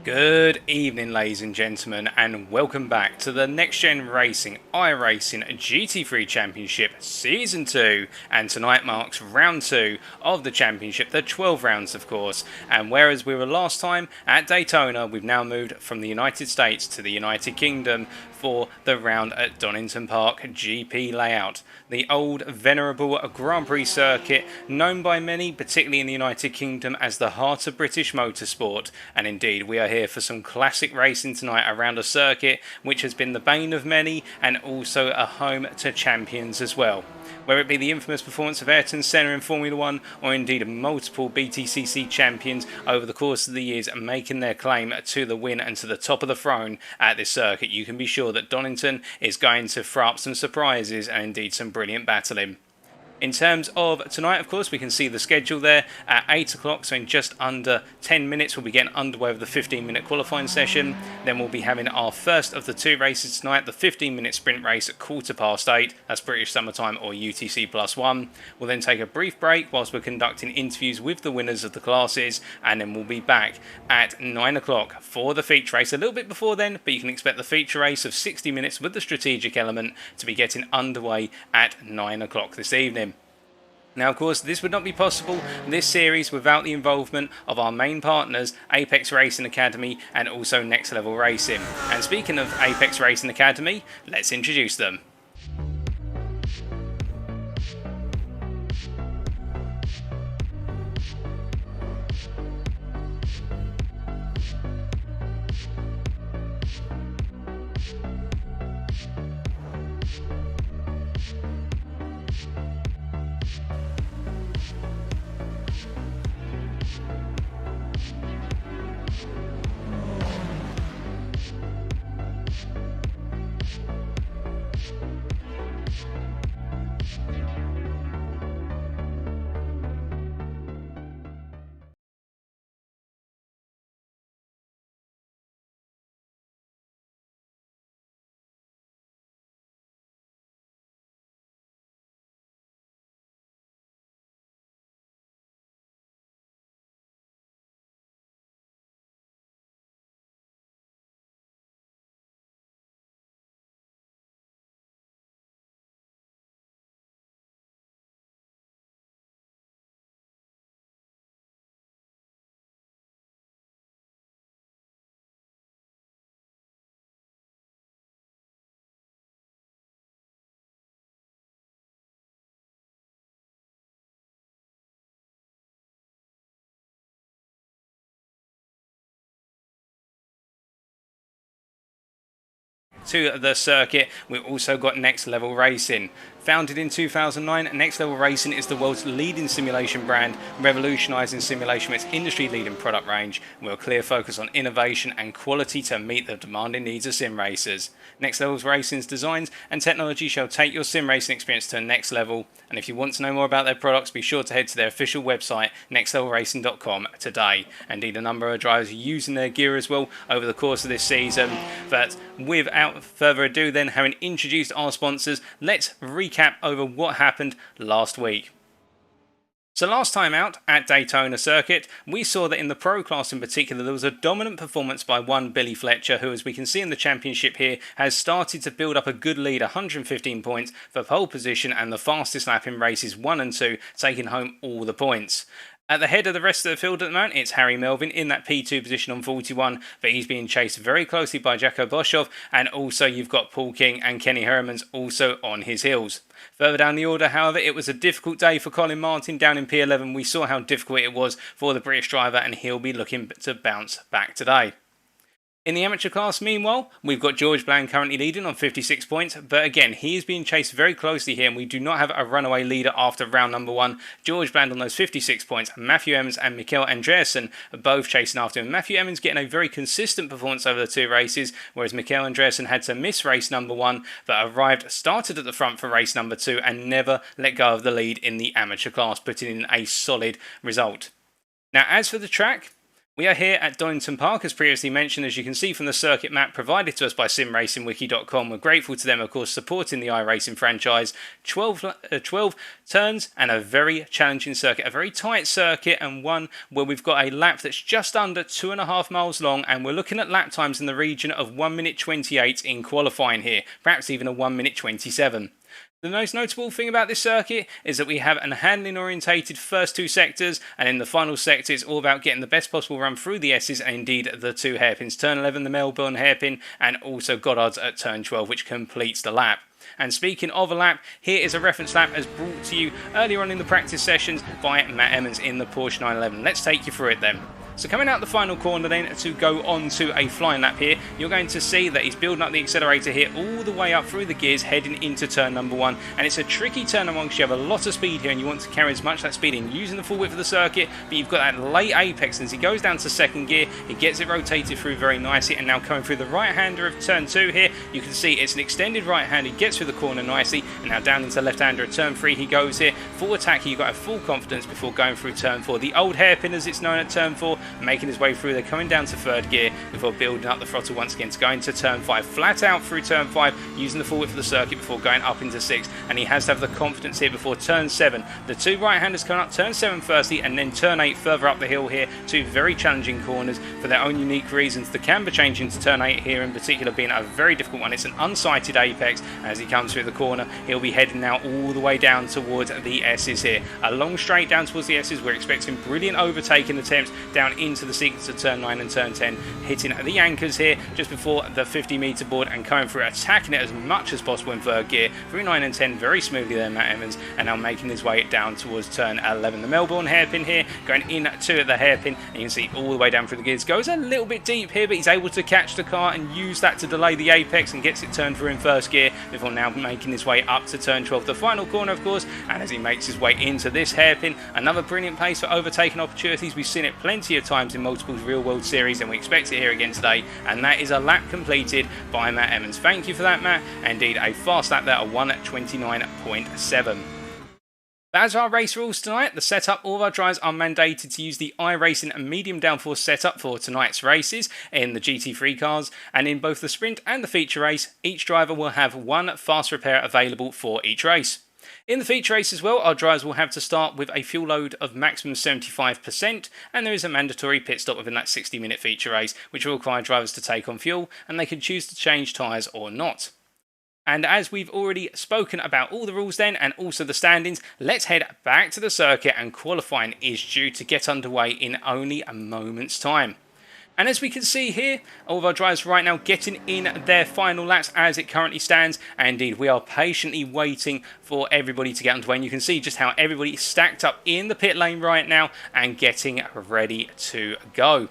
Good evening, ladies and gentlemen, and welcome back to the NXTGEN Racing iRacing GT3 Championship Season 2. And tonight marks round 2 of the championship, the 12 rounds, of course. And whereas we were last time at Daytona, we've now moved from the United States to the United Kingdom for the round at Donington Park GP layout. The old venerable Grand Prix circuit, known by many, particularly in the United Kingdom, as the heart of British motorsport. And indeed, we are here for some classic racing tonight around a circuit which has been the bane of many and also a home to champions as well. Whether it be the infamous performance of Ayrton Senna in Formula 1 or indeed multiple BTCC champions over the course of the years making their claim to the win and to the top of the throne at this circuit, you can be sure that Donington is going to throw up some surprises and indeed some brilliant battling. In terms of tonight, of course, we can see the schedule there at 8 o'clock, so in just under 10 minutes we'll be getting underway with the 15-minute qualifying session. Then we'll be having our first of the two races tonight, the 15-minute sprint race at 8:15, that's British Summer Time or UTC +1. We'll then take a brief break whilst we're conducting interviews with the winners of the classes, and then we'll be back at 9 o'clock for the feature race. A little bit before then, but you can expect the feature race of 60 minutes with the strategic element to be getting underway at 9 o'clock this evening. Now, of course, this would not be possible, this series, without the involvement of our main partners, Apex Racing Academy and also Next Level Racing. And speaking of Apex Racing Academy, let's introduce them. To the circuit, we've also got Next Level Racing. Founded in 2009, Next Level Racing is the world's leading simulation brand, revolutionising simulation with its industry-leading product range, with a clear focus on innovation and quality to meet the demanding needs of sim racers. Next Level Racing's designs and technology shall take your sim racing experience to the next level, and if you want to know more about their products, be sure to head to their official website, nextlevelracing.com, today. Indeed, a number of drivers are using their gear as well over the course of this season. But without further ado then, having introduced our sponsors, let's recap over what happened last week. So last time out at Daytona Circuit, we saw that in the Pro class in particular there was a dominant performance by one Billy Fletcher, who, as we can see in the championship here, has started to build up a good lead, 115 points for pole position and the fastest lap in races 1 and 2, taking home all the points. At the head of the rest of the field at the moment, it's Harry Melvin in that P2 position on 41, but he's being chased very closely by Jacko Boshoff, and also you've got Paul King and Kenny Hermans also on his heels. Further down the order, however, it was a difficult day for Colin Martin down in P11. We saw how difficult it was for the British driver, and he'll be looking to bounce back today. In the amateur class, meanwhile, we've got George Bland currently leading on 56 points, but again, he is being chased very closely here, and we do not have a runaway leader after round number 1. George Bland on those 56 points, Matthew Emmons and Mikael Andreasen are both chasing after him. Matthew Emmons getting a very consistent performance over the two races, whereas Mikael Andreasen had to miss race number 1, but started at the front for race number 2, and never let go of the lead in the amateur class, putting in a solid result. Now, as for the track, We are here at Donington Park, as previously mentioned, as you can see from the circuit map provided to us by simracingwiki.com. We're grateful to them, of course, supporting the iRacing franchise. 12 turns and a very challenging circuit, a very tight circuit, and one where we've got a lap that's just under 2.5 miles long, and we're looking at lap times in the region of 1 minute 28 in qualifying here, perhaps even a 1 minute 27. The most notable thing about this circuit is that we have an handling orientated first two sectors, and in the final sector it's all about getting the best possible run through the S's and indeed the two hairpins. Turn 11 the Melbourne hairpin, and also Goddard's at turn 12, which completes the lap. And speaking of a lap, here is a reference lap as brought to you earlier on in the practice sessions by Matt Emmons in the Porsche 911. Let's take you through it then. So coming out the final corner then to go on to a flying lap here, you're going to see that he's building up the accelerator here all the way up through the gears heading into turn number 1, and it's a tricky turn number 1 because you have a lot of speed here and you want to carry as much of that speed in using the full width of the circuit, but you've got that late apex, and as he goes down to second gear he gets it rotated through very nicely, and now coming through the right hander of turn 2 here, you can see it's an extended right hand, he gets through the corner nicely, and now down into left hander at turn 3 he goes here, full attack, you've got a full confidence before going through turn 4, the old hairpin as it's known at turn 4, making his way through. They're coming down to third gear before building up the throttle once again to go into turn 5, flat out through turn 5 using the full width of the circuit before going up into 6, and he has to have the confidence here before turn 7. The two right handers coming up turn 7 firstly, and then turn 8 further up the hill here, two very challenging corners for their own unique reasons. The camber change into turn 8 here in particular being a very difficult one. It's an unsighted apex. As he comes through the corner he'll be heading now all the way down towards the S's here, a long straight down towards the S's. We're expecting brilliant overtaking attempts down into the sequence of turn 9 and turn 10, hitting the anchors here just before the 50-metre board and coming through, attacking it as much as possible in third gear through 9 and 10 very smoothly there, Matt Emmons, and now making his way down towards turn 11. The Melbourne hairpin here going into the hairpin, and you can see all the way down through the gears, goes a little bit deep here, but he's able to catch the car and use that to delay the apex and gets it turned through in first gear before now making his way up to turn 12, the final corner of course, and as he makes his way into this hairpin, another brilliant pace for overtaking opportunities. We've seen it plenty of times in multiple real world series and we expect it here again today, and that is a lap completed by Matt Emmons. Thank you for that, Matt. Indeed, a fast lap there, a 1:29.7. As our race rules tonight, the setup, all of our drivers are mandated to use the iRacing medium downforce setup for tonight's races in the GT3 cars, and in both the sprint and the feature race, each driver will have one fast repair available for each race. In the feature race as well, our drivers will have to start with a fuel load of maximum 75%, and there is a mandatory pit stop within that 60-minute feature race, which will require drivers to take on fuel, and they can choose to change tyres or not. And as we've already spoken about all the rules then, and also the standings, let's head back to the circuit, and qualifying is due to get underway in only a moment's time. And as we can see here, all of our drivers right now getting in their final laps as it currently stands. And indeed, we are patiently waiting for everybody to get underway. And you can see just how everybody is stacked up in the pit lane right now and getting ready to go.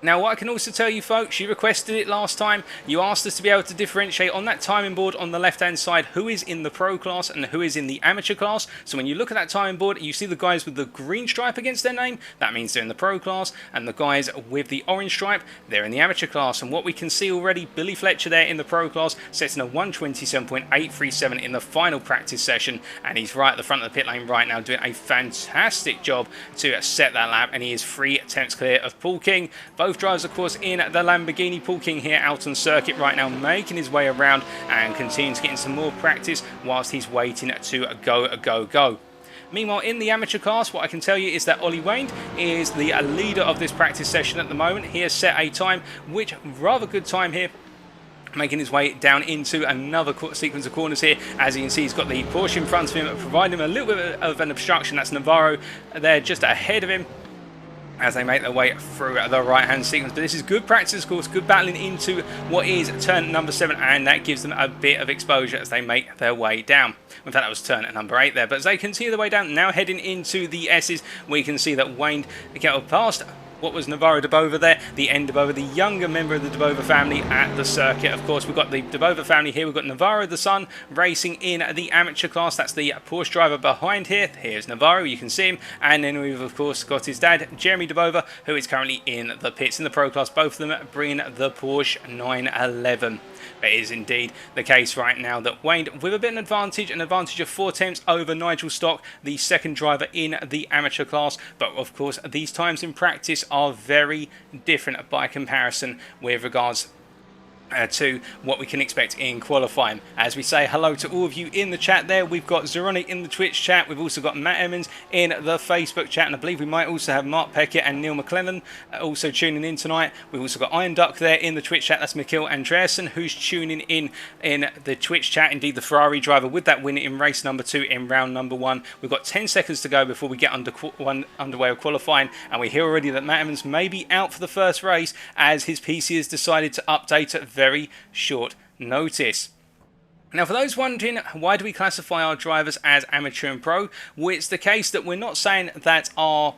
Now, what I can also tell you folks, you requested it last time, you asked us to be able to differentiate on that timing board on the left hand side who is in the pro class and who is in the amateur class. So when you look at that timing board, you see the guys with the green stripe against their name, that means they're in the pro class, and the guys with the orange stripe, they're in the amateur class. And what we can see already, Billy Fletcher there in the pro class, setting a 1:27.837 in the final practice session, and he's right at the front of the pit lane right now doing a fantastic job to set that lap, and he is 3 attempts clear of Paul King. Both drivers of course in the Lamborghini. Paul King here out on circuit right now, making his way around and continuing to get in some more practice whilst he's waiting to go. Meanwhile, in the amateur class, what I can tell you is that Ollie Wayne is the leader of this practice session at the moment. He has set a time, which rather good time here, making his way down into another sequence of corners here. As you can see, he's got the Porsche in front of him, providing him a little bit of an obstruction. That's Navarro there just ahead of him as they make their way through the right-hand sequence. But this is good practice, of course, good battling into what is turn number 7, and that gives them a bit of exposure as they make their way down. In fact, that was turn number 8 there. But as they continue their way down, now heading into the S's, we can see that Wayne got past what was Navarro Dabova there, the N Dabova, the younger member of the Dabova family at the circuit. Of course, we've got the Dabova family here. We've got Navarro the son racing in the amateur class. That's the Porsche driver behind here. Here's Navarro, you can see him. And then we've of course got his dad, Jeremy Dabova, who is currently in the pits in the pro class. Both of them bringing the Porsche 911. But it is indeed the case right now that Wayne, with a bit of an advantage of 4 tenths over Nigel Stock, the second driver in the amateur class. But of course, these times in practice are very different by comparison with regards to what we can expect in qualifying. As we say hello to all of you in the chat there, we've got Zeronic in the Twitch chat, we've also got Matt Emmons in the Facebook chat, and I believe we might also have Mark Peckett and Neil McClellan also tuning in tonight. We've also got Iron Duck there in the Twitch chat, that's Mikhail Andreasen who's tuning in the Twitch chat, indeed the Ferrari driver with that win in race number 2 in round number 1. We've got 10 seconds to go before we get underway with qualifying, and we hear already that Matt Emmons may be out for the first race as his PC has decided to update at very short notice. Now, for those wondering, why do we classify our drivers as amateur and pro? Well, it's the case that we're not saying that our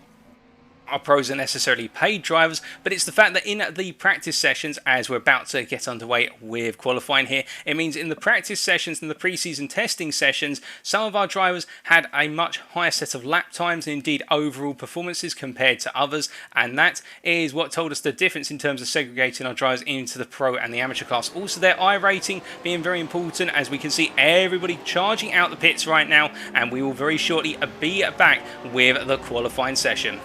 pros are necessarily paid drivers, but it's the fact that in the practice sessions, as we're about to get underway with qualifying here, it means in the practice sessions and the pre-season testing sessions, some of our drivers had a much higher set of lap times and indeed overall performances compared to others, and that is what told us the difference in terms of segregating our drivers into the pro and the amateur class. Also their iRating being very important, as we can see everybody charging out the pits right now, and we will very shortly be back with the qualifying session.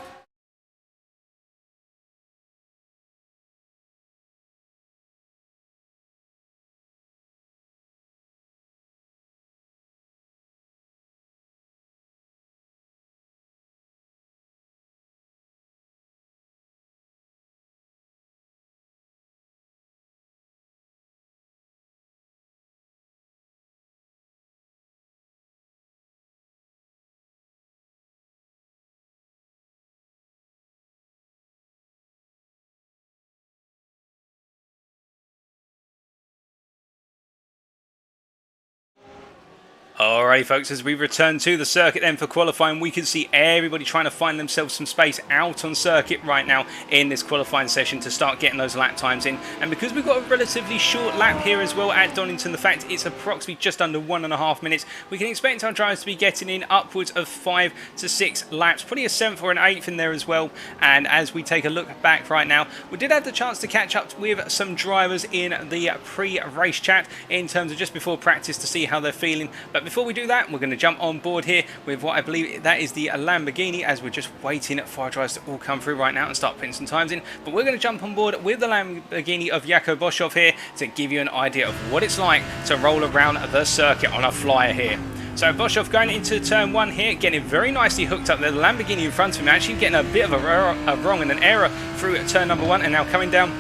Alright folks, as we return to the circuit then for qualifying, we can see everybody trying to find themselves some space out on circuit right now in this qualifying session to start getting those lap times in. And because we've got a relatively short lap here as well at Donington, the fact it's approximately just under 1.5 minutes, we can expect our drivers to be getting in upwards of 5 to 6 laps, probably a 7th or an 8th in there as well. And as we take a look back right now, we did have the chance to catch up with some drivers in the pre-race chat in terms of just before practice to see how they're feeling. But before we do that, we're going to jump on board here with what I believe that is the Lamborghini, as we're just waiting for our drivers to all come through right now and start putting some times in. But we're going to jump on board with the Lamborghini of Jaco Boshoff here to give you an idea of what it's like to roll around the circuit on a flyer here. So Boshoff going into turn 1 here, getting very nicely hooked up there. The Lamborghini in front of him actually getting a bit of a wrong and an error through turn number 1, and now coming down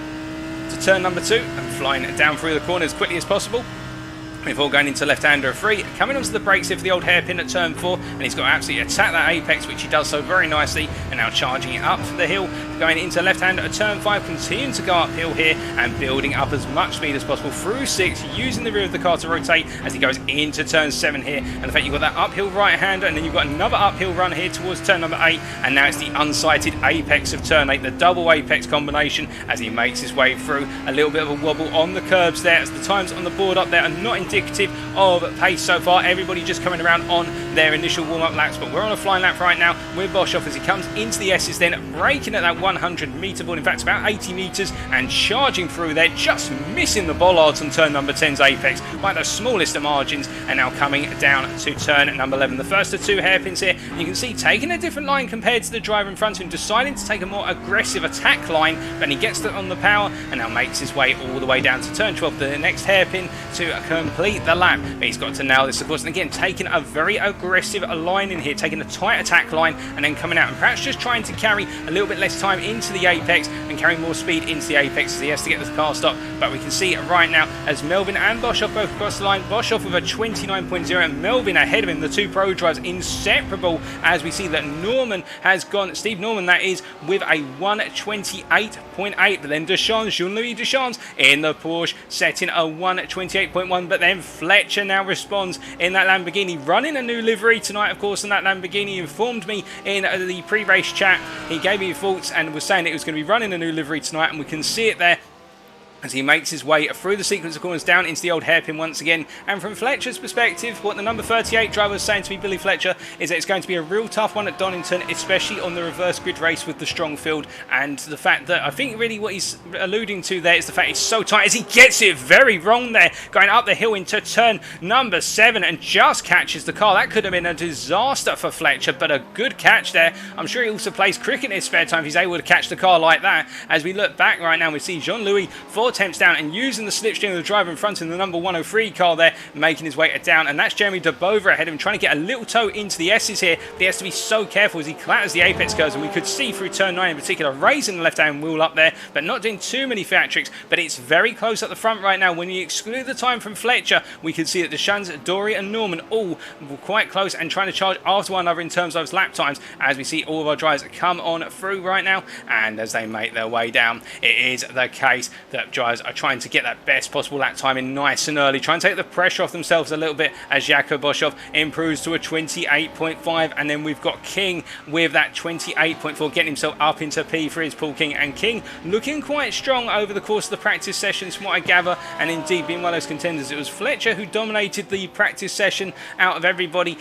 to turn number 2 and flying down through the corner as quickly as possible. Before going into left-hander 3, coming onto the brakes here for the old hairpin at turn 4, and he's got to absolutely attack that apex, which he does so very nicely, and now charging it up the hill, going into left-hander at turn 5, continuing to go uphill here and building up as much speed as possible through 6, using the rear of the car to rotate as he goes into turn 7 here. And the fact you've got that uphill right-hander, and then you've got another uphill run here towards turn number 8, and now it's the unsighted apex of turn 8, the double apex combination, as he makes his way through. A little bit of a wobble on the curbs there, as the times on the board up there are not indicative of pace so far. Everybody just coming around on their initial warm-up laps, but we're on a flying lap right now with Boshoff as he comes into the S's, then braking at that 100 metre board, in fact about 80 metres, and charging through there, just missing the bollards on turn number 10's apex by the smallest of margins, and now coming down to turn number 11. The first of 2 hairpins here, and you can see taking a different line compared to the driver in front of him, deciding to take a more aggressive attack line, but he gets it on the power and now makes his way all the way down to turn 12, the next hairpin, to complete the lap. But he's got to nail this, of course, and again taking a very aggressive line in here, taking a tight attack line and then coming out and perhaps just trying to carry a little bit less time into the apex and carry more speed into the apex as he has to get this car stopped. But we can see right now as Melvin and Boshoff both across the line, Boshoff with a 29.0 and Melvin ahead of him, the 2 pro drivers inseparable, as we see that Norman has gone, Steve Norman that is, with a 128.8, but then Deschamps, Jean-Louis Deschamps in the Porsche setting a 128.1, but then Fletcher now responds in that Lamborghini, running a new livery tonight, of course, and that Lamborghini informed me in the pre-race chat. He gave me thoughts and was saying it was going to be running a new livery tonight, and we can see it there as he makes his way through the sequence of corners down into the old hairpin once again. And from Fletcher's perspective, what the number 38 driver was saying to me, Billy Fletcher, is that it's going to be a real tough one at Donington, especially on the reverse grid race with the strong field. And the fact that I think really what he's alluding to there is the fact it's so tight, as he gets it very wrong there, going up the hill into turn number 7 and just catches the car. That could have been a disaster for Fletcher, but a good catch there. I'm sure he also plays cricket in his spare time if he's able to catch the car like that. As we look back right now, we see Jean-Louis 4 attempts down and using the slipstream of the driver in front in the number 103 car there, making his way down. And that's Jeremy de Bover ahead of him, trying to get a little toe into the S's here. But he has to be so careful as he clatters the apex curves, and we could see through turn 9 in particular, raising the left-hand wheel up there, but not doing too many theatrics. But it's very close at the front right now. When you exclude the time from Fletcher, we can see that Deschamps, Dory and Norman all quite close and trying to charge after one another in terms of those lap times, as we see all of our drivers come on through right now. And as they make their way down, it is the case that drivers are trying to get that best possible lap time in nice and early, trying to take the pressure off themselves a little bit, as Jakob Boshoff improves to a 28.5, and then we've got King with that 28.4, getting himself up into P for his Paul King. And King looking quite strong over the course of the practice sessions from what I gather, and indeed being one of those contenders. It was Fletcher who dominated the practice session out of everybody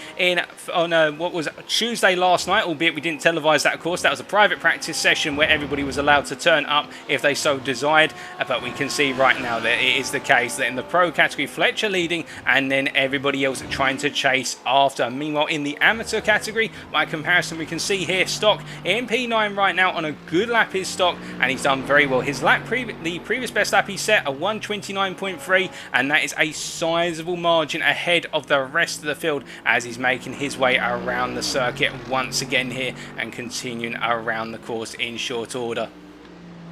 on what was Tuesday last night, albeit we didn't televise that, of course. That was a private practice session where everybody was allowed to turn up if they so desired, but we can see right now that it is the case that in the pro category, Fletcher leading and then everybody else trying to chase after. Meanwhile, in the amateur category, by comparison, we can see here Stock in P9 right now on a good lap is Stock, and he's done very well. His lap, the previous best lap he set a 1:29.3, and that is a sizable margin ahead of the rest of the field as he's making his way around the circuit once again here and continuing around the course in short order.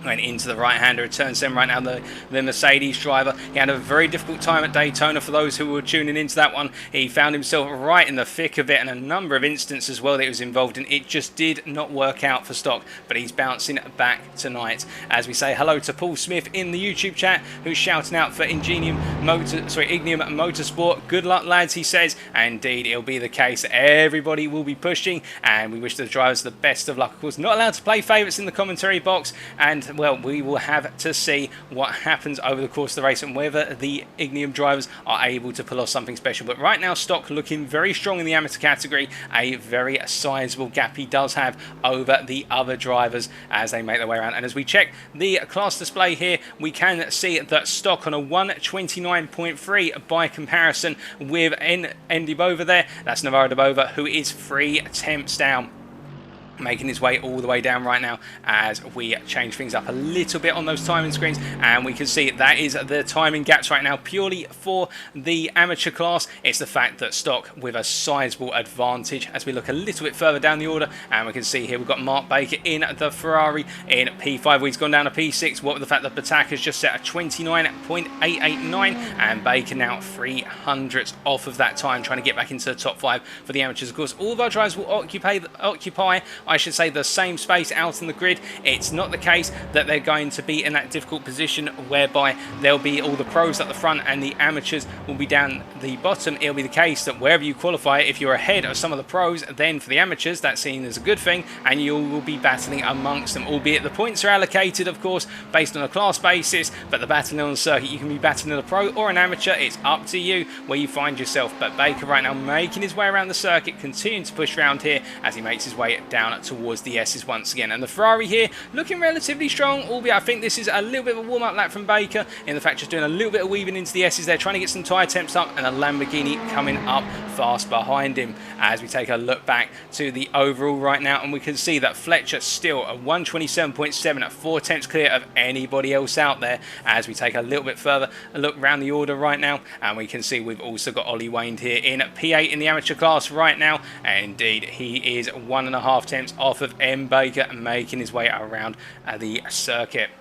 Going into the right-hander at turn 7 right now, the Mercedes driver. He had a very difficult time at Daytona. For those who were tuning into that one, he found himself right in the thick of it, and a number of instances as well that he was involved in. It just did not work out for Stock, but he's bouncing back tonight. As we say hello to Paul Smith in the YouTube chat, who's shouting out for Ignium Motorsport. Good luck, lads, he says. And indeed, it'll be the case that everybody will be pushing, and we wish the drivers the best of luck. Of course, not allowed to play favourites in the commentary box, and well, we will have to see what happens over the course of the race and whether the Ignium drivers are able to pull off something special. But right now, Stock looking very strong in the amateur category. A very sizable gap he does have over the other drivers as they make their way around. And as we check the class display here, we can see that Stock on a 1:29.3 by comparison with Andy Bover there. That's Navarro de Bover, who is 3 tenths down, making his way all the way down right now as we change things up a little bit on those timing screens. And we can see that is the timing gaps right now purely for the amateur class. It's the fact that Stock with a sizable advantage as we look a little bit further down the order, and we can see here we've got Mark Baker in the Ferrari in P5. He's gone down to P6. What with the fact that Batak has just set a 29.889, and Baker now 300ths off of that time, trying to get back into the top 5 for the amateurs. Of course, all of our drivers will occupy I should say the same space out in the grid. It's not the case that they're going to be in that difficult position whereby there'll be all the pros at the front and the amateurs will be down the bottom. It'll be the case that wherever you qualify, if you're ahead of some of the pros, then for the amateurs that's seen as a good thing, and you will be battling amongst them, albeit the points are allocated of course based on a class basis, but the battling on the circuit, you can be battling a pro or an amateur. It's up to you where you find yourself. But Baker right now making his way around the circuit, continuing to push around here as he makes his way down towards the S's once again. And the Ferrari here looking relatively strong, albeit I think this is a little bit of a warm-up lap from Baker, in the fact just doing a little bit of weaving into the S's there, trying to get some tyre temps up, and a Lamborghini coming up fast behind him. As we take a look back to the overall right now, and we can see that Fletcher still a 1:27.7 at 4 tenths clear of anybody else out there. As we take a little bit further a look around the order right now, and we can see we've also got Ollie Wayne here in P8 in the amateur class right now, and indeed he is 1.5 tenths off of M. Baker, making his way around the circuit.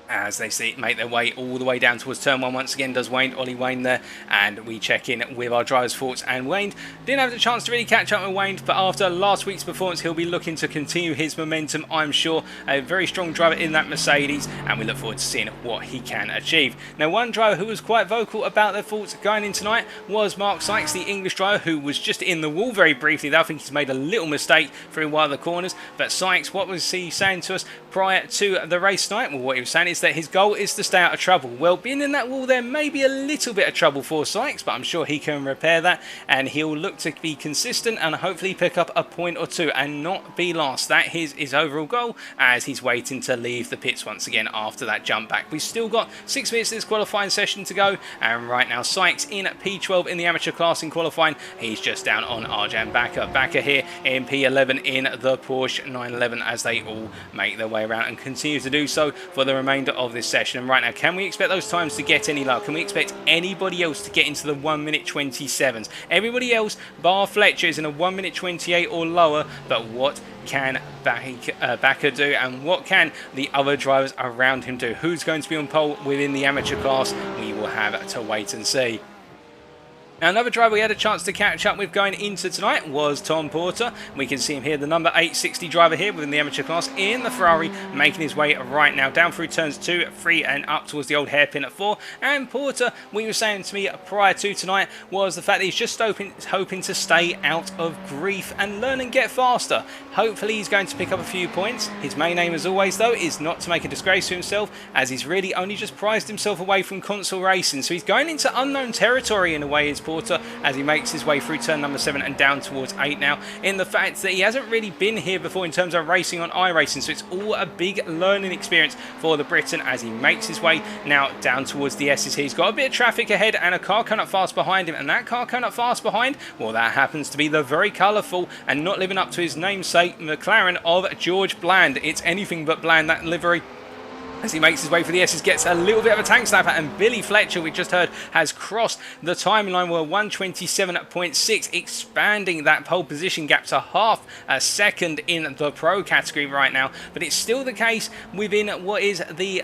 As they make their way all the way down towards turn 1 once again does Ollie Wayne there, and we check in with our driver's thoughts. And Wayne didn't have the chance to really catch up with Wayne, but after last week's performance he'll be looking to continue his momentum, I'm sure. A very strong driver in that Mercedes, and we look forward to seeing what he can achieve. Now, one driver who was quite vocal about their thoughts going in tonight was Mark Sykes, the English driver, who was just in the wall very briefly there. I think he's made a little mistake through one of the corners, but Sykes, what was he saying to us prior to the race tonight? Well, what he was saying is is that his goal is to stay out of trouble. Well, being in that wall there may be a little bit of trouble for Sykes, but I'm sure he can repair that, and he'll look to be consistent and hopefully pick up a point or two and not be lost. That is his overall goal, as he's waiting to leave the pits once again after that jump back. We've still got 6 minutes of this qualifying session to go, and right now Sykes in P12 in the amateur class in qualifying. He's just down on Arjan Bakker. Bakker here in P11 in the Porsche 911 as they all make their way around and continue to do so for the remainder of this session. And right now, can we expect those times to get any lower? Can we expect anybody else to get into the 1 minute 27s? Everybody else, bar Fletcher, is in a 1 minute 28 or lower, but what can Bakker do, and what can the other drivers around him do? Who's going to be on pole within the amateur class? We will have to wait and see. Now, another driver we had a chance to catch up with going into tonight was Tom Porter. We can see him here, the number 860 driver here within the amateur class in the Ferrari, making his way right now down through turns 2, 3 and up towards the old hairpin at 4. And Porter, what he was saying to me prior to tonight, was the fact that he's just hoping to stay out of grief and learn and get faster. Hopefully he's going to pick up a few points. His main aim, as always though, is not to make a disgrace to himself, as he's really only just prized himself away from console racing. So he's going into unknown territory in a way, is Porter, as he makes his way through turn number 7 and down towards 8 now, in the fact that he hasn't really been here before in terms of racing on iRacing, so it's all a big learning experience for the Briton as he makes his way now down towards the S's. He's got a bit of traffic ahead and a car coming up fast behind him, and that car coming up fast behind, well, that happens to be the very colourful and not living up to his namesake McLaren of George Bland. It's anything but bland, that livery. As he makes his way for the S's, gets a little bit of a tank slapper, and Billy Fletcher, we just heard, has crossed the timeline. We're 127.6, expanding that pole position gap to half a second in the pro category right now. But it's still the case within what is the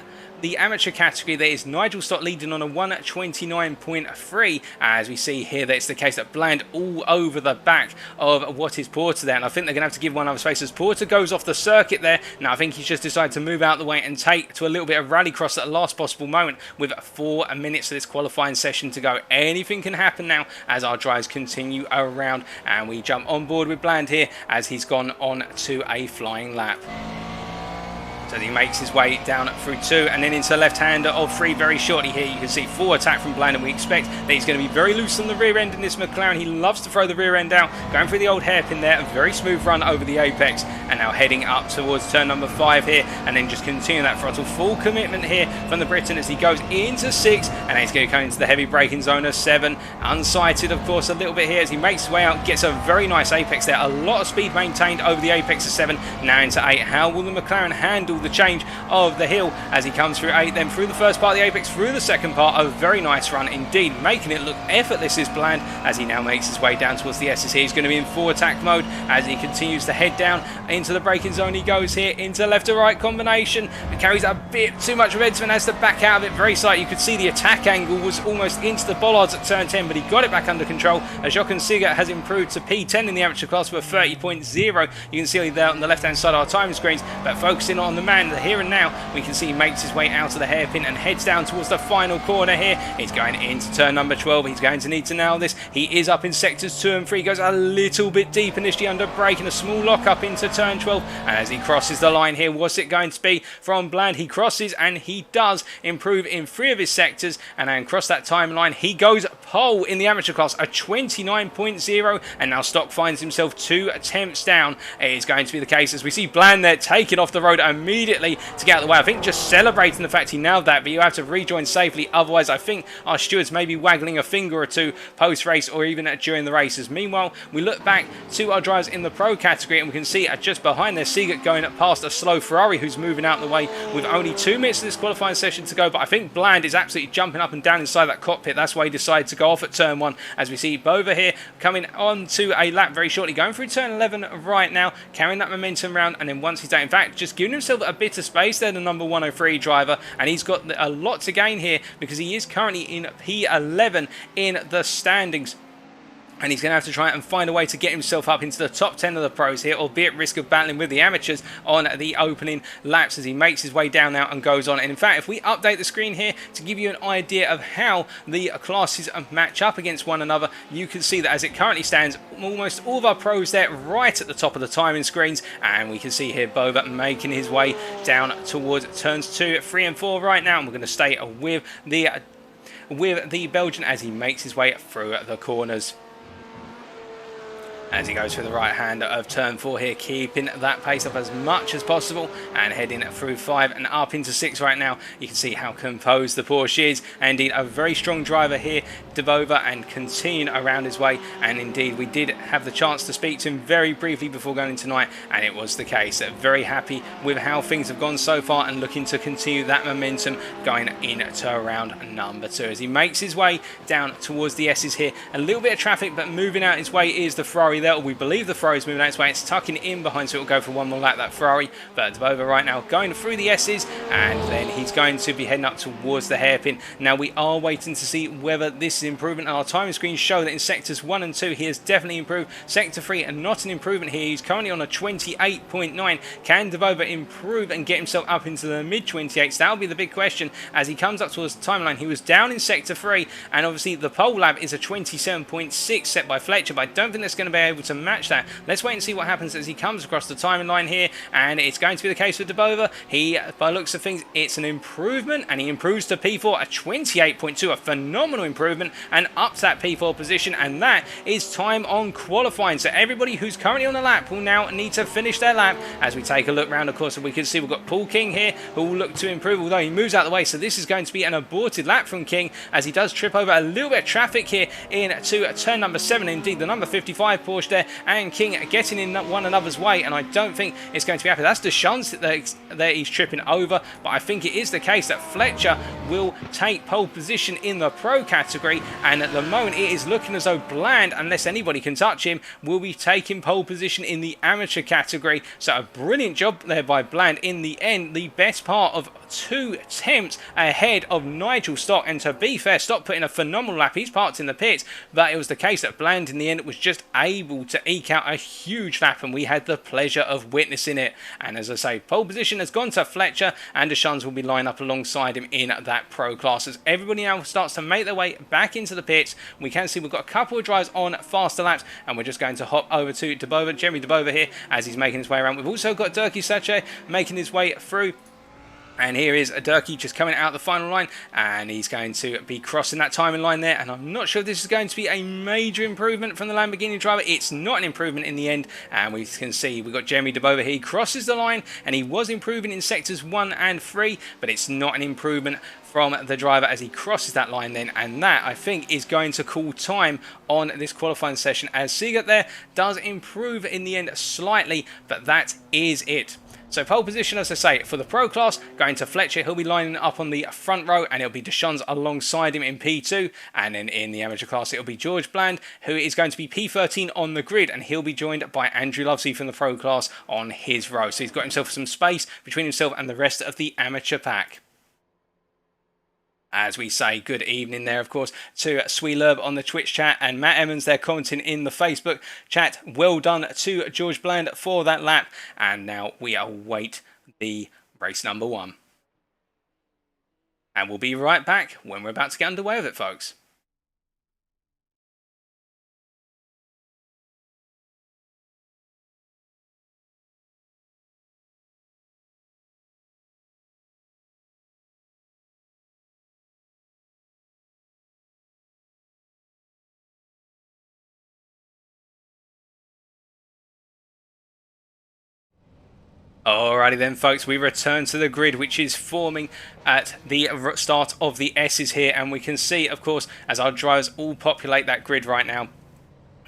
amateur category. There is Nigel Stott leading on a 129.3, as we see here that it's the case that Bland all over the back of what is Porter there, and I think they're going to have to give one other space as Porter goes off the circuit there. Now I think he's just decided to move out the way and take to a little bit of rallycross at the last possible moment with 4 minutes of this qualifying session to go. Anything can happen now as our drivers continue around, and we jump on board with Bland here as he's gone on to a flying lap. So he makes his way down through 2 and then into the left-hander of 3 very shortly here. You can see full attack from Bland, and we expect that he's going to be very loose on the rear end in this McLaren. He loves to throw the rear end out, going through the old hairpin there. A very smooth run over the apex, and now heading up towards turn number 5 here, and then just continue that throttle. Full commitment here from the Briton as he goes into 6, and he's going to come into the heavy braking zone of 7. Unsighted, of course, a little bit here as he makes his way out, gets a very nice apex there. A lot of speed maintained over the apex of 7, now into 8. How will the McLaren handle the change of the hill as he comes through 8, then through the first part of the apex, through the second part? A very nice run indeed, making it look effortless is Bland as he now makes his way down towards the S's. He's going to be in full attack mode as he continues to head down into the braking zone. He goes here into left to right combination, but carries a bit too much momentum and has to back out of it very slightly. You could see the attack angle was almost into the bollards at turn 10, but he got it back under control as Jochen Seger has improved to P10 in the amateur class with a 30.0. You can see there on the left hand side of our time screens, but focusing on the man here and now, we can see he makes his way out of the hairpin and heads down towards the final corner here. He's going into turn number 12. He's going to need to nail this. He is up in sectors 2 and 3. Goes a little bit deep initially under brake and a small lock up into turn 12. And as he crosses the line here, what's it going to be from Bland? He crosses, and he does improve in 3 of his sectors, and then across that timeline he goes pole in the amateur class, a 29.0, and now Stock finds himself 2 attempts down. It is going to be the case as we see Bland there taking off the road immediately to get out of the way. I think just celebrating the fact he nailed that, but you have to rejoin safely, otherwise I think our stewards may be waggling a finger or two post-race or even during the races. Meanwhile, we look back to our drivers in the pro category, and we can see just behind there Seegert going past a slow Ferrari who's moving out of the way with only 2 minutes of this qualifying session to go. But I think Bland is absolutely jumping up and down inside that cockpit. That's why he decided to go off at turn 1, as we see Bova here coming on to a lap very shortly, going through turn 11 right now, carrying that momentum round, and then once he's done, in fact, just giving himself a bit of space there, the number 103 driver, and he's got a lot to gain here because he is currently in P11 in the standings. And he's going to have to try and find a way to get himself up into the top 10 of the pros here, albeit risk of battling with the amateurs on the opening laps as he makes his way down now and goes on. And in fact, if we update the screen here to give you an idea of how the classes match up against one another, you can see that as it currently stands, almost all of our pros there right at the top of the timing screens. And we can see here Bova making his way down towards turns 2, 3 and 4 right now. And we're going to stay with the Belgian as he makes his way through the corners. As he goes through the right hand of turn 4 here, keeping that pace up as much as possible and heading through 5 and up into 6 right now. You can see how composed the Porsche is, and indeed a very strong driver here, De Bover, and continuing around his way. And indeed we did have the chance to speak to him very briefly before going tonight, and it was the case. Very happy with how things have gone so far and looking to continue that momentum going into round number 2 as he makes his way down towards the S's here. A little bit of traffic, but moving out his way is the Ferrari there. We believe the Ferrari is moving out its way. It's tucking in behind, so it'll go for one more lap, that Ferrari. But De Bover right now going through the S's, and then he's going to be heading up towards the hairpin. Now we are waiting to see whether this is improvement. Our timing screens show that in sectors 1 and 2 he has definitely improved. Sector 3 and not an improvement here. He's currently on a 28.9. Can De Bover improve and get himself up into the mid 28s? That'll be the big question as he comes up towards the timeline. He was down in sector 3, and obviously the pole lap is a 27.6 set by Fletcher, but I don't think that's going to be able to match that. Let's wait and see what happens as he comes across the timing line here, and it's going to be the case with De Bover. He, by looks of things, it's an improvement, and he improves to P4, a 28.2, a phenomenal improvement, and up to that P4 position, and that is time on qualifying. So everybody who's currently on the lap will now need to finish their lap. As we take a look round, of course, and we can see we've got Paul King here who will look to improve, although he moves out of the way, so this is going to be an aborted lap from King as he does trip over a little bit of traffic here into turn number 7, indeed the number 55 Porsche there, and King getting in one another's way, and I don't think it's going to be happy. That's Deschamps that he's tripping over, but I think it is the case that Fletcher will take pole position in the pro category, and at the moment it is looking as though Bland, unless anybody can touch him, will be taking pole position in the amateur category. So a brilliant job there by Bland in the end, the best part of 2 attempts ahead of Nigel Stock. And to be fair, Stock put in a phenomenal lap. He's parked in the pits, but it was the case that Bland in the end was just able to eke out a huge lap, and we had the pleasure of witnessing it. And as I say, pole position has gone to Fletcher, and Deschamps will be lined up alongside him in that pro class as everybody now starts to make their way back into the pits. We can see we've got a couple of drives on faster laps, and we're just going to hop over to De Bover, Jeremy De Bover here as he's making his way around. We've also got Durkee Sache making his way through. And here is Durkee just coming out the final line, and he's going to be crossing that timing line there, and I'm not sure if this is going to be a major improvement from the Lamborghini driver. It's not an improvement in the end, and we can see we've got Jeremy De Bover here. He crosses the line, and he was improving in sectors 1 and 3, but it's not an improvement from the driver as he crosses that line then, and that I think is going to call time on this qualifying session as Seagate there does improve in the end slightly, but that is it. So pole position, as I say, for the pro class, going to Fletcher. He'll be lining up on the front row, and it'll be Deschamps alongside him in P2. And then in the amateur class, it'll be George Bland, who is going to be P13 on the grid, and he'll be joined by Andrew Lovesey from the pro class on his row. So he's got himself some space between himself and the rest of the amateur pack. As we say good evening there, of course, to Sweelurb on the Twitch chat, and Matt Emmons there commenting in the Facebook chat. Well done to George Bland for that lap. And now we await the race number 1. And we'll be right back when we're about to get underway with it, folks. Alrighty then, folks, we return to the grid, which is forming at the start of the S's here, and we can see, of course, as our drivers all populate that grid right now,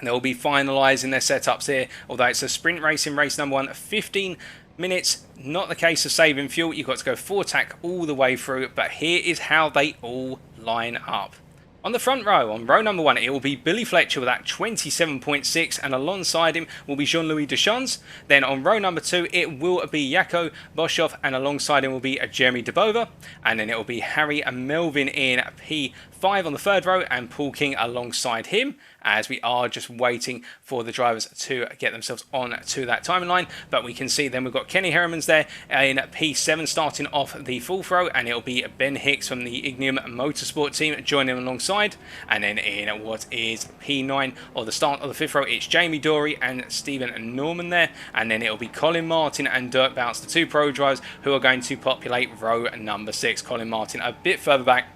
they'll be finalising their setups here. Although it's a sprint race in race number 1, 15 minutes, not the case of saving fuel. You've got to go 4 tack all the way through, but here is how they all line up. On the front row, on row number 1, it will be Billy Fletcher with that 27.6, and alongside him will be Jean-Louis Deschamps. Then on row number 2, it will be Jaco Boshoff, and alongside him will be Jeremy De Bover. And then it will be Harry and Melvin in P5 on the third row, and Paul King alongside him. as we are just waiting for the drivers to get themselves on to that timeline. But we can see then we've got Kenny Herriman's there in P7 starting off the full row, and it'll be Ben Hicks from the Ignium Motorsport team joining alongside. And then in what is P9 or the start of the fifth row, it's Jamie Dory and Stephen Norman there, and then it'll be Colin Martin and Dirk Bounce, the two pro drivers who are going to populate row number 6. Colin Martin a bit further back.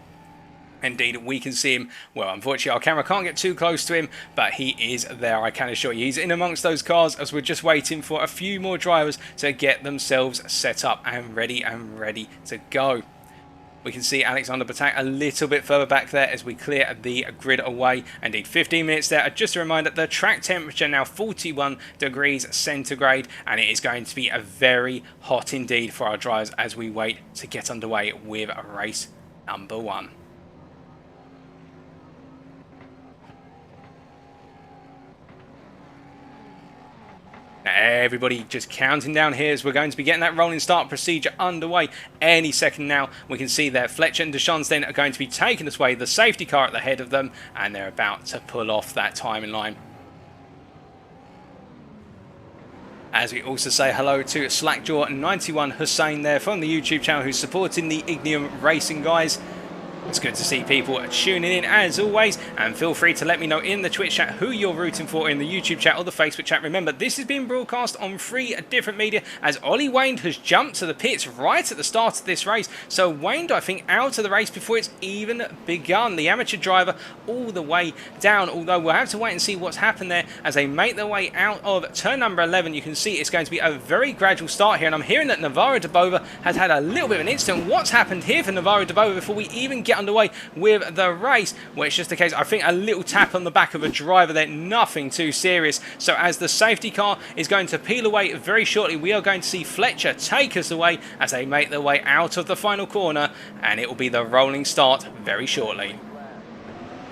Indeed, we can see him. Well, unfortunately, our camera can't get too close to him, but he is there, I can assure you. He's in amongst those cars as we're just waiting for a few more drivers to get themselves set up and ready to go. We can see Alexander Batak a little bit further back there as we clear the grid away. Indeed, 15 minutes there. Just a reminder, the track temperature now 41 degrees centigrade, and it is going to be a very hot indeed for our drivers as we wait to get underway with race number 1. Now everybody just counting down here as we're going to be getting that rolling start procedure underway any second now. We can see there Fletcher and Deschamps then are going to be taking this way, the safety car at the head of them, and they're about to pull off that timing line. As we also say hello to Slackjaw91 Hussein there from the YouTube channel who's supporting the Ignium Racing guys. It's good to see people tuning in as always, and feel free to let me know in the Twitch chat who you're rooting for in the YouTube chat or the Facebook chat. Remember, this is being broadcast on 3 different media as Ollie Wayne has jumped to the pits right at the start of this race. So Wayne, I think, out of the race before it's even begun. The amateur driver all the way down, although we'll have to wait and see what's happened there as they make their way out of turn number 11. You can see it's going to be a very gradual start here, and I'm hearing that Navarro de Bova has had a little bit of an incident. What's happened here for Navarro de Bova before we even get underway with the race? Well, it's just the case, I think, a little tap on the back of a driver there, nothing too serious. So as the safety car is going to peel away very shortly, we are going to see Fletcher take us away as they make their way out of the final corner, and it will be the rolling start very shortly.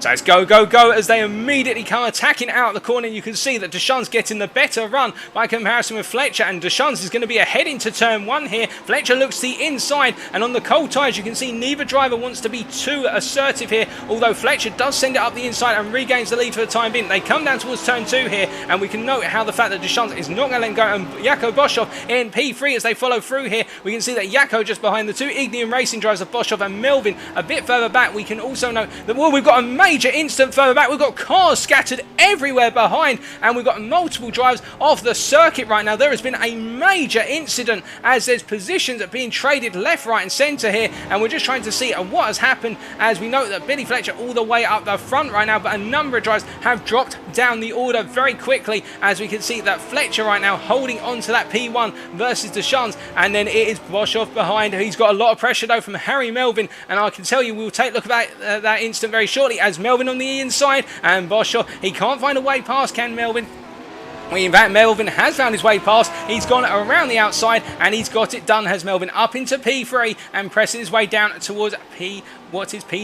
So it's go, go, go as they immediately come attacking out the corner. You can see that Deschamps getting the better run by comparison with Fletcher, and Deschamps is going to be ahead into turn 1 here. Fletcher looks to the inside, and on the cold tyres you can see neither driver wants to be too assertive here, although Fletcher does send it up the inside and regains the lead for the time being. They come down towards turn 2 here, and we can note how the fact that Deschamps is not going to let go, and Jaco Boshoff in P3 as they follow through here. We can see that Jaco just behind the two Ignium Racing drivers of Boshoff and Melvin a bit further back. We can also note that, well, we've got a major incident further back. We've got cars scattered everywhere behind, and we've got multiple drivers off the circuit right now. There has been a major incident as there's positions being traded left, right and centre here, and we're just trying to see what has happened as we know that Billy Fletcher all the way up the front right now, but a number of drivers have dropped down the order very quickly as we can see that Fletcher right now holding on to that P1 versus Deschamps, and then it is Boshoff behind. He's got a lot of pressure though from Harry Melvin, and I can tell you we'll take a look at that incident very shortly as Melvin on the inside, and Boshoff, he can't find a way past, can Melvin? In fact, Melvin has found his way past. He's gone around the outside and he's got it done. Has Melvin up into P3 and pressing his way down towards P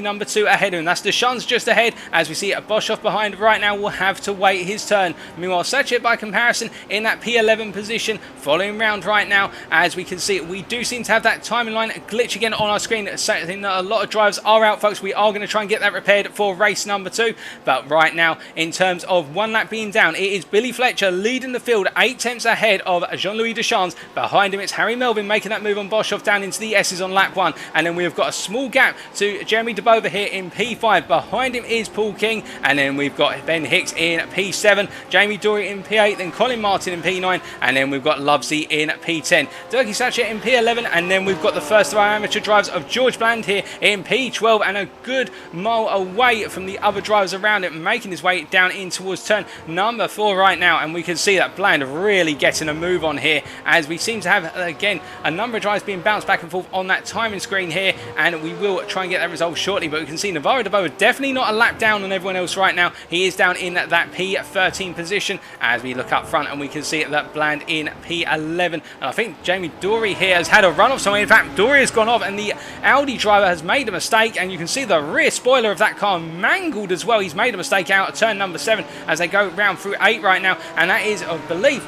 number 2 ahead of him. That's Deschamps just ahead as we see a Boshoff behind right now will have to wait his turn. Meanwhile, Sachet by comparison in that P11 position following round right now. As we can see, we do seem to have that timing line glitch again on our screen, saying that a lot of drivers are out, folks. We are going to try and get that repaired for race number 2. But right now, in terms of one lap being down, it is Billy Fletcher leading the field 8 tenths ahead of Jean-Louis Deschamps. Behind him, it's Harry Melvin making that move on Boshoff down into the S's on lap 1. And then we've got a small gap to Jeremy de Bova here in P5. Behind him is Paul King, and then we've got Ben Hicks in P7, Jamie Dory in P8, then Colin Martin in P9, and then we've got Lovesey in P10, Dirkie Sachet in P11, and then we've got the first of our amateur drivers of George Bland here in P12, and a good mile away from the other drivers around it, making his way down in towards turn number 4 right now. And we can see that Bland really getting a move on here as we seem to have again a number of drivers being bounced back and forth on that timing screen here, and we will try and get that result shortly. But we can see Navarro de Bova definitely not a lap down on everyone else right now. He is down in that P13 position as we look up front, and we can see that Bland in P11, and I think Jamie Dory here has had a run off somewhere. In fact, Dory has gone off and the Audi driver has made a mistake, and you can see the rear spoiler of that car mangled as well. He's made a mistake out of turn number 7 as they go round through 8 right now, and that is, I believe,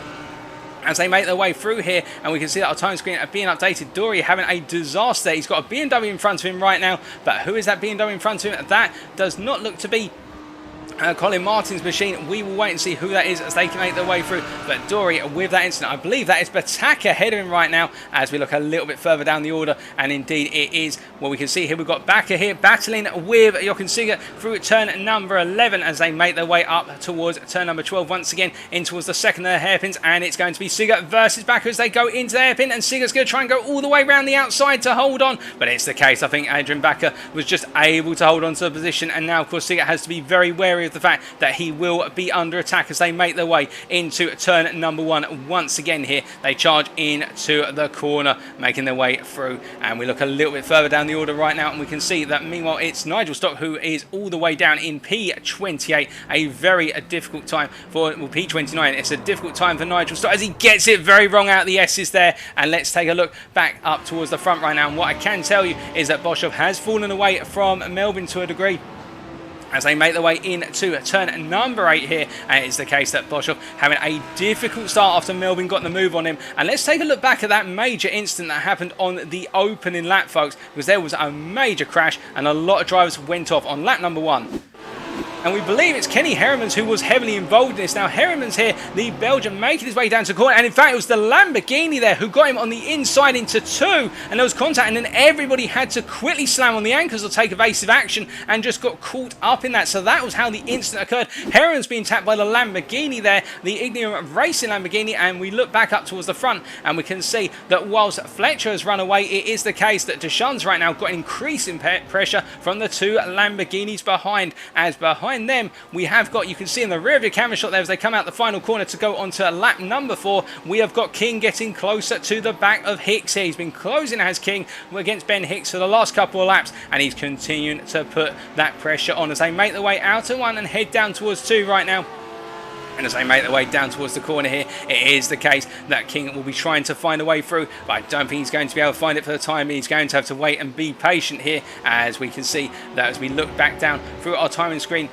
as they make their way through here, and we can see that our time screen being updated. Dory having a disaster. He's got a BMW in front of him right now, but who is that BMW in front of him? That does not look to be Colin Martin's machine. We will wait and see who that is as they can make their way through. But Dory with that incident, I believe that is Bataka ahead of him right now as we look a little bit further down the order. And indeed it is. Well, we can see here we've got Bakker here battling with Jochen through turn number 11 as they make their way up towards turn number 12 once again in towards the second of the hairpins. And it's going to be Sigurd versus Bakker as they go into the hairpin. And Sigurd's going to try and go all the way around the outside to hold on. But it's the case. I think Adrian Bakker was just able to hold on to the position. And now, of course, Sigurd has to be very wary of the fact that he will be under attack as they make their way into turn number 1 once again here. They charge into the corner, making their way through, and we look a little bit further down the order right now and we can see that meanwhile it's Nigel Stock who is all the way down in P28. A very difficult time for, well, P29. It's a difficult time for Nigel Stock as he gets it very wrong out of the S's there. And let's take a look back up towards the front right now, and what I can tell you is that Boshoff has fallen away from Melbourne to a degree as they make their way into turn number 8 here. And it's the case that Boshoff having a difficult start after Melbourne got the move on him. And let's take a look back at that major incident that happened on the opening lap, folks, because there was a major crash and a lot of drivers went off on lap number 1. And we believe it's Kenny Heremans who was heavily involved in this. Now, Heremans here, the Belgian, making his way down to the corner. And in fact, it was the Lamborghini there who got him on the inside into 2. And there was contact. And then everybody had to quickly slam on the anchors or take evasive action and just got caught up in that. So that was how the incident occurred. Heremans being tapped by the Lamborghini there, the Ignium Racing Lamborghini. And we look back up towards the front and we can see that whilst Fletcher has run away, it is the case that Deschamps right now got increasing pressure from the 2 Lamborghinis behind. As behind them we have got, you can see in the rear of your camera shot there as they come out the final corner to go onto lap number 4, we have got King getting closer to the back of Hicks here. He's been closing as King against Ben Hicks for the last couple of laps, and he's continuing to put that pressure on as they make their way out of 1 and head down towards 2 right now. And as they make their way down towards the corner here, it is the case that King will be trying to find a way through, but I don't think he's going to be able to find it for the time. He's going to have to wait and be patient here, as we can see that as we look back down through our timing screen.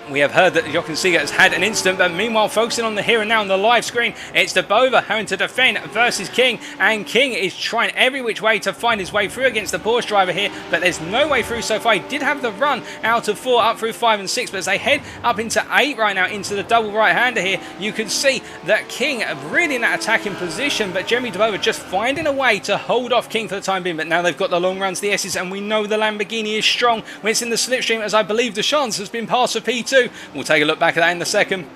We have heard that Jochen Seeger has had an incident, but meanwhile, focusing on the here and now on the live screen, it's De Bova having to defend versus King, and King is trying every which way to find his way through against the Porsche driver here, but there's no way through so far. He did have the run out of 4 up through 5 and 6, but as they head up into 8 right now into the double right-hander here, you can see that King really in that attacking position, but Jeremy De Bova just finding a way to hold off King for the time being. But now they've got the long runs, the S's, and we know the Lamborghini is strong when it's in the slipstream, as I believe Deschamps has been passed for P2. We'll take a look back at that in a second.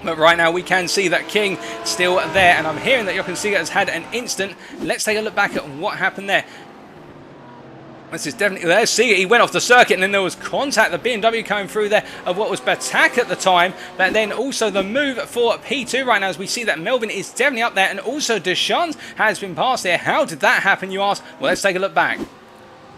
But right now we can see that King still there, and I'm hearing that Jochen Seeger has had an incident. Let's take a look back at what happened there. This is definitely, there's Seeger, he went off the circuit, and then there was contact, the BMW coming through there of what was Batak at the time, but then also the move for P2 right now, as we see that Melbourne is definitely up there, and also Deschamps has been passed there. How did that happen, you ask? Well, let's take a look back.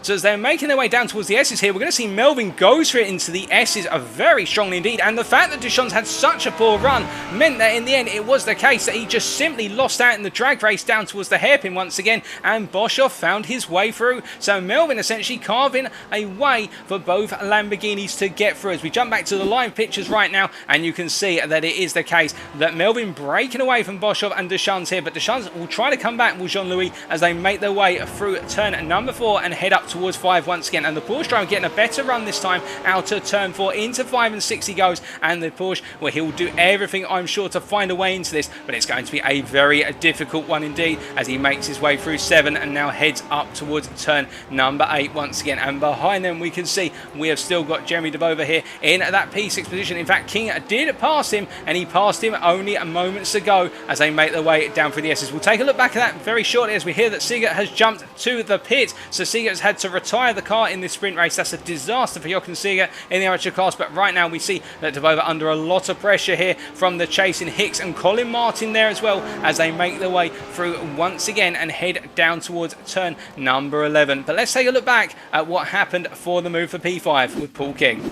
So as they're making their way down towards the S's here, we're going to see Melvin goes for it into the S's very strongly indeed. And the fact that Deschamps had such a poor run meant that in the end it was the case that he just simply lost out in the drag race down towards the hairpin once again. And Boshoff found his way through. So Melvin essentially carving a way for both Lamborghinis to get through. As we jump back to the live pictures right now, and you can see that it is the case that Melvin breaking away from Boshoff and Deschamps here. But Deschamps will try to come back with Jean-Louis as they make their way through turn number 4 and head up towards 5 once again. And the Porsche driver getting a better run this time out of turn 4 into 5 and 6 he goes, and the Porsche, well, he'll do everything I'm sure to find a way into this, but it's going to be a very difficult one indeed as he makes his way through 7 and now heads up towards turn number 8 once again. And behind them we can see we have still got Jeremy De Bova here in that P6 position. In fact, King did pass him, and he passed him only moments ago as they make their way down through the S's. We'll take a look back at that very shortly as we hear that Seeger has jumped to the pit. So Seeger has had to retire the car in this sprint race. That's a disaster for Jochen Seeger in the amateur class, but right now we see that De Bova under a lot of pressure here from the chasing Hicks and Colin Martin there as well as they make their way through once again and head down towards turn number 11. But let's take a look back at what happened for the move for P5 with Paul King.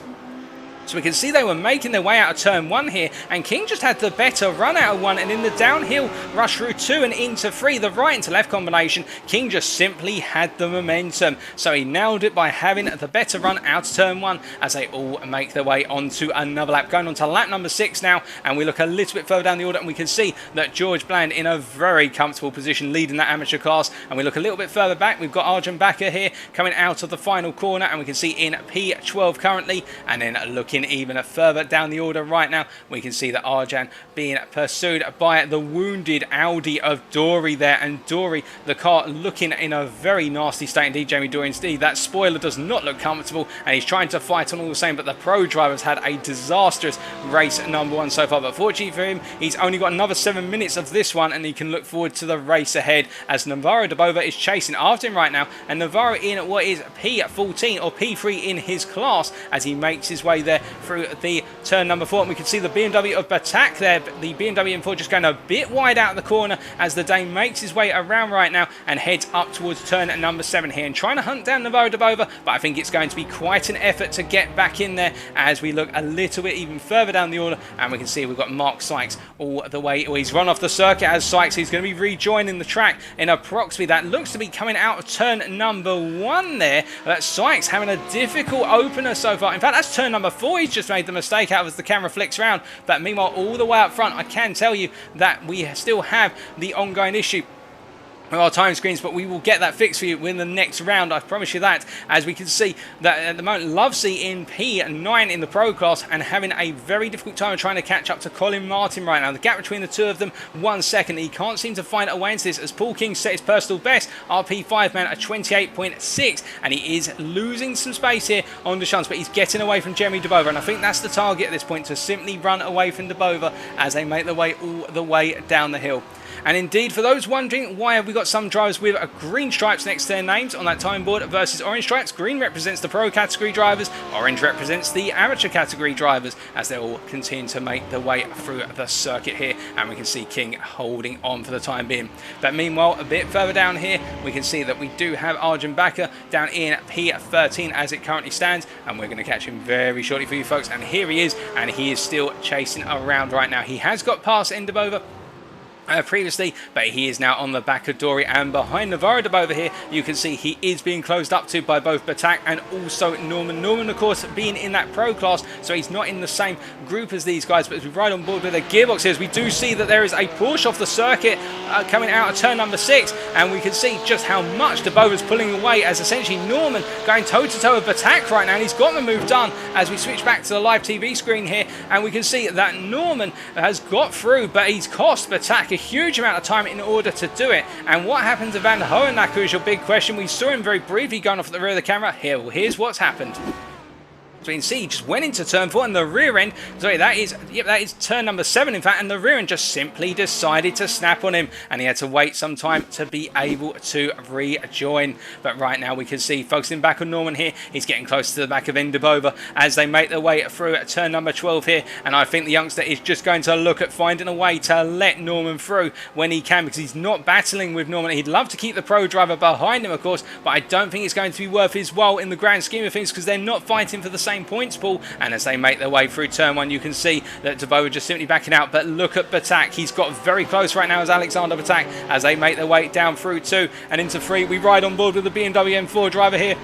So we can see they were making their way out of turn 1 here, and King just had the better run out of 1, and in the downhill rush through 2 and into 3, the right into left combination, King just simply had the momentum. So he nailed it by having the better run out of turn 1 as they all make their way onto another lap. Going on to lap number 6 now, and we look a little bit further down the order and we can see that George Bland in a very comfortable position leading that amateur class. And we look a little bit further back, we've got Arjun Bakker here coming out of the final corner, and we can see in P12 currently, and then looking looking even further down the order right now. We can see that Arjan being pursued by the wounded Audi of Dory there, and Dory, the car, looking in a very nasty state indeed. Jamie Dory indeed, that spoiler does not look comfortable, and he's trying to fight on all the same, but the pro drivers had a disastrous race number 1 so far. But fortunately for him, he's only got another 7 minutes of this one, and he can look forward to the race ahead as Navarro de Bova is chasing after him right now, and Navarro in what is P14 or P3 in his class as he makes his way there through the turn number 4. And we can see the BMW of Batak there, the BMW M4 just going a bit wide out of the corner as the Dane makes his way around right now and heads up towards turn number 7 here and trying to hunt down Navarro de Bova, but I think it's going to be quite an effort to get back in there as we look a little bit even further down the order, and we can see we've got Mark Sykes all the way. Well, he's run off the circuit as Sykes. He's going to be rejoining the track in approximately, that looks to be coming out of turn number 1 there. Sykes having a difficult opener so far. In fact, that's turn number 4 he's just made the mistake out of as the camera flicks around. But meanwhile, all the way up front, I can tell you that we still have the ongoing issue our time screens, but we will get that fixed for you in the next round, I promise you that, as we can see that at the moment Lovesey in P9 in the pro class and having a very difficult time trying to catch up to Colin Martin right now. The gap between the two of them, 1 second. He can't seem to find a way into this as Paul King set his personal best, RP5 man, at 28.6, and he is losing some space here on Deschamps, but he's getting away from Jeremy de Bova, and I think that's the target at this point, to simply run away from de Bova as they make their way all the way down the hill. And indeed, for those wondering why have we got some drivers with green stripes next to their names on that time board versus orange stripes, green represents the pro category drivers, orange represents the amateur category drivers, as they all continue to make their way through the circuit here, and we can see King holding on for the time being. But meanwhile, a bit further down here, we can see that we do have Arjun Bakker down in P13 as it currently stands, and we're going to catch him very shortly for you folks. And here he is, and he is still chasing around right now. He has got past Endabova previously, but he is now on the back of Dory, and behind Navarro de Bova here, you can see he is being closed up to by both Batak and also Norman. Norman, of course, being in that pro class, so he's not in the same group as these guys, but as we ride on board with a gearbox here, as we do see that there is a Porsche off the circuit coming out of turn number 6, and we can see just how much de Bova's pulling away, as essentially Norman going toe-to-toe with Batak right now, and he's got the move done as we switch back to the live TV screen here, and we can see that Norman has got through, but he's cost Batak a huge amount of time in order to do it. And what happened to Van Hohenacker is your big question. We saw him very briefly going off at the rear of the camera. Here's what's happened. So you can see he just went into turn 4, and the rear end, sorry, that is turn number 7 in fact, and the rear end just simply decided to snap on him, and he had to wait some time to be able to rejoin. But right now we can see, focusing back on Norman here, he's getting close to the back of Endabova as they make their way through turn number 12 here, and I think the youngster is just going to look at finding a way to let Norman through when he can, because he's not battling with Norman. He'd love to keep the pro driver behind him, of course, but I don't think it's going to be worth his while in the grand scheme of things, because they're not fighting for the same points pool. And as they make their way through turn 1, you can see that de Bova just simply backing out, but look at Batak. He's got very close right now as Alexander Batak as they make their way down through 2 and into 3. We ride on board with the BMW M4 driver here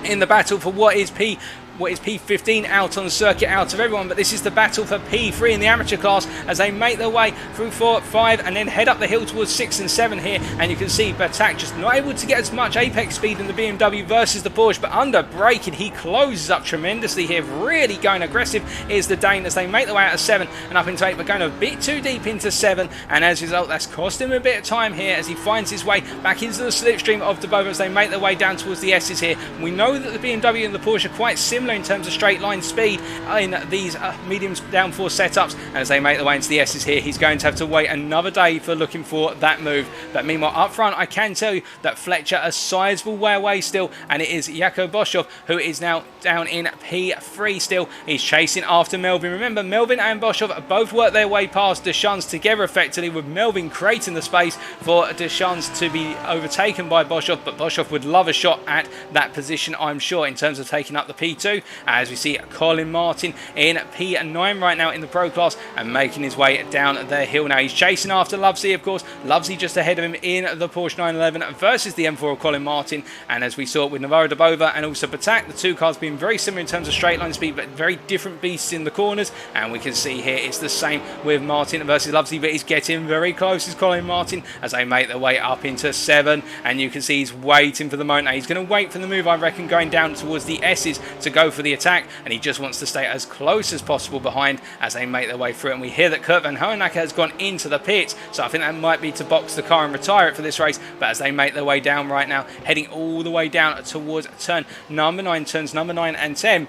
in the battle for what is P15 out on the circuit, out of everyone, but this is the battle for P3 in the amateur class as they make their way through 4, 5 and then head up the hill towards 6 and 7 here, and you can see Batak just not able to get as much apex speed in the BMW versus the Porsche, but under braking he closes up tremendously here, really going aggressive is the Dane as they make their way out of 7 and up into 8, but going a bit too deep into 7, and as a result that's cost him a bit of time here as he finds his way back into the slipstream of de Bova as they make their way down towards the S's here. We know that the BMW and the Porsche are quite similar in terms of straight line speed in these medium downforce setups, and as they make their way into the S's here, he's going to have to wait another day for looking for that move. But meanwhile up front, I can tell you that Fletcher a sizable way away still, and it is Jakob Boshoff who is now down in P3 still. He's chasing after Melvin. Remember, Melvin and Boshoff both worked their way past Deschamps together effectively, with Melvin creating the space for Deschamps to be overtaken by Boshoff, but Boshoff would love a shot at that position, I'm sure, in terms of taking up the P2, as we see Colin Martin in P9 right now in the pro class and making his way down the hill now. He's chasing after Lovesey, of course. Lovesey just ahead of him in the Porsche 911 versus the M4 of Colin Martin, and as we saw with Navarro de Bova and also Batak, the two cars being very similar in terms of straight line speed, but very different beasts in the corners, and we can see here it's the same with Martin versus Lovesey, but he's getting very close as Colin Martin as they make their way up into 7, and you can see he's waiting for the moment. He's going to wait for the move, I reckon, going down towards the S's to go go for the attack, and he just wants to stay as close as possible behind as they make their way through. And we hear that Kurt Van Hoenacker has gone into the pits, so I think that might be to box the car and retire it for this race. But as they make their way down right now, heading all the way down towards turn number 9, turns number 9 and 10.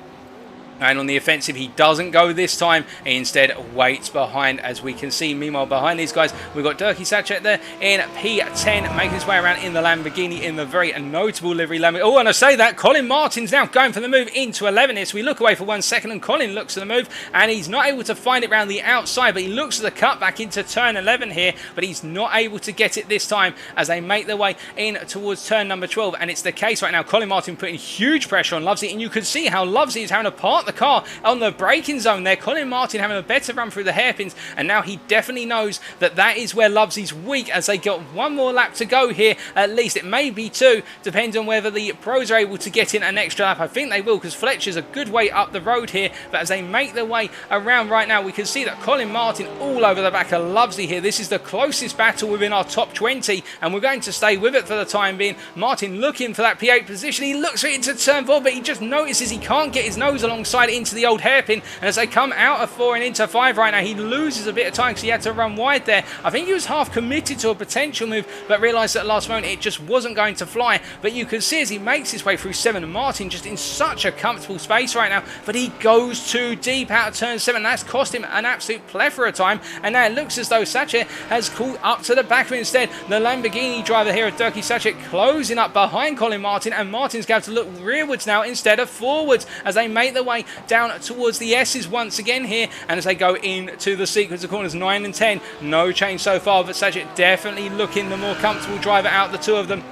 And on the offensive, he doesn't go this time. He instead waits behind, as we can see. Meanwhile, behind these guys, we've got Dirkie Sachet there in P10, making his way around in the Lamborghini, in the very notable livery Lamborghini. Oh, and I say that, Colin Martin's now going for the move into 11 here. So we look away for 1 second, and Colin looks at the move, and he's not able to find it around the outside, but he looks at the cut back into turn 11 here, but he's not able to get it this time as they make their way in towards turn number 12. And it's the case right now. Colin Martin putting huge pressure on Lovesley, and you can see how Lovesley is having to part the car on the braking zone there. Colin Martin having a better run through the hairpins, and now he definitely knows that that is where Lovesley's weak, as they got one more lap to go here. At least it may be 2, depends on whether the pros are able to get in an extra lap. I think they will, because Fletcher's a good way up the road here. But as they make their way around right now, we can see that Colin Martin all over the back of Lovesley here. This is the closest battle within our top 20, and we're going to stay with it for the time being. Martin looking for that P8 position. He looks for it into turn 4, but he just notices he can't get his nose alongside into the old hairpin. And as they come out of 4 and into 5 right now, he loses a bit of time because he had to run wide there. I think he was half committed to a potential move, but realised at the last moment it just wasn't going to fly. But you can see as he makes his way through 7, and Martin just in such a comfortable space right now, but he goes too deep out of turn 7. That's cost him an absolute plethora of time, and now it looks as though Sachet has caught up to the back of it instead. The Lamborghini driver here of Dirkie Sachet closing up behind Colin Martin, and Martin's going to look rearwards now instead of forwards as they make their way down towards the S's once again here. And as they go into the sequence of corners 9 and 10, no change so far, but Sachet definitely looking the more comfortable driver out of the two of them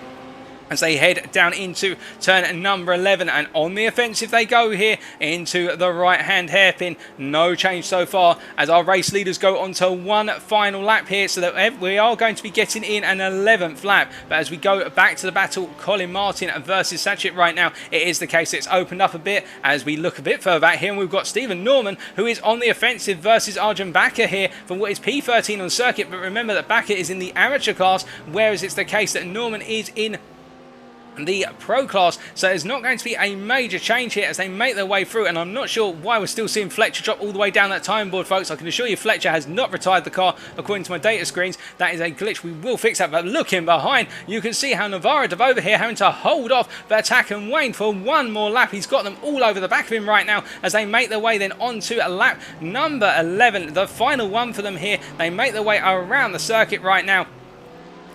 as they head down into turn number 11, and on the offensive they go here into the right hand hairpin. No change so far as our race leaders go on to one final lap here, so that we are going to be getting in an 11th lap. But as we go back to the battle, Colin Martin versus Sachet right now, it is the case that it's opened up a bit as we look a bit further back here, and we've got Stephen Norman who is on the offensive versus Arjun Bakker here for what is P13 on circuit. But remember that Bakker is in the amateur class, whereas it's the case that Norman is in the pro class, so there's not going to be a major change here as they make their way through. And I'm not sure why we're still seeing Fletcher drop all the way down that time board, folks. I can assure you Fletcher has not retired the car according to my data screens. That is a glitch. We will fix that. But looking behind, you can see how Navarro over here having to hold off Attack and Wayne for one more lap. He's got them all over the back of him right now as they make their way then onto a lap number 11, the final one for them here. They make their way around the circuit right now,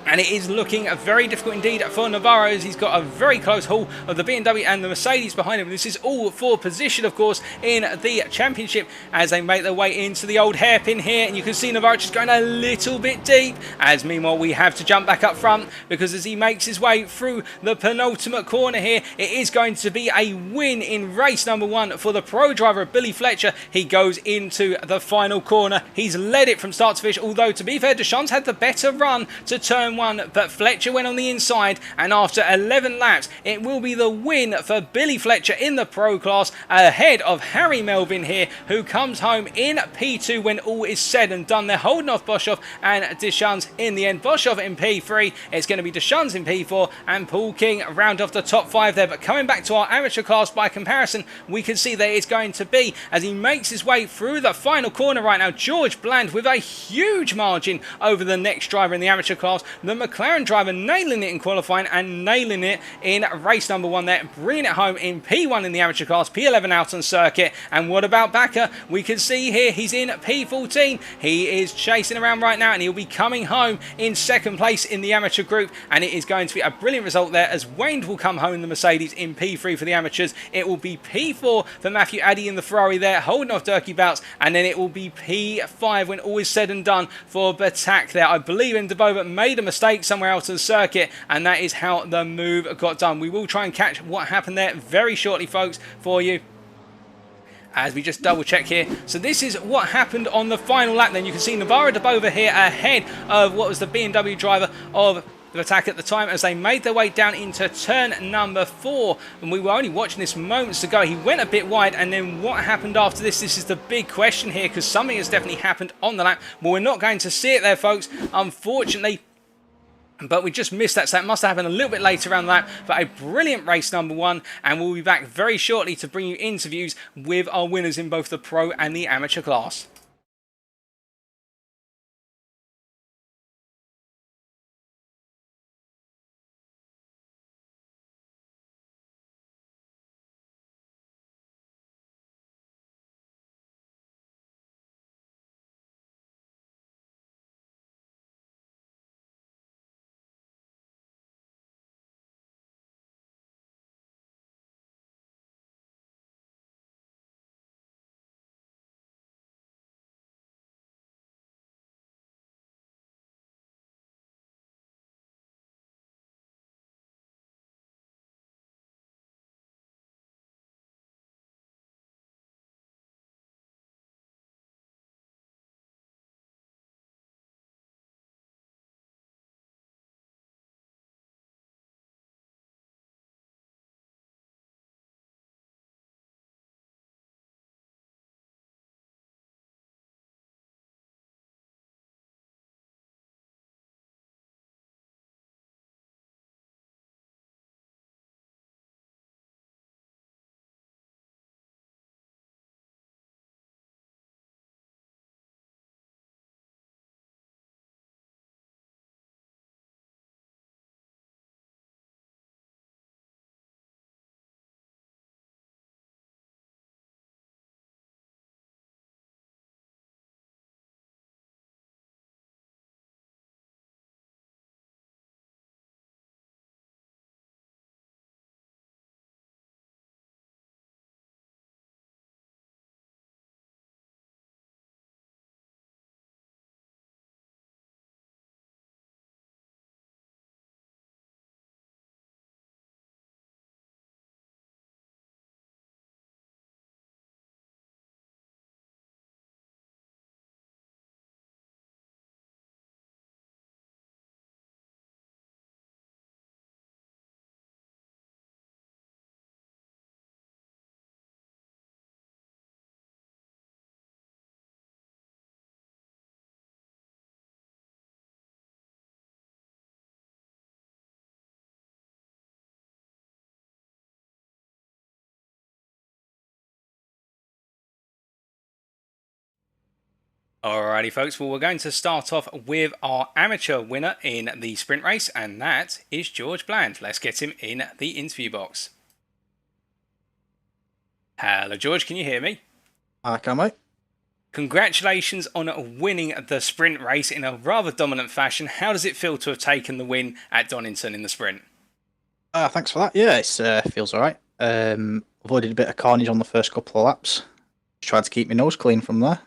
and it is looking very difficult indeed for Navarro, as he's got a very close haul of the BMW and the Mercedes behind him. This is all for position, of course, in the championship as they make their way into the old hairpin here. And you can see Navarro just going a little bit deep, as meanwhile we have to jump back up front, because as he makes his way through the penultimate corner here, it is going to be a win in race number 1 for the pro driver, Billy Fletcher. He goes into the final corner. He's led it from start to finish, although to be fair, Deschamps had the better run to turn 1, but Fletcher went on the inside, and after 11 laps it will be the win for Billy Fletcher in the pro class, ahead of Harry Melvin here, who comes home in P2 when all is said and done. They're holding off Boshoff and Deschamps in the end. Boshoff in P3, it's going to be Deschamps in P4, and Paul King round off the top 5 there. But coming back to our amateur class by comparison, we can see that it's going to be, as he makes his way through the final corner right now, George Bland with a huge margin over the next driver in the amateur class. The McLaren driver nailing it in qualifying and nailing it in race number 1 there, bringing it home in P1 in the amateur class, P11 out on circuit. And what about Bakker? We can see here he's in P14. He is chasing around right now, and he'll be coming home in 2nd place in the amateur group, and it is going to be a brilliant result there, as Wayne will come home in the Mercedes in P3 for the amateurs. It will be P4 for Matthew Addy in the Ferrari there, holding off Dirkie Bouts, and then it will be P5 when all is said and done for Batak there. I believe in Debova made a mistake somewhere else on the circuit, and that is how the move got done. We will try and catch what happened there very shortly, folks, for you, as we just double check here. So this is what happened on the final lap. Then you can see Navarro Debova here ahead of what was the BMW driver of the Attack at the time, as they made their way down into turn number 4. And we were only watching this moments ago. He went a bit wide, and then what happened after this? This is the big question here, because something has definitely happened on the lap. Well, we're not going to see it there, folks, unfortunately. But we just missed that, so that must have happened a little bit later around that. But a brilliant race number one, and we'll be back very shortly to bring you interviews with our winners in both the pro and the amateur class. Alrighty folks, well we're going to start off with our amateur winner in the sprint race, and that is George Bland. Let's get him in the interview box. Hello George, can you hear me? I can, mate. Congratulations on winning the sprint race in a rather dominant fashion. How does it feel to have taken the win at Donington in the sprint? Thanks for that. Yeah, it feels alright. Avoided a bit of carnage on the first couple of laps. Just tried to keep my nose clean from there.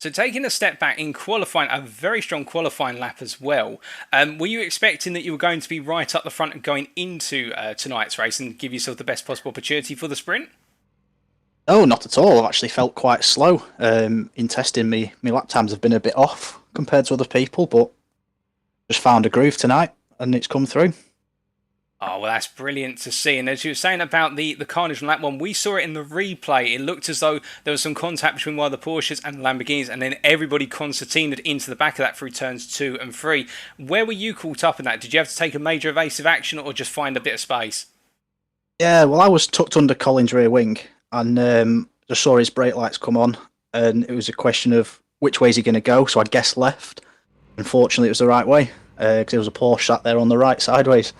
So taking a step back in qualifying, a very strong qualifying lap as well, were you expecting that you were going to be right up the front and going into tonight's race and give yourself the best possible opportunity for the sprint? Oh, not at all. I've actually felt quite slow. In testing, my lap times have been a bit off compared to other people, but just found a groove tonight and it's come through. Oh, well, that's brilliant to see. And as you were saying about the carnage on that one, we saw it in the replay. It looked as though there was some contact between one of the Porsches and the Lamborghinis, and then everybody concertinaed into the back of that through turns 2 and 3. Where were you caught up in that? Did you have to take a major evasive action or just find a bit of space? Yeah, well, I was tucked under Colin's rear wing and just saw his brake lights come on, and it was a question of which way is he going to go, so I guessed left. Unfortunately, it was the right way, because there was a Porsche sat there on the right sideways.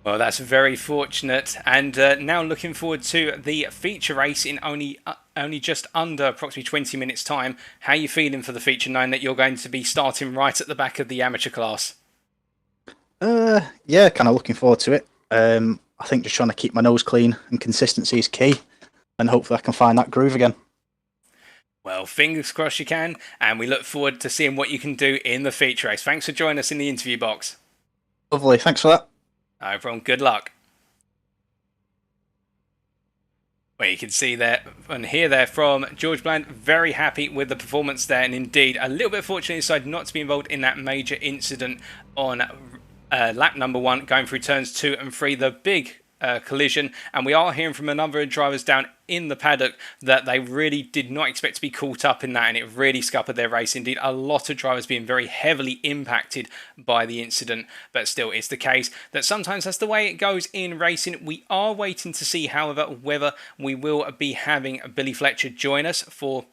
Well, that's very fortunate, and now looking forward to the feature race in only just under approximately 20 minutes time. How are you feeling for the feature, knowing that you're going to be starting right at the back of the amateur class? Yeah, kind of looking forward to it. I think just trying to keep my nose clean and consistency is key, and hopefully I can find that groove again. Well, fingers crossed you can, and we look forward to seeing what you can do in the feature race. Thanks for joining us in the interview box. Lovely, thanks for that. No problem, good luck. Well, you can see there and hear there from George Bland, very happy with the performance there, and indeed a little bit fortunate he decided not to be involved in that major incident on lap number 1, going through turns 2 and 3. The big collision, and we are hearing from a number of drivers down in the paddock that they really did not expect to be caught up in that, and it really scuppered their race. Indeed, a lot of drivers being very heavily impacted by the incident, but still it's the case that sometimes that's the way it goes in racing. We are waiting to see, however, whether we will be having Billy Fletcher join us for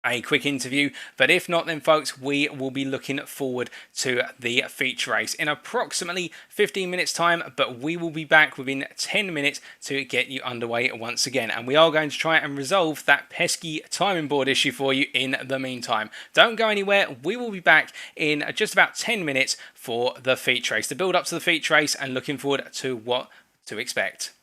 a quick interview, but if not, then folks, we will be looking forward to the feature race in approximately 15 minutes time, but we will be back within 10 minutes to get you underway once again, and we are going to try and resolve that pesky timing board issue for you in the meantime. Don't go anywhere, we will be back in just about 10 minutes for the feature race, to build up to the feature race, and looking forward to what to expect.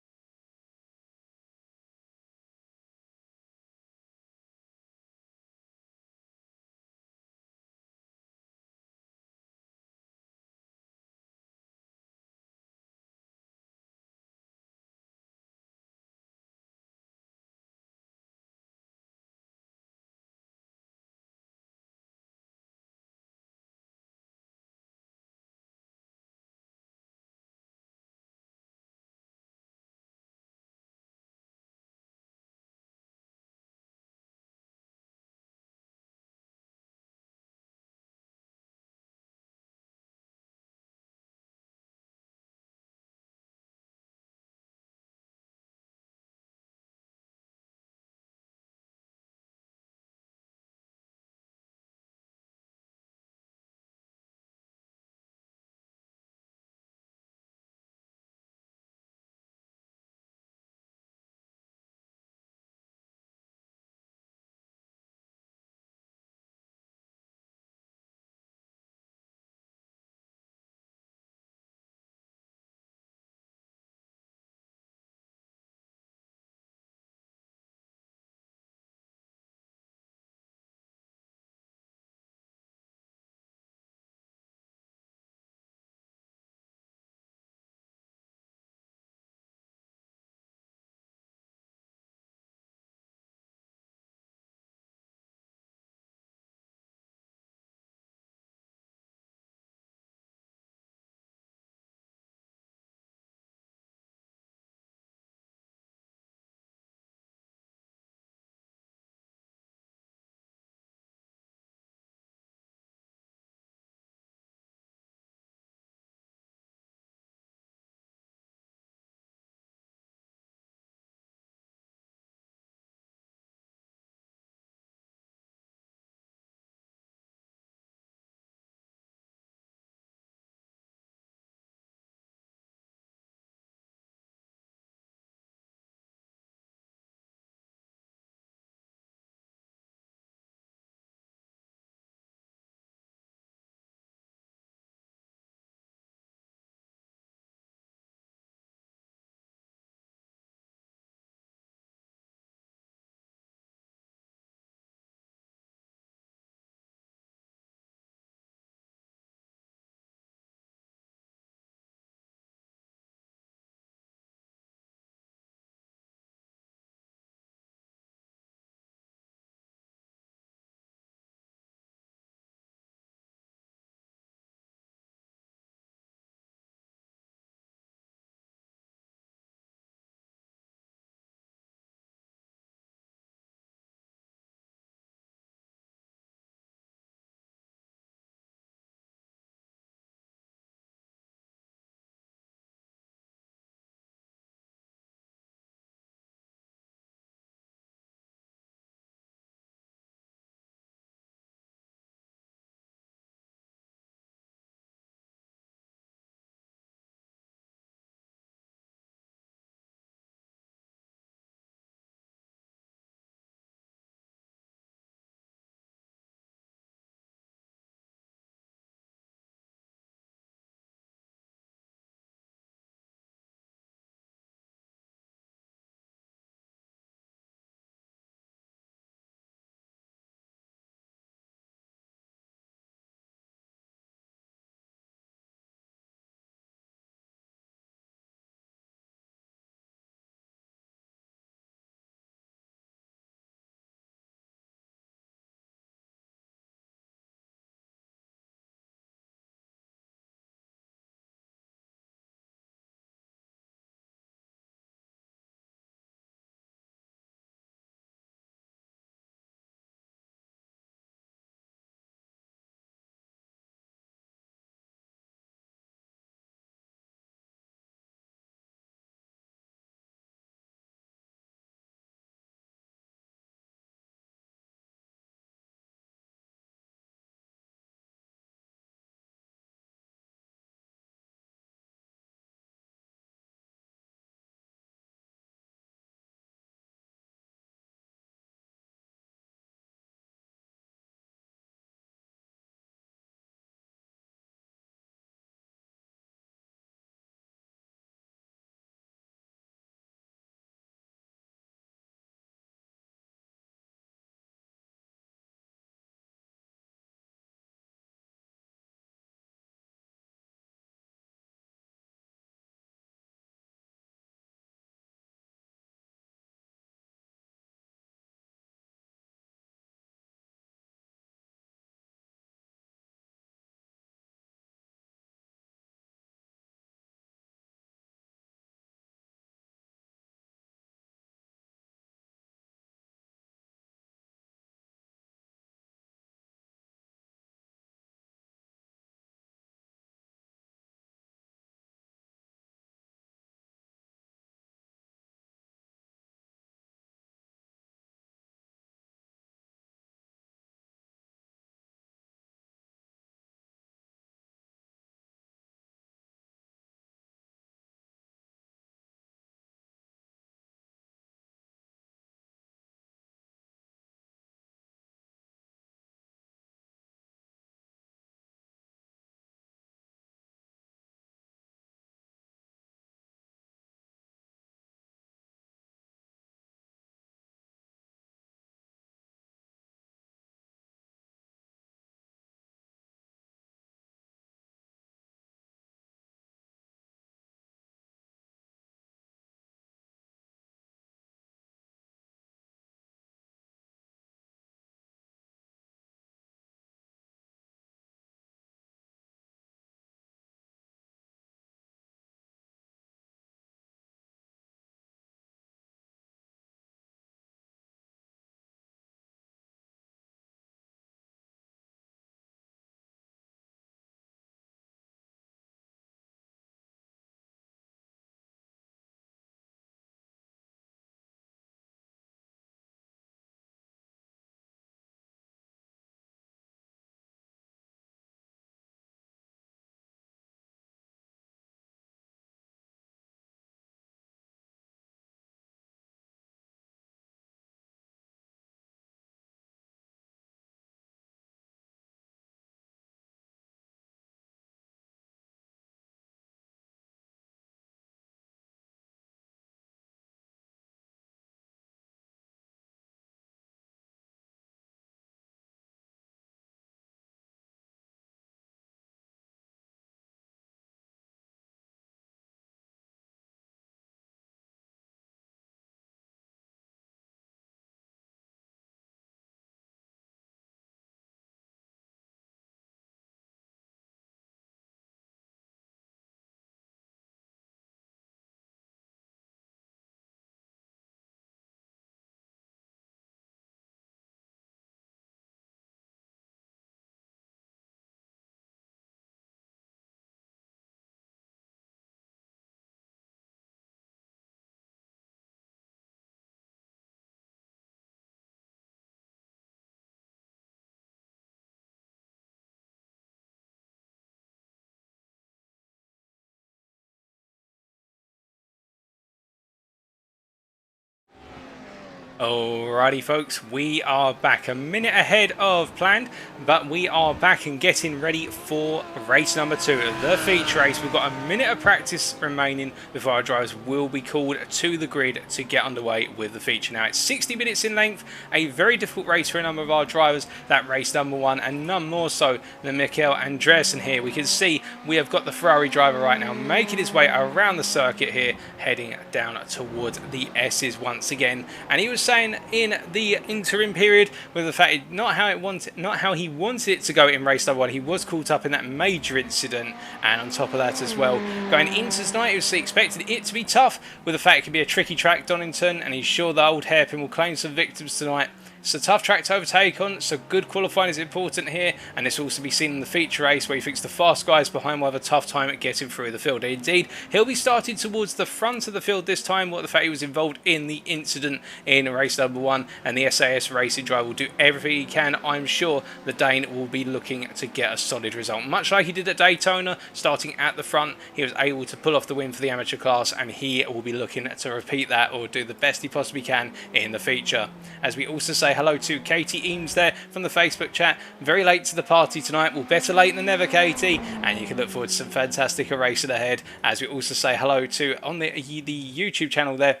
Alrighty folks, we are back a minute ahead of planned, but we are back and getting ready for race number 2, the feature race. We've got a minute of practice remaining before our drivers will be called to the grid to get underway with the feature. Now it's 60 minutes in length, a very difficult race for a number of our drivers, that race number 1, and none more so than Michael Andreasen here. We can see we have got the Ferrari driver right now making his way around the circuit here, heading down towards the S's once again, and he was saying in the interim period with the fact not how he wanted it to go in race number 1. He was caught up in that major incident, and on top of that as well, going into tonight, he was expected it to be tough with the fact it could be a tricky track, Donington, and he's sure the old hairpin will claim some victims tonight. It's a tough track to overtake on, so good qualifying is important here, and this will also be seen in the feature race where he thinks the fast guys behind will have a tough time at getting through the field. Indeed, he'll be starting towards the front of the field this time, what the fact he was involved in the incident in race number 1, and the SAS racing driver will do everything he can. I'm sure the Dane will be looking to get a solid result. Much like he did at Daytona, starting at the front, he was able to pull off the win for the amateur class, and he will be looking to repeat that or do the best he possibly can in the feature. As we also say hello to Katie Eames there from the Facebook chat. Very late to the party tonight. Well, better late than never, Katie. And you can look forward to some fantastic racing ahead. As we also say hello to on the YouTube channel there.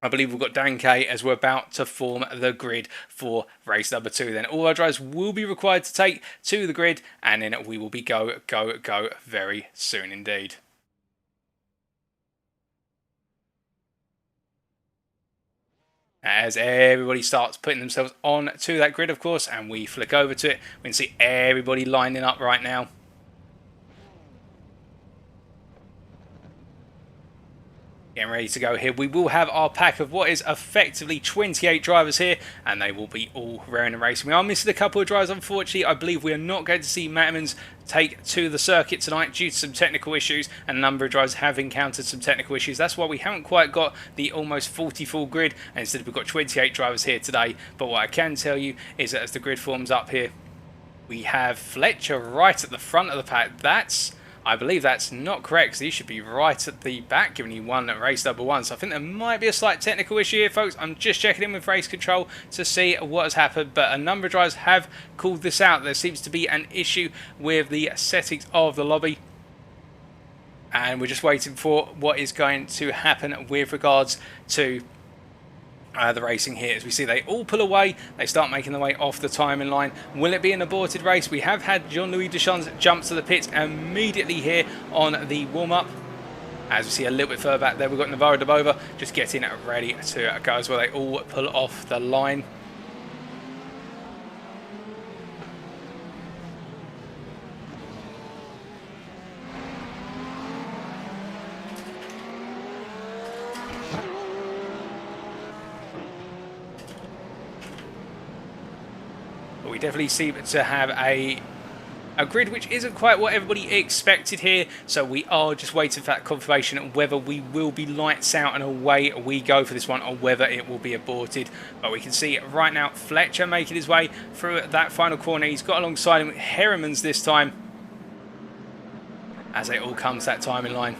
I believe we've got Dan K as we're about to form the grid for race number 2. Then all our drivers will be required to take to the grid, and then we will be go very soon indeed. As everybody starts putting themselves on to that grid, of course, and we flick over to it, we can see everybody lining up right now. Getting ready to go here. We will have our pack of what is effectively 28 drivers here, and they will be all raring and racing. We are missing a couple of drivers, unfortunately. I believe we are not going to see Mattermans take to the circuit tonight due to some technical issues, and a number of drivers have encountered some technical issues. That's why we haven't quite got the almost 40 full grid, and instead we've got 28 drivers here today. But what I can tell you is that as the grid forms up here, we have Fletcher right at the front of the pack. I believe that's not correct, because he should be right at the back, given he won at race number 1. So I think there might be a slight technical issue here, folks. I'm just checking in with race control to see what has happened, but a number of drivers have called this out. There seems to be an issue with the settings of the lobby, and we're just waiting for what is going to happen with regards to the racing here. As we see, they all pull away, they start making their way off the timing line. Will it be an aborted race? We have had Jean-Louis Deschamps jump to the pits immediately here on the warm-up. As we see a little bit further back there, we've got Navarro de Bova just getting ready to go as well. They all pull off the line. We definitely seem to have a grid which isn't quite what everybody expected here, so we are just waiting for that confirmation of whether we will be lights out and away we go for this one, or whether it will be aborted. But we can see right now Fletcher making his way through that final corner. He's got alongside him Heremans this time as they all come to that timing line.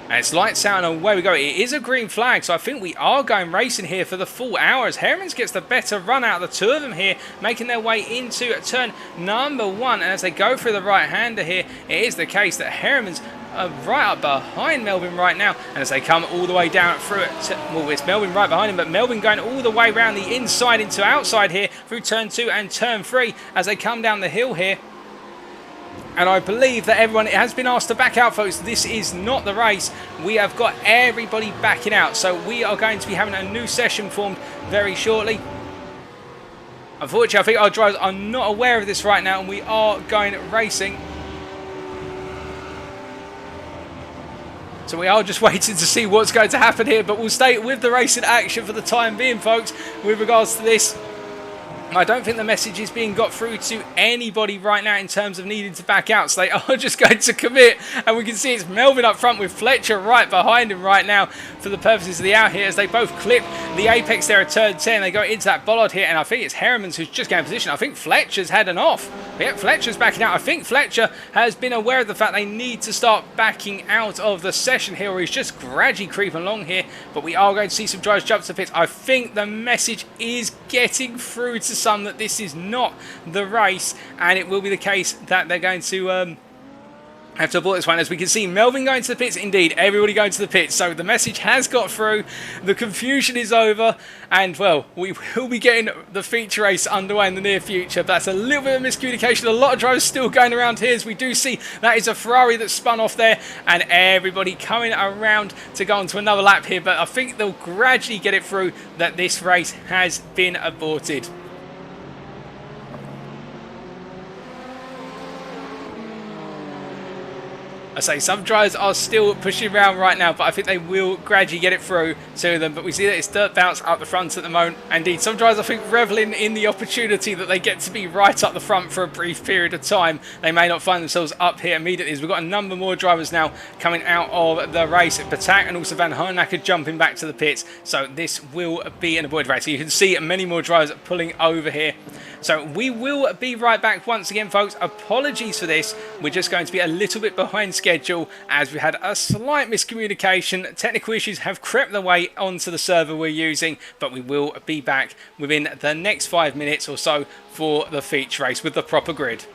And it's lights out and away we go. It is a green flag, so I think we are going racing here for the full hour, as Heremans gets the better run out of the two of them here, making their way into turn number 1. And as they go through the right-hander here, it is the case that Heremans are right up behind Melvin right now. And as they come all the way down through it, well, it's Melvin right behind him, but Melvin going all the way around the inside into outside here through turn 2 and turn 3 as they come down the hill here. And I believe that everyone has been asked to back out, folks. This is not the race. We have got everybody backing out. So we are going to be having a new session formed very shortly. Unfortunately, I think our drivers are not aware of this right now, and we are going racing. So we are just waiting to see what's going to happen here, but we'll stay with the racing action for the time being, folks, with regards to this. I don't think the message is being got through to anybody right now in terms of needing to back out. So they are just going to commit. And we can see it's Melvin up front with Fletcher right behind him right now for the purposes of the out here as they both clip the apex there at turn 10. They go into that bollard here, and I think it's Herriman's who's just getting position. I think Fletcher's had an off. Yeah, Fletcher's backing out. I think Fletcher has been aware of the fact they need to start backing out of the session here, or he's just gradually creeping along here. But we are going to see some drivers jump to the pits. I think the message is getting through to some that this is not the race, and it will be the case that they're going to have to abort this one. As we can see, Melvin going to the pits. Indeed, everybody going to the pits. So the message has got through. The confusion is over. And, well, we will be getting the feature race underway in the near future. But that's a little bit of miscommunication. A lot of drivers still going around here. As we do see, that is a Ferrari that spun off there. And everybody coming around to go on to another lap here. But I think they'll gradually get it through that this race has been aborted. I say some drivers are still pushing around right now, but I think they will gradually get it through to them. But we see that it's dirt bounce up the front at the moment. Indeed, some drivers I think reveling in the opportunity that they get to be right up the front for a brief period of time. They may not find themselves up here immediately, as we've got a number more drivers now coming out of the race. Batak and also Van Hernacker jumping back to the pits. So this will be an avoided race. So you can see many more drivers pulling over here. So we will be right back once again, folks. Apologies for this. We're just going to be a little bit behind schedule as we had a slight miscommunication. Technical issues have crept their way onto the server we're using, but we will be back within the next 5 minutes or so for the feature race with the proper grid.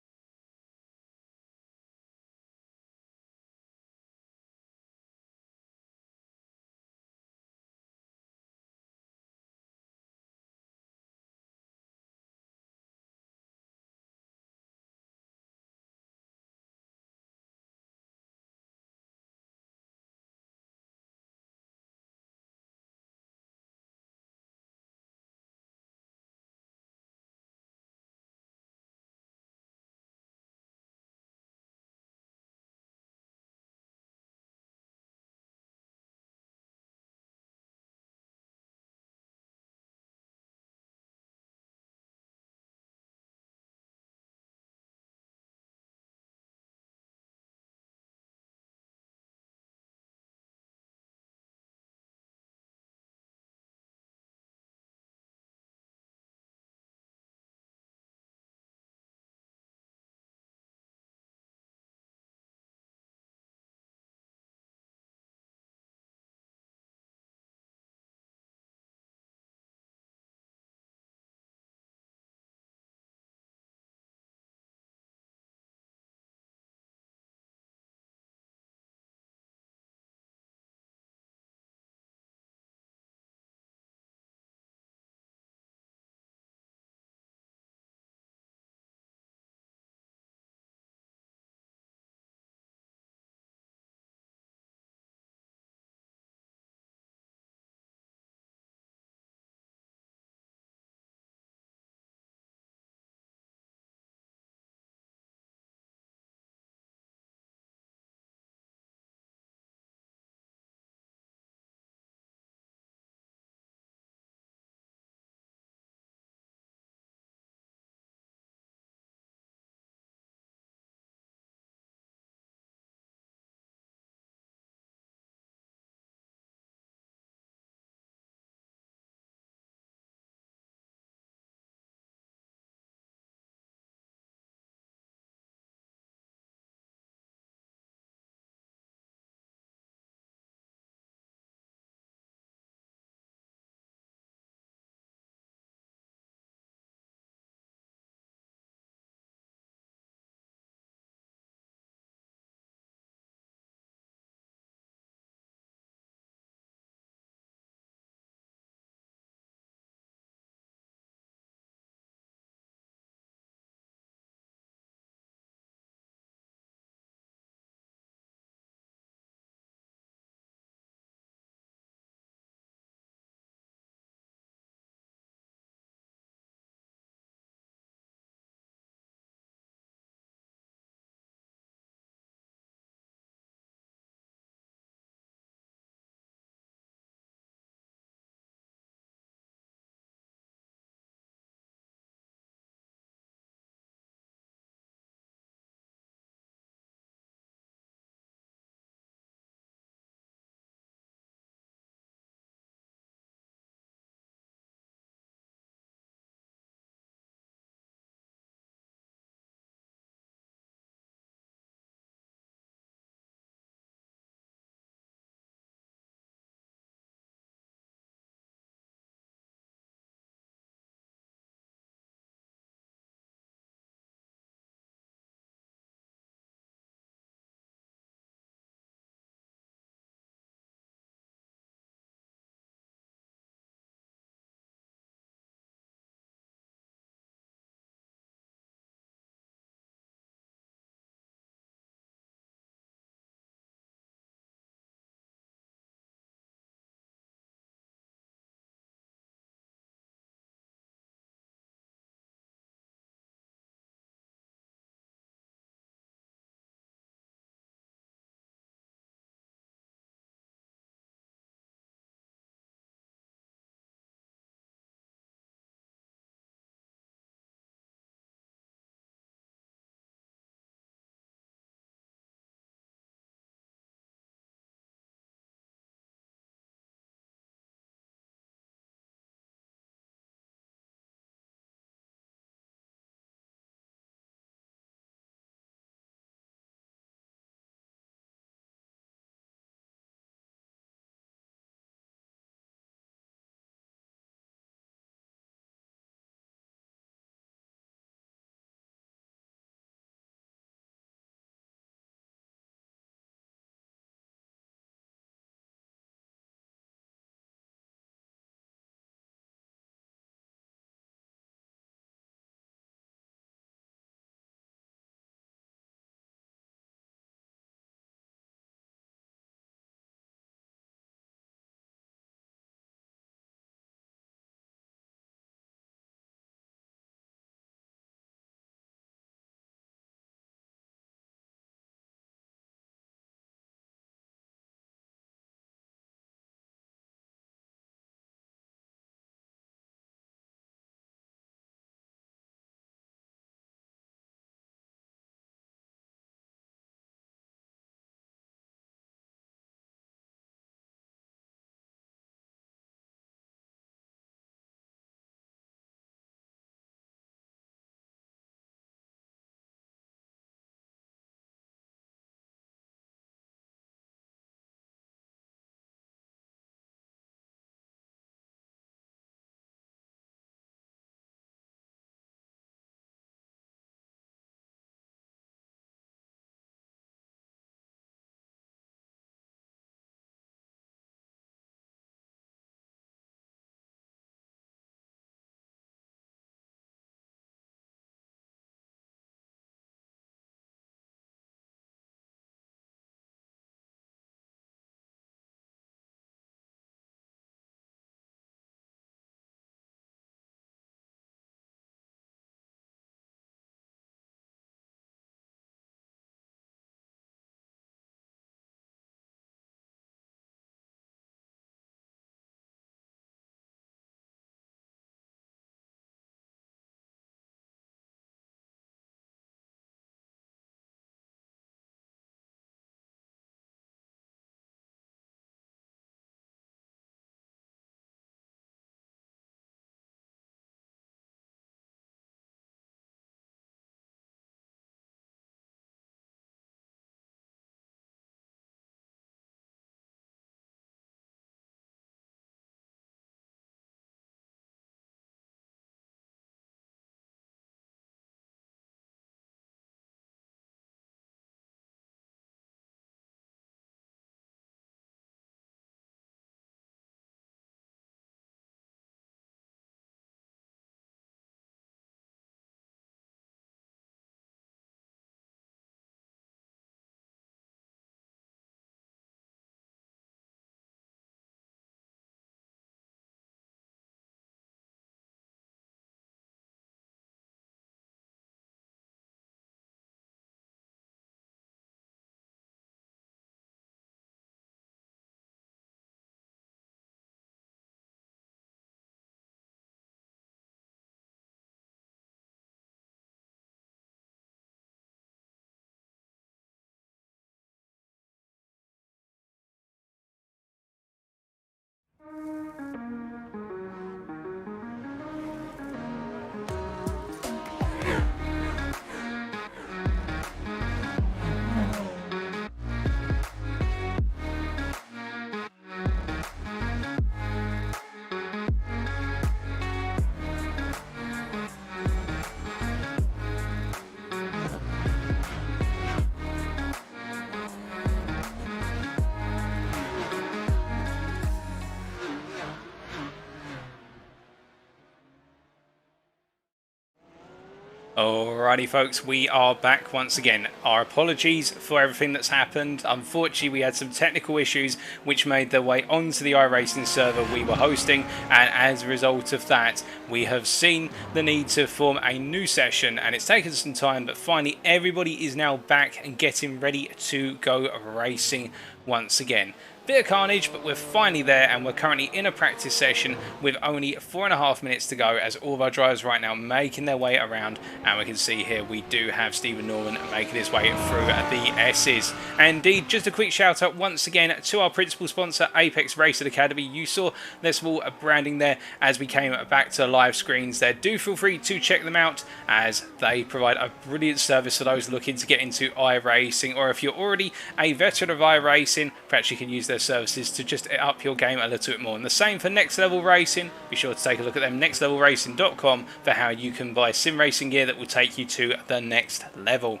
Alrighty folks, we are back once again. Our apologies for everything that's happened. Unfortunately, we had some technical issues which made their way onto the iRacing server we were hosting, and as a result of that, we have seen the need to form a new session, and it's taken some time, but finally everybody is now back and getting ready to go racing once again. Bit of carnage, but we're finally there, and we're currently in a practice session with only 4.5 minutes to go, as all of our drivers right now making their way around. And we can see here we do have Stephen Norman making his way through the S's. And indeed, just a quick shout out once again to our principal sponsor, Apex Racing Academy. You saw their small branding there as we came back to live screens there. Do feel free to check them out, as they provide a brilliant service for those looking to get into iRacing, or if you're already a veteran of iRacing, perhaps you can use their services to just up your game a little bit more. And the same for Next Level Racing. Be sure to take a look at them, nextlevelracing.com, for how you can buy sim racing gear that will take you to the next level.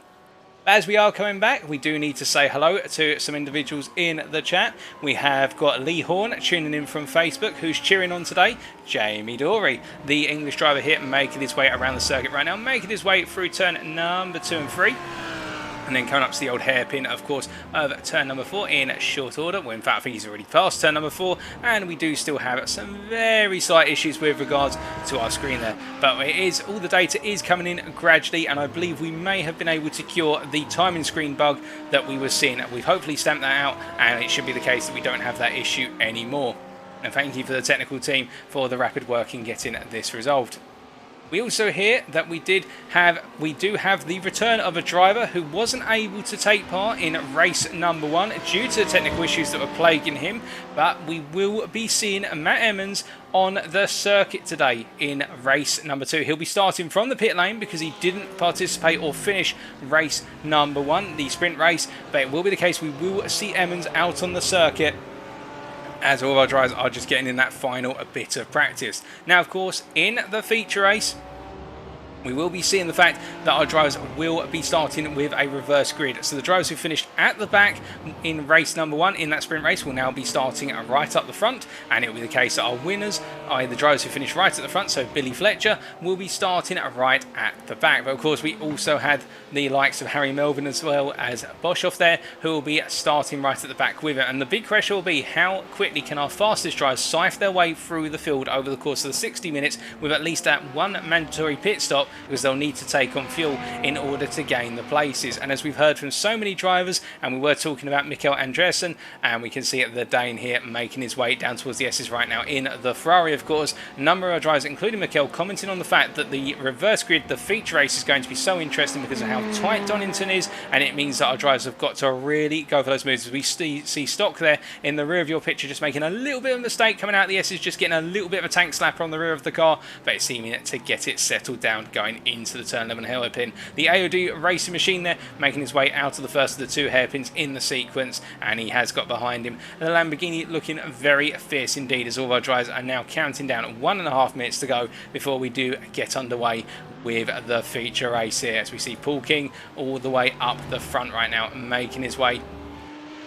As we are coming back, we do need to say hello to some individuals in the chat. We have got Lee Horn tuning in from Facebook, who's cheering on today. Jamie Dory, the English driver here, making his way around the circuit right now, making his way through turn number 2 and 3. And then coming up to the old hairpin, of course, of turn number 4 in short order. Well, in fact, I think he's already past turn number 4. And we do still have some very slight issues with regards to our screen there. But it is, all the data is coming in gradually. And I believe we may have been able to cure the timing screen bug that we were seeing. We've hopefully stamped that out. And it should be the case that we don't have that issue anymore. And thank you for the technical team for the rapid work in getting this resolved. We also hear that we do have the return of a driver who wasn't able to take part in race number 1 due to the technical issues that were plaguing him, but we will be seeing Matt Emmons on the circuit today in race number 2. He'll be starting from the pit lane because he didn't participate or finish race number 1, the sprint race, but it will be the case we will see Emmons out on the circuit, as all of our drivers are just getting in that final bit of practice. Now, of course, in the feature race, we will be seeing the fact that our drivers will be starting with a reverse grid. So the drivers who finished at the back in race number 1 in that sprint race will now be starting right up the front, and it will be the case that our winners, i.e. the drivers who finished right at the front, so Billy Fletcher, will be starting right at the back. But of course, we also had the likes of Harry Melvin as well as Boshoff there, who will be starting right at the back with it. And the big question will be, how quickly can our fastest drivers sift their way through the field over the course of the 60 minutes with at least that one mandatory pit stop, because they'll need to take on fuel in order to gain the places. And as we've heard from so many drivers, and we were talking about Mikael Andreasen, and we can see the Dane here making his way down towards the S's right now in the Ferrari, of course. A number of our drivers, including Mikael, commenting on the fact that the reverse grid, the feature race, is going to be so interesting because of how tight Donington is, and it means that our drivers have got to really go for those moves. As we see Stock there in the rear of your picture just making a little bit of a mistake coming out of the S's, just getting a little bit of a tank slapper on the rear of the car, but it's seeming to get it settled down going into the turn 11 hairpin. The AOD racing machine there making his way out of the first of the 2 hairpins in the sequence, and he has got behind him the Lamborghini looking very fierce indeed, as all of our drivers are now counting down 1.5 minutes to go before we do get underway with the feature race here, as we see Paul King all the way up the front right now, making his way.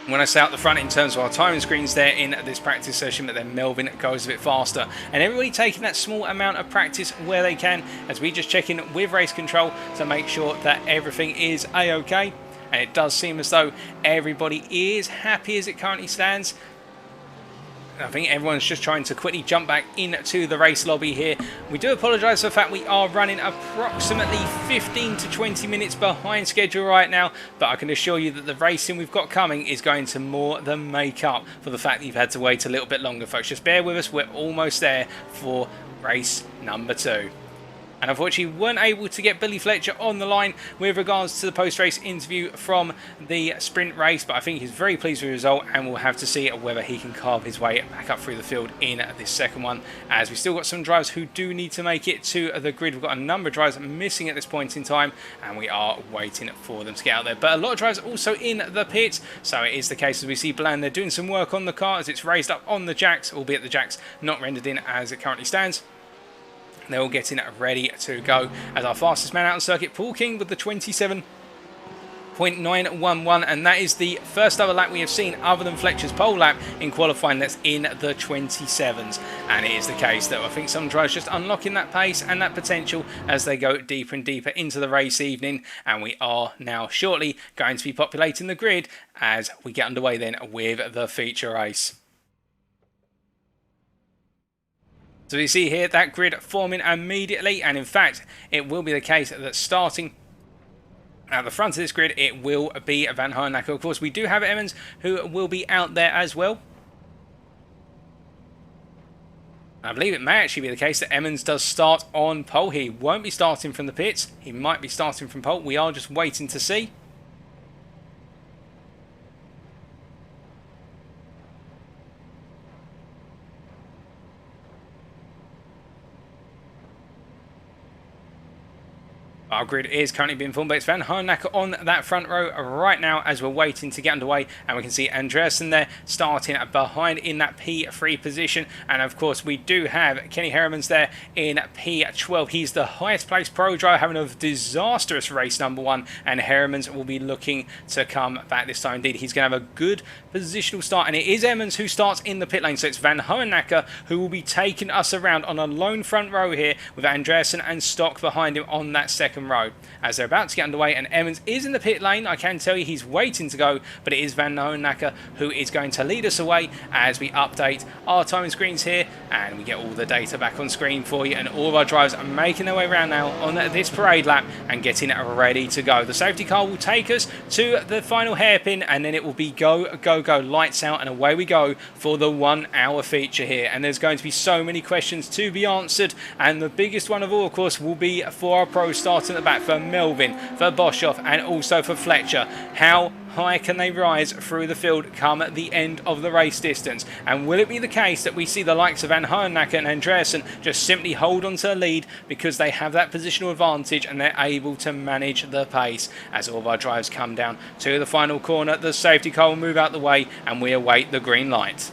When I say out the front in terms of our timing screens there in this practice session, but then Melvin goes a bit faster. And everybody taking that small amount of practice where they can, as we just check in with race control to make sure that everything is a-okay. And it does seem as though everybody is happy as it currently stands. I think everyone's just trying to quickly jump back into the race lobby here. We do apologise for the fact we are running approximately 15 to 20 minutes behind schedule right now, but I can assure you that the racing we've got coming is going to more than make up for the fact that you've had to wait a little bit longer, folks. Just bear with us, we're almost there for race number 2. And unfortunately weren't able to get Billy Fletcher on the line with regards to the post-race interview from the sprint race, but I think he's very pleased with the result, and we'll have to see whether he can carve his way back up through the field in this second one, as we still got some drivers who do need to make it to the grid. We've got a number of drivers missing at this point in time, and we are waiting for them to get out there, but a lot of drivers also in the pits. So it is the case, as we see Bland, they're doing some work on the car as it's raised up on the jacks, albeit the jacks not rendered in as it currently stands. They're all getting ready to go, as our fastest man out on circuit, Paul King, with the 27.911, and that is the first other lap we have seen other than Fletcher's pole lap in qualifying that's in the 27s. And it is the case that I think some drivers just unlocking that pace and that potential as they go deeper and deeper into the race evening, and we are now shortly going to be populating the grid as we get underway then with the feature race. So you see here that grid forming immediately, and in fact it will be the case that starting at the front of this grid it will be Van Hoornacker. Of course we do have Emmons who will be out there as well. I believe it may actually be the case that Emmons does start on pole. He won't be starting from the pits, he might be starting from pole. We are just waiting to see. Our grid is currently being formed, but it's Van Hoornacker on that front row right now as we're waiting to get underway, and we can see Andreasen there starting behind in that P3 position, and of course we do have Kenny Heremans there in P12. He's the highest placed pro driver, having a disastrous race number 1, and Heremans will be looking to come back this time. Indeed, he's going to have a good positional start, and it is Emmons who starts in the pit lane, so it's Van Hoornacker who will be taking us around on a lone front row here with Andreasen and Stock behind him on that second row as they're about to get underway, and Emmons is in the pit lane. I can tell you he's waiting to go, but it is Van Hoornacker who is going to lead us away as we update our timing screens here and we get all the data back on screen for you, and all of our drivers are making their way around now on this parade lap and getting ready to go. The safety car will take us to the final hairpin, and then it will be go, go, go, lights out, and away we go for the 1 hour feature here. And there's going to be so many questions to be answered, and the biggest one of all, of course, will be for our pros starting at the back, for Melvin, for Boshoff, and also for Fletcher. How high can they rise through the field come at the end of the race distance? And will it be the case that we see the likes of Van Hoornacker and Andreasen just simply hold on to the lead because they have that positional advantage and they're able to manage the pace? As all of our drivers come down to the final corner, the safety car will move out the way and we await the green light.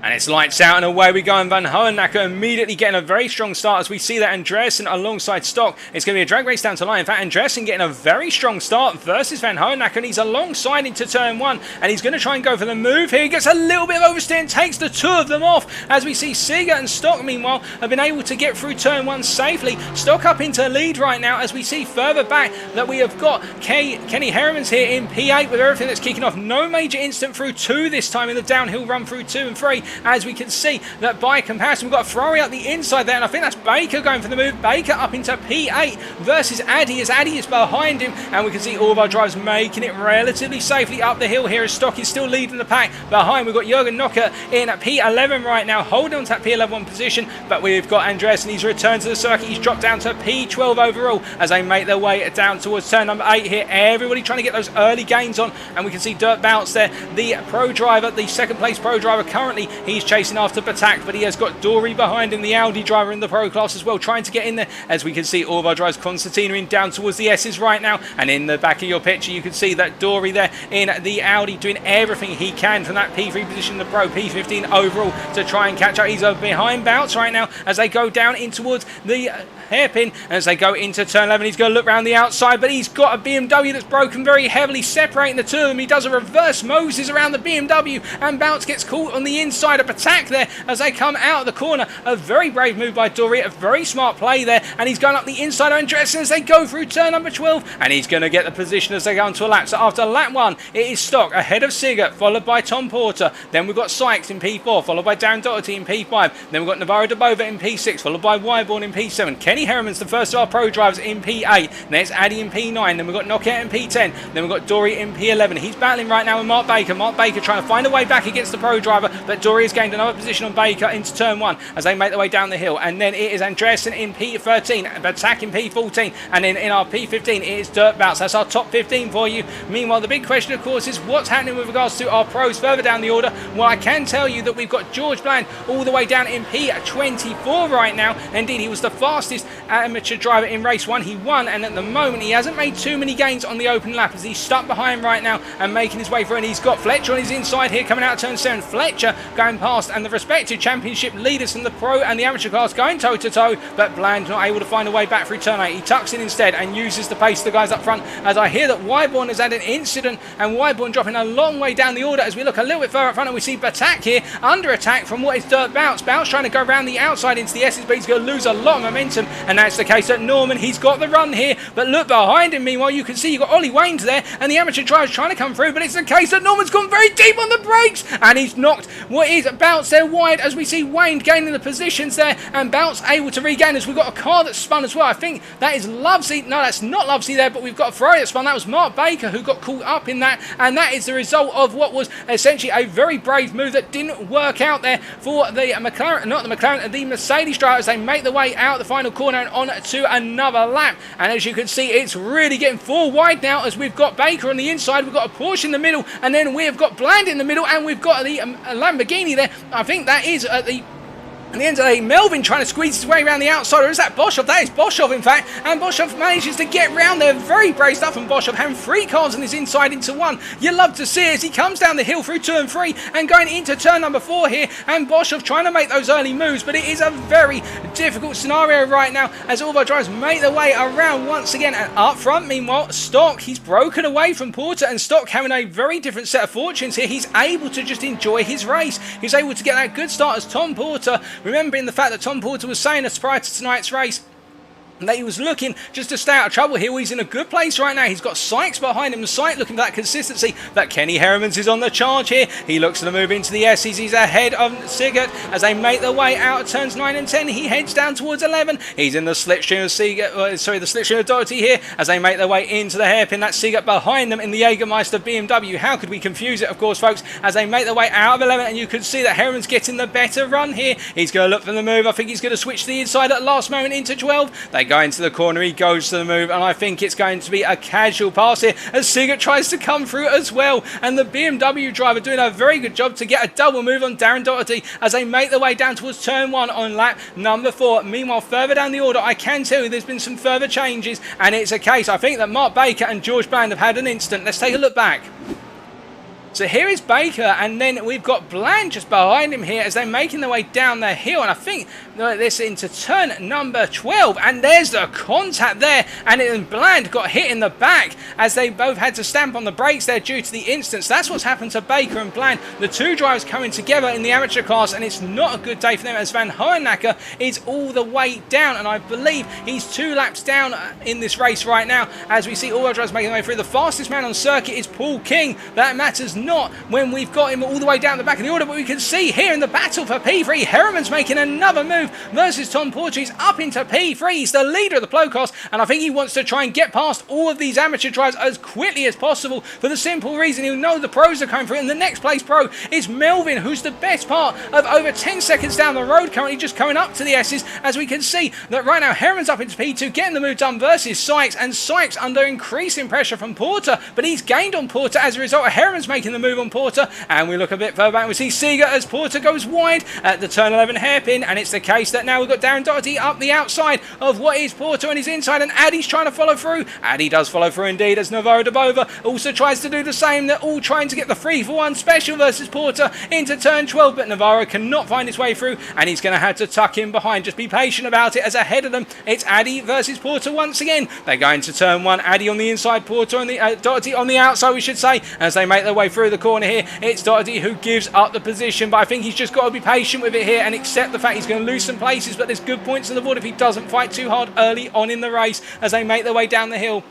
And it's lights out and away we go, and Van Hoornacker immediately getting a very strong start as we see that Andreasen alongside Stock. It's going to be a drag race down to line. In fact, Andreasen getting a very strong start versus Van Hoornacker, and he's alongside into turn 1, and he's going to try and go for the move here. He gets a little bit of oversteer and takes the 2 of them off as we see Seeger and Stock meanwhile have been able to get through turn 1 safely. Stock up into lead right now as we see further back that we have got Kenny Heremans here in P8 with everything that's kicking off. No major incident through 2 this time in the downhill run through 2 and 3. As we can see that by comparison, we've got a Ferrari out the inside there, and I think that's Baker going for the move. Baker up into P8 versus Addy, as Addy is behind him, and we can see all of our drivers making it relatively safely up the hill here as Stock is still leading the pack. Behind, we've got Jürgen Knocker in P11 right now, holding on to that P11 position, but we've got Andreas, and he's returned to the circuit. He's dropped down to P12 overall as they make their way down towards turn number 8 here. Everybody trying to get those early gains on, and we can see Dirt Bounce there, the pro driver, the second place pro driver currently. He's chasing after Patak, but he has got Dory behind him, the Audi driver in the pro class as well, trying to get in there. As we can see all of our drivers, Constantino in down towards the S's right now, and in the back of your picture you can see that Dory there in the Audi doing everything he can from that P3 position in the pro, P15 overall to try and catch up. He's behind Bounce right now as they go down in towards the hairpin, and as they go into turn 11 he's going to look around the outside, but he's got a BMW that's broken very heavily, separating the 2 of them. He does a reverse Moses around the BMW, and Bounce gets caught on the inside of Attack there as they come out of the corner. A very brave move by Dory, a very smart play there, and he's going up the inside of Andreasen as they go through turn number 12, and he's going to get the position as they go into a lap. So after lap 1 it is Stock ahead of Sigurd, followed by Tom Porter, then we've got Sykes in P4, followed by Darren Doherty in P5, then we've got Navarro de Bova in P6, followed by Wyborn in P7, Kenny Heremans, the first of our pro drivers, in P8, then it's Addy in P9, then we've got Knockout in P10, then we've got Dory in P11. He's battling right now with Mark Baker. Mark Baker trying to find a way back against the pro driver, but Dory Story has gained another position on Baker into turn 1 as they make their way down the hill. And then it is Andreasen in P13, Batak in P14, and then in our P15 it is Dirt Bouts. That's our top 15 for you. Meanwhile, the big question, of course, is what's happening with regards to our pros further down the order. Well, I can tell you that we've got George Bland all the way down in P24 right now. Indeed, he was the fastest amateur driver in race 1. He won, and at the moment he hasn't made too many gains on the open lap as he's stuck behind right now and making his way through. And he's got Fletcher on his inside here coming out of turn 7. Fletcher going past, and the respective championship leaders from the pro and the amateur class going toe to toe, but Bland not able to find a way back through turn 8. He tucks in instead and uses the pace of the guys up front, as I hear that Wyborn has had an incident, and Wyborn dropping a long way down the order as we look a little bit further up front, and we see Batak here under attack from what is Dirt Bounce. Bounce trying to go around the outside into the S's, but he's going to lose a lot of momentum, and that's the case at Norman. He's got the run here, but look behind him. Meanwhile, you can see you've got Ollie Waynes there, and the amateur driver's trying to come through, but it's the case that Norman's gone very deep on the brakes, and he's knocked what is Bounce there wide as we see Wayne gaining the positions there, and Bounce able to regain as we've got a car that's spun as well. I think that is Lovesey. No, that's not Lovesey there, but we've got a Ferrari that spun. That was Mark Baker who got caught up in that, and that is the result of what was essentially a very brave move that didn't work out there for the McLaren, not the McLaren, the Mercedes drivers. They make their way out the final corner and on to another lap, and as you can see, it's really getting 4 wide now as we've got Baker on the inside, we've got a Porsche in the middle, and then we've got Bland in the middle, and we've got the Lamborghini there. I think that is at the end of the day, Melvin trying to squeeze his way around the outside, or is that Boshoff? That is Boshoff, in fact, and Boshoff manages to get round there. Very brave stuff from Boshoff, having 3 cars on his inside into 1. You love to see it as he comes down the hill through turn 3 and going into turn number 4 here, and Boshoff trying to make those early moves, but it is a very difficult scenario right now as all of our drivers make their way around once again. And up front, meanwhile, Stock, he's broken away from Porter, and Stock having a very different set of fortunes here. He's able to just enjoy his race. He's able to get that good start as Tom Porter, remembering the fact that Tom Porter was saying us prior to tonight's race that he was looking just to stay out of trouble here. Well, he's in a good place right now. He's got Sykes behind him, Sykes looking for that consistency, but Kenny Heremans is on the charge here. He looks to move into the S's. He's ahead of Sigurd as they make their way out of turns 9 and 10. He heads down towards 11. He's in the slipstream of Sigurd, the slipstream of Doherty here as they make their way into the hairpin. That's Sigurd behind them in the Jägermeister BMW. How could we confuse it, of course, folks, as they make their way out of 11, and you can see that Heremans getting the better run here. He's going to look for the move. I think he's going to switch to the inside at the last moment into 12. They go into the corner, he goes to the move, and I think it's going to be a casual pass here as Sigurd tries to come through as well, and the BMW driver doing a very good job to get a double move on Darren Doherty as they make their way down towards turn 1 on lap number 4. Meanwhile, further down the order, I can tell you there's been some further changes, and it's a case, I think, that Mark Baker and George Bland have had an instant. Let's take a look back. So here is Baker, and then we've got Bland just behind him here as they're making their way down the hill, and I think this into turn number 12, and there's the contact there, and then Bland got hit in the back as they both had to stamp on the brakes there due to the instance. That's what's happened to Baker and Bland. The two drivers coming together in the amateur class, and it's not a good day for them as Van Hoenacker is all the way down, and I believe he's 2 laps down in this race right now as we see all our drivers making their way through. The fastest man on circuit is Paul King. That matters not when we've got him all the way down the back of the order, but we can see here in the battle for P3, Heremans making another move versus Tom Porter. He's up into P3. He's the leader of the Plocos, and I think he wants to try and get past all of these amateur drivers as quickly as possible for the simple reason he'll know the pros are coming through, and the next place pro is Melvin, who's the best part of over 10 seconds down the road, currently just coming up to the S's, as we can see that right now Heremans up into P2 getting the move done versus Sykes, and Sykes under increasing pressure from Porter, but he's gained on Porter as a result of Heremans making the move on Porter. And we look a bit further back, we see Seeger as Porter goes wide at the turn 11 hairpin, and it's the case that now we've got Darren Doherty up the outside of what is Porter on his inside, and Addy's trying to follow through. Addy does follow through indeed as Navarro de Bova also tries to do the same. They're all trying to get the 3-for-1 special versus Porter into turn 12, but Navarro cannot find his way through, and he's going to have to tuck in behind. Just be patient about it as ahead of them it's Addy versus Porter once again. They go into turn 1, Addy on the inside, Porter on the Doherty on the outside, we should say, as they make their way through the corner here. It's Doherty who gives up the position, but I think he's just got to be patient with it here and accept the fact he's going to lose some places, but there's good points on the board if he doesn't fight too hard early on in the race as they make their way down the hill.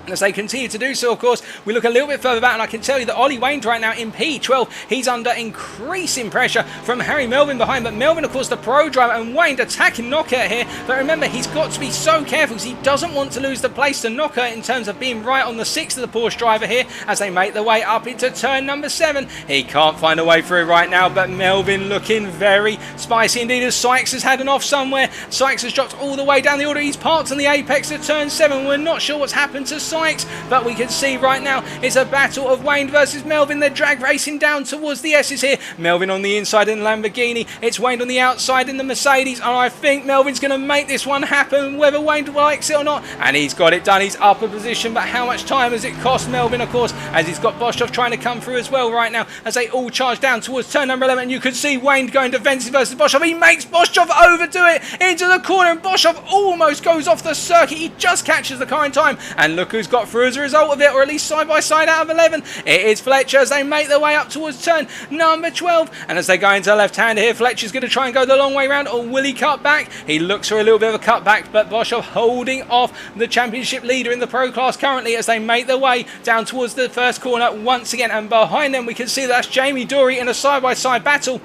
As they continue to do so, of course, we look a little bit further back, and I can tell you that Ollie Wayne right now in P12, he's under increasing pressure from Harry Melvin behind, but Melvin, of course, the pro driver, and Wayne attacking Knockout here. But remember, he's got to be so careful because he doesn't want to lose the place to Knockout in terms of being right on the 6th of the Porsche driver here as they make their way up into turn number 7. He can't find a way through right now, but Melvin looking very spicy indeed as Sykes has had an off somewhere. Sykes has dropped all the way down the order. He's parked on the apex of turn 7. We're not sure what's happened to Sykes, but we can see right now it's a battle of Wayne versus Melvin. They're drag racing down towards the S's here. Melvin on the inside in the Lamborghini. It's Wayne on the outside in the Mercedes, and I think Melvin's going to make this one happen, whether Wayne likes it or not. And he's got it done. He's up a position, but how much time has it cost Melvin, of course, as he's got Boschoff trying to come through as well right now as they all charge down towards turn number 11. And you can see Wayne going defensive versus Boschoff. He makes Boschoff overdo it into the corner, and Boschoff almost goes off the circuit. He just catches the car in time, and look who's got through as a result of it, or at least side by side out of 11. It is Fletcher as they make their way up towards turn number 12, and as they go into the left hand here, Fletcher's going to try and go the long way round, or will he cut back? He looks for a little bit of a cutback, but Boschoff holding off the championship leader in the pro class currently as they make their way down towards the first corner once again, and behind them we can see that's Jamie Dory in a side by side battle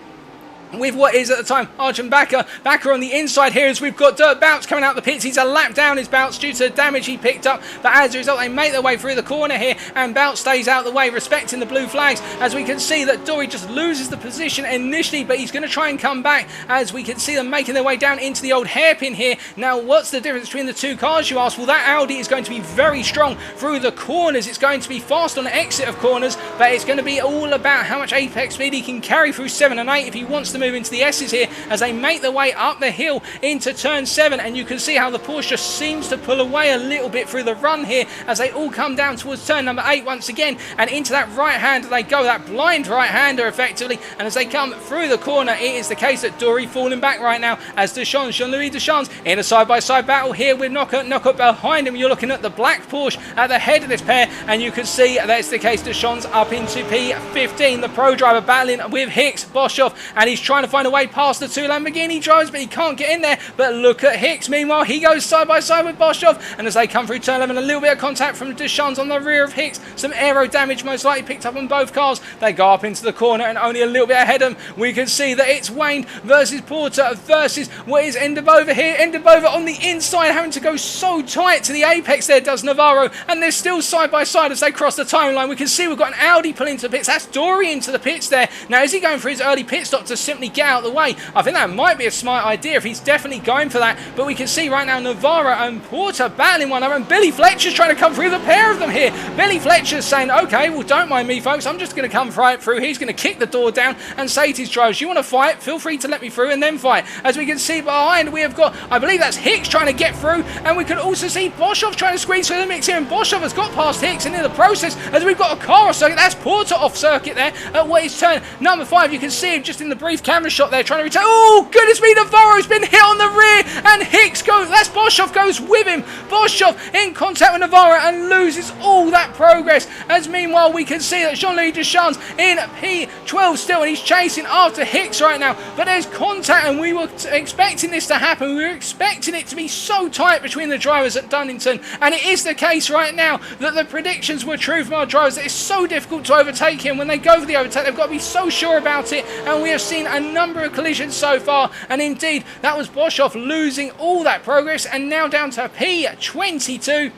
with what is at the time Arjun Backer. Backer on the inside here as we've got Dirt Bounce coming out the pits. He's a lap down his Bounce due to the damage he picked up, but as a result they make their way through the corner here, and Bounce stays out of the way respecting the blue flags as we can see that Dory just loses the position initially, but he's going to try and come back as we can see them making their way down into the old hairpin here. Now what's the difference between the two cars, you ask? Well, that Audi is going to be very strong through the corners. It's going to be fast on the exit of corners, but it's going to be all about how much apex speed he can carry through 7 and 8 if he wants to move into the S's here as they make their way up the hill into turn 7. And you can see how the Porsche just seems to pull away a little bit through the run here as they all come down towards turn number 8 once again, and into that right hander they go, that blind right hander effectively. And as they come through the corner, it is the case that Dory falling back right now as Deschamps, Jean-Louis Deschamps in a side-by-side battle here with Knockout behind him. You're looking at the black Porsche at the head of this pair, and you can see that's the case. Deschamps up into P15, the pro driver battling with Hicks, Boschoff, and he's trying to find a way past the two Lamborghini drivers, but he can't get in there. But look at Hicks, meanwhile he goes side by side with Boschoff, and as they come through turn 11, a little bit of contact from Deschamps on the rear of Hicks, some aero damage most likely picked up on both cars. They go up into the corner, and only a little bit ahead of them we can see that it's Wayne versus Porter versus what is Endebova here. Endebova on the inside having to go so tight to the apex there does Navarro, and they're still side by side as they cross the timeline. We can see we've got an Audi pull into the pits. That's Dory into the pits there. Now is he going for his early pit stop to simply get out of the way? I think that might be a smart idea if he's definitely going for that, but we can see right now Navarro and Porter battling one another, and Billy Fletcher's trying to come through the pair of them here. Billy Fletcher's saying, okay, well don't mind me folks, I'm just going to come right through. He's going to kick the door down and say to his drivers, you want to fight? Feel free to let me through and then fight. As we can see behind, we have got, I believe that's Hicks trying to get through, and we can also see Boschoff trying to squeeze through the mix here, and Boschoff has got past Hicks, and in the process, as we've got a car off circuit, that's Porter off circuit there at what is turn number 5. You can see him just in the brief camera shot there trying to return. Oh goodness me, Navarro's been hit on the rear, and Hicks goes, that's Boschoff goes with him. Boschoff in contact with Navarro and loses all that progress, as meanwhile we can see that Jean-Louis Deschamps in P12 still, and he's chasing after Hicks right now, but there's contact, and we were expecting this to happen. We were expecting it to be so tight between the drivers at Donington, and it is the case right now that the predictions were true from our drivers. It's so difficult to overtake him. When they go for the overtake, they've got to be so sure about it, and we have seen a number of collisions so far, and indeed that was Boschoff losing all that progress, and now down to P22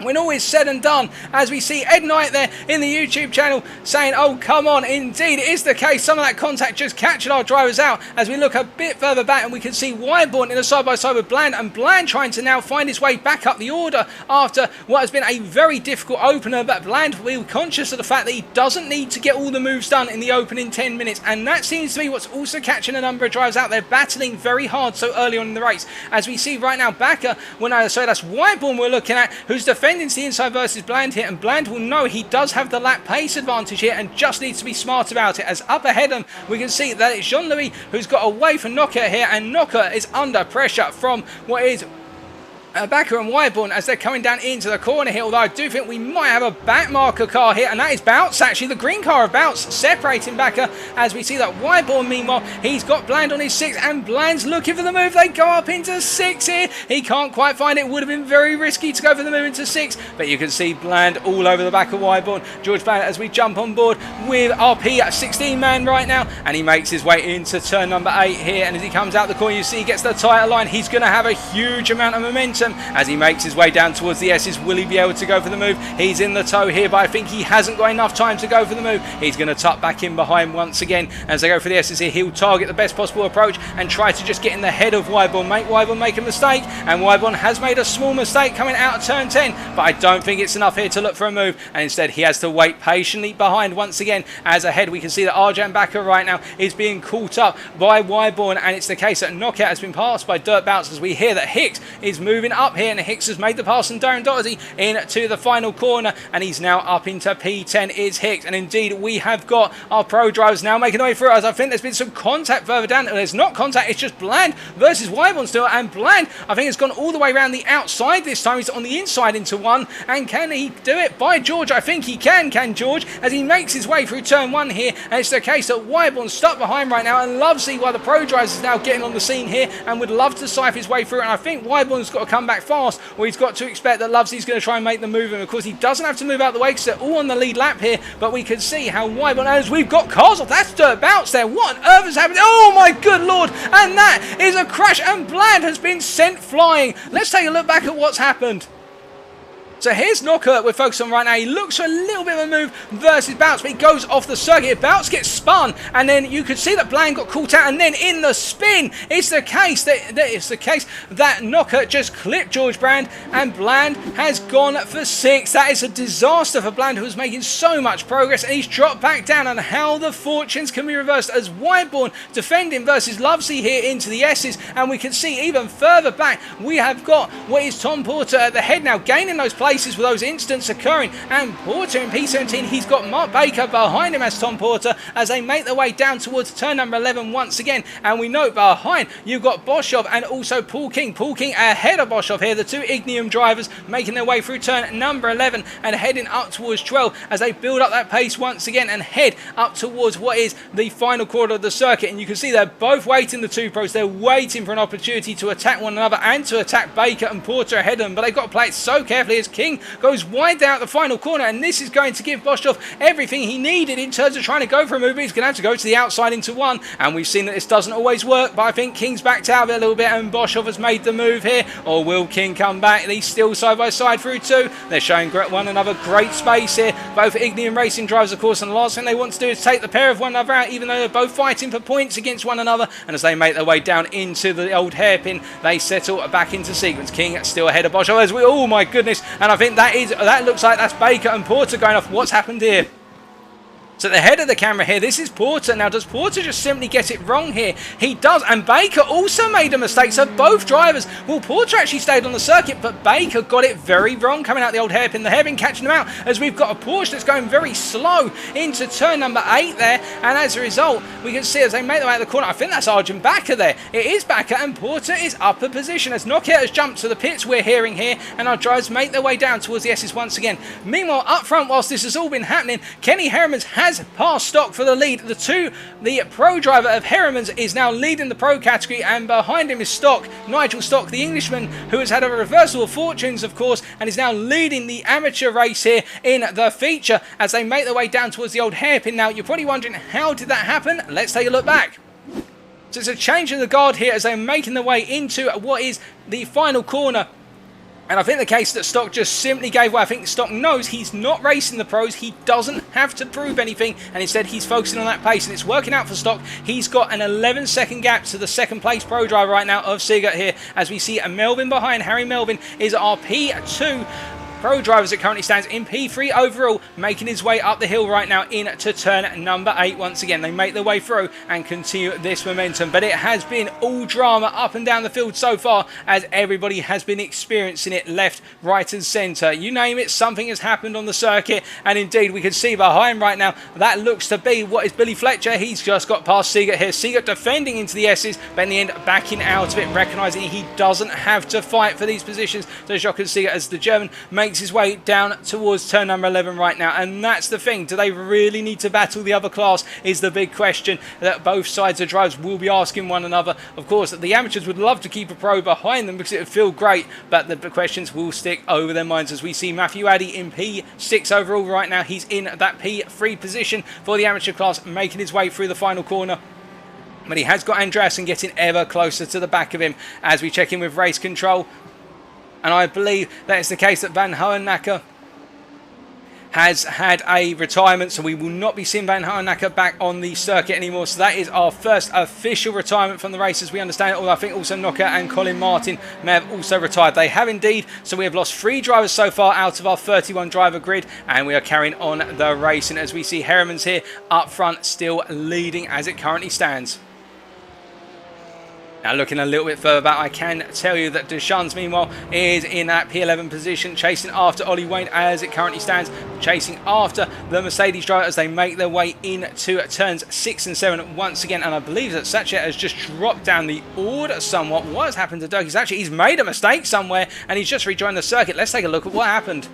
when all is said and done, as we see Ed Knight there in the YouTube channel saying, oh come on, indeed it is the case, some of that contact just catching our drivers out. As we look a bit further back, and we can see Wyborn in a side-by-side with Bland, and Bland trying to now find his way back up the order after what has been a very difficult opener, but Bland will be conscious of the fact that he doesn't need to get all the moves done in the opening 10 minutes, and that seems to be what's also catching a number of drivers out there battling very hard so early on in the race. As we see right now, Backer, so that's Wyborn we're looking at, who's defending the inside versus Bland here, and Bland will know he does have the lap pace advantage here and just needs to be smart about it. As up ahead of him we can see that it's Jean-Louis who's got away from Knockout here, and Knockout is under pressure from what is Backer and Wyborn as they're coming down into the corner here, although I do think we might have a back marker car here, and that is Bounce, actually, the green car of Bounce, separating Backer, as we see that Wyborn, meanwhile, he's got Bland on his 6, and Bland's looking for the move. They go up into 6 here. He can't quite find it. Would have been very risky to go for the move into 6, but you can see Bland all over the back of Wyborn. George Bland, as we jump on board with RP at 16 man right now, and he makes his way into turn number 8 here, and as he comes out the corner, you see he gets the tyre line. He's going to have a huge amount of momentum as he makes his way down towards the S's. Will he be able to go for the move? He's in the tow here, but I think he hasn't got enough time to go for the move. He's going to tuck back in behind once again as they go for the S's here. He'll target the best possible approach and try to just get in the head of Wyborn, make Wyborn make a mistake, and Wyborn has made a small mistake coming out of turn 10, but I don't think it's enough here to look for a move, and instead he has to wait patiently behind once again. As ahead we can see that Arjan Backer right now is being caught up by Wyborn, and it's the case that Knockout has been passed by Dirt Bounce, as we hear that Hicks is moving up here, and Hicks has made the pass on Darren Doherty into the final corner, and he's now up into P10 is Hicks, and indeed we have got our pro drivers now making their way through, as I think there's been some contact further down. There's not contact, it's just Bland versus Wyborn still, and Bland I think has gone all the way around the outside this time. He's on the inside into 1, and can he do it? By George, I think he can George, as he makes his way through turn 1 here, and it's the case that Wyborn's stuck behind right now, and Lovesey, while the pro drivers is now getting on the scene here and would love to scythe his way through, and I think Wyborn's got to come back fast, or he's got to expect that Lovesey's going to try and make the move, and of course he doesn't have to move out the way because they're all on the lead lap here, but we can see how Wyborn, as we've got cars off, that's Dirt Bounce there, what on earth is happening? Oh my good lord, and that is a crash, and Bland has been sent flying. Let's take a look back at what's happened. So here's Knockout we're focused on right now. He looks for a little bit of a move versus Bounce, but he goes off the circuit. Bounce gets spun, and then you could see that Bland got caught out, and then in the spin, it's the case that Knockout just clipped George Bland, and Bland has gone for 6. That is a disaster for Bland, who was making so much progress, and he's dropped back down, and how the fortunes can be reversed as Wyborn defending versus Lovesey here into the S's, and we can see even further back, we have got what is Tom Porter at the head now, gaining those places with those incidents occurring, and Porter in P17, he's got Mark Baker behind him as Tom Porter, as they make their way down towards turn number 11 once again, and we know behind you've got Boschov and also Paul King ahead of Boschov here, the two Ignium drivers making their way through turn number 11 and heading up towards 12 as they build up that pace once again and head up towards what is the final quarter of the circuit, and you can see they're both waiting, the two pros, they're waiting for an opportunity to attack one another and to attack Baker and Porter ahead of them, but they've got to play it so carefully as King goes wide out the final corner, and this is going to give Boschov everything he needed in terms of trying to go for a move. He's going to have to go to the outside into 1, and we've seen that this doesn't always work, but I think King's backed out of it a little bit, and Boschov has made the move here, or will King come back? He's still side by side through 2. They're showing one another great space here, both NXTGEN Racing drivers of course, and the last thing they want to do is take the pair of one another out, even though they're both fighting for points against one another, and as they make their way down into the old hairpin, they settle back into sequence. King still ahead of Boschov as we, oh my goodness, and I think that looks like that's Baker and Porter going off. What's happened here? So the head of the camera here, this is Porter. Now, does Porter just simply get it wrong here? He does, and Baker also made a mistake. So both drivers, well, Porter actually stayed on the circuit, but Baker got it very wrong coming out the old hairpin. The hairpin catching them out as we've got a Porsche that's going very slow into turn number 8 there, and as a result, we can see as they make their way out of the corner, I think that's Arjun Backer there. It is Backer, and Porter is up a position as Knockout has jumped to the pits we're hearing here, and our drivers make their way down towards the S's once again. Meanwhile, up front, whilst this has all been happening, Kenny Hermans has passed Stock for the lead. The pro driver of Hermans is now leading the pro category, and behind him is Stock, Nigel Stock, the Englishman, who has had a reversal of fortunes, of course, and is now leading the amateur race here in the feature as they make their way down towards the old hairpin. Now, you're probably wondering, how did that happen? Let's take a look back. So it's a change in the guard here as they're making their way into what is the final corner. And I think the case that Stock just simply gave way. I think Stock knows he's not racing the pros. He doesn't have to prove anything. And instead, he's focusing on that pace. And it's working out for Stock. He's got an 11-second gap to the second place pro driver right now of Sigurd here. As we see a Melvin behind. Harry Melvin is our P2 pro driver as it currently stands in P3 overall, making his way up the hill right now into turn number 8. Once again, they make their way through and continue this momentum, but it has been all drama up and down the field so far, as everybody has been experiencing it left, right and centre. You name it, something has happened on the circuit, and indeed we can see behind right now, that looks to be what is Billy Fletcher. He's just got past Seagate here. Seagate defending into the S's, but in the end backing out of it, recognising he doesn't have to fight for these positions. So Jochen Seagate, as the German, makes his way down towards turn number 11 right now, and that's the thing. Do they really need to battle the other class is the big question that both sides of drivers will be asking one another. Of course, the amateurs would love to keep a pro behind them because it would feel great, but the questions will stick over their minds as we see Matthew Addy in P6 overall right now. He's in that P3 position for the amateur class, making his way through the final corner. But he has got Andreasen getting ever closer to the back of him as we check in with race control. And I believe that it's the case that Van Hohenacker has had a retirement, so we will not be seeing Van Hohenacker back on the circuit anymore. So that is our first official retirement from the race, as we understand it. Although I think also Knocker and Colin Martin may have also retired. They have indeed. So we have lost 3 drivers so far out of our 31 driver grid, and we are carrying on the racing as we see Heremans here up front still leading as it currently stands. Now looking a little bit further back, I can tell you that Deschamps meanwhile is in that P11 position, chasing after Ollie Wayne as it currently stands, chasing after the Mercedes driver as they make their way into turns 6 and 7 once again. And I believe that Sachet has just dropped down the order somewhat. What has happened to Doug? He's made a mistake somewhere and he's just rejoined the circuit. Let's take a look at what happened.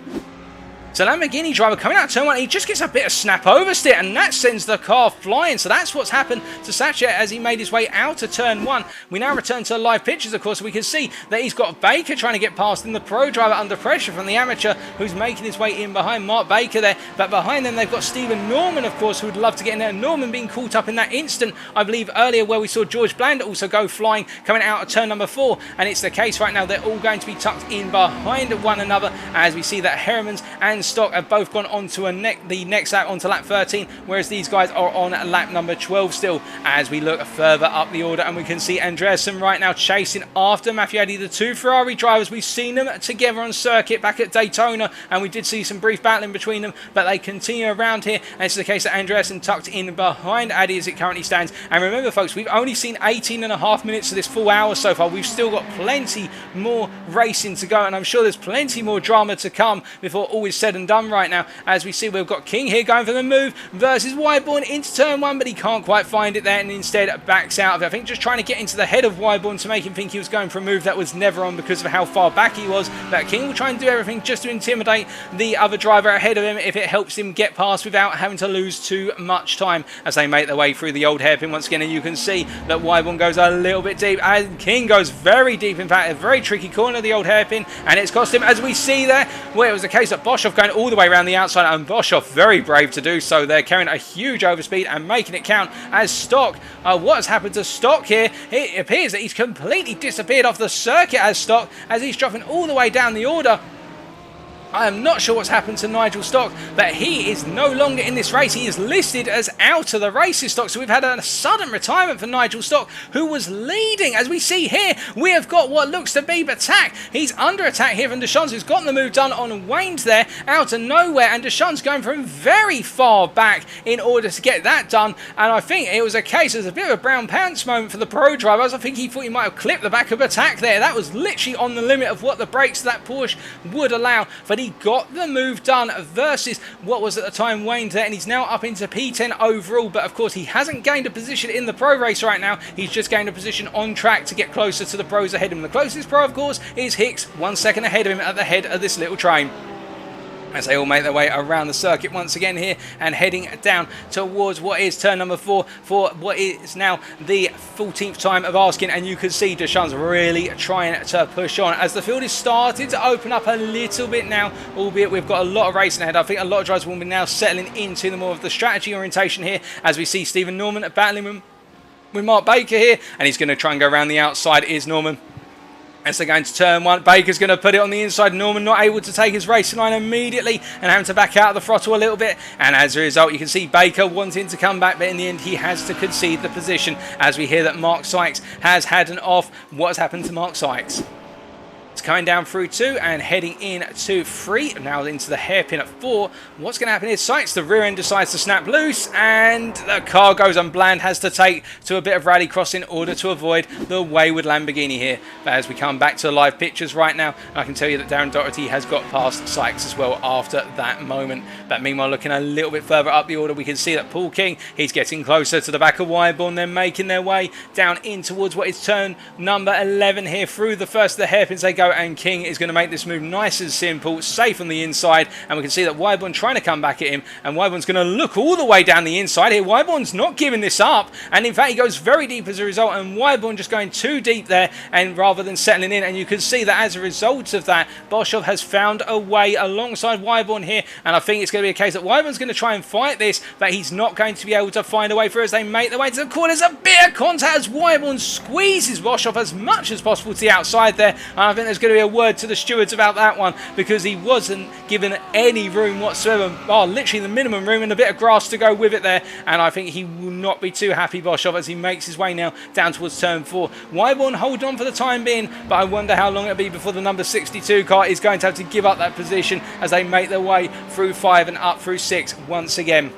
So Lamborghini driver coming out of turn 1, he just gets a bit of snap oversteer and that sends the car flying. So that's what's happened to Sachet as he made his way out of turn 1. We now return to live pictures, of course. We can see that he's got Baker trying to get past him, the pro driver under pressure from the amateur who's making his way in behind Mark Baker there. But behind them they've got Stephen Norman, of course, who would love to get in there. Norman being caught up in that instant, I believe, earlier where we saw George Bland also go flying coming out of turn number 4. And it's the case right now, they're all going to be tucked in behind one another as we see that Heremans and Stock have both gone onto the next lap, onto lap 13, whereas these guys are on lap number 12 still as we look further up the order. And we can see Andreasen right now chasing after Matthew Addy, the 2 Ferrari drivers. We've seen them together on circuit back at Daytona, and we did see some brief battling between them, but they continue around here, and it's the case that Andreasen tucked in behind Addy as it currently stands. And remember folks, we've only seen 18.5 minutes of this full hour so far. We've still got plenty more racing to go, and I'm sure there's plenty more drama to come before all is said and done right now. As we see, we've got King here going for the move versus Wyborn into turn 1, but he can't quite find it there and instead backs out of it. I think just trying to get into the head of Wyborn to make him think he was going for a move that was never on because of how far back he was. But King will try and do everything just to intimidate the other driver ahead of him if it helps him get past without having to lose too much time as they make their way through the old hairpin once again. And you can see that Wyborn goes a little bit deep and King goes very deep. In fact, a very tricky corner of the old hairpin, and it's cost him, as we see there, where it was the case that Boshoff going all the way around the outside, and Boshoff very brave to do so. They're carrying a huge overspeed and making it count as Stock. What has happened to Stock here? It appears that he's completely disappeared off the circuit as Stock, as he's dropping all the way down the order. I am not sure what's happened to Nigel Stock, but he is no longer in this race. He is listed as out of the races, Stock. So we've had a sudden retirement for Nigel Stock, who was leading. As we see here, we have got what looks to be Batak. He's under attack here from Deschamps, who's gotten the move done on Wayne's there, out of nowhere. And Deschamps going from very far back in order to get that done. And I think it was a case, it was a bit of a brown pants moment for the pro drivers. I think he thought he might have clipped the back of Batak there. That was literally on the limit of what the brakes of that Porsche would allow. But he got the move done versus what was at the time Wayne there, and he's now up into P10 overall. But of course he hasn't gained a position in the pro race right now. He's just gained a position on track to get closer to the pros ahead of him. The closest pro of course is Hicks, 1 second ahead of him at the head of this little train, as they all make their way around the circuit once again here and heading down towards what is turn number 4 for what is now the 14th time of asking. And you can see Deschamps really trying to push on as the field is starting to open up a little bit now, albeit we've got a lot of racing ahead. I think a lot of drivers will be now settling into the more of the strategy orientation here, as we see Stephen Norman battling with Mark Baker here, and he's going to try and go around the outside is Norman. As they're going to turn 1, Baker's going to put it on the inside. Norman not able to take his racing line immediately and having to back out of the throttle a little bit. And as a result, you can see Baker wanting to come back, but in the end, he has to concede the position as we hear that Mark Sykes has had an off. What has happened to Mark Sykes? It's coming down through 2 and heading in to 3. Now into the hairpin at 4. What's going to happen here? Sights the rear end decides to snap loose, and the car goes, and Bland has to take to a bit of rallycross in order to avoid the wayward Lamborghini here. But as we come back to the live pictures right now, I can tell you that Darren Doherty has got past Sykes as well after that moment. But meanwhile, looking a little bit further up the order, we can see that Paul King, he's getting closer to the back of Wyborn. They're making their way down in towards what is turn number 11 here. Through the first of the hairpins they go, and King is going to make this move nice and simple, safe on the inside. And we can see that Wyborn trying to come back at him, and Wyborn's going to look all the way down the inside here. Wyborn's not giving this up, and in fact he goes very deep as a result, and Wyborn just going too deep there, and rather than settling in. And you can see that as a result of that, Boschhoff has found a way alongside Wyborn here, and I think it's going to be a case that Wyborn's going to try and fight this, but he's not going to be able to find a way through as they make their way to the corner. There's a bit of contact as Wyborn squeezes Boschhoff as much as possible to the outside there, and I think there's going to be a word to the stewards about that one, because he wasn't given any room whatsoever. Literally the minimum room, and a bit of grass to go with it there, and I think he will not be too happy, Boschhoff, as he makes his way now down towards turn 4. Wyborn holding on for the time being, but I wonder how long it'll be before the number 62 car is going to have to give up that position as they make their way through 5 and up through 6 once again.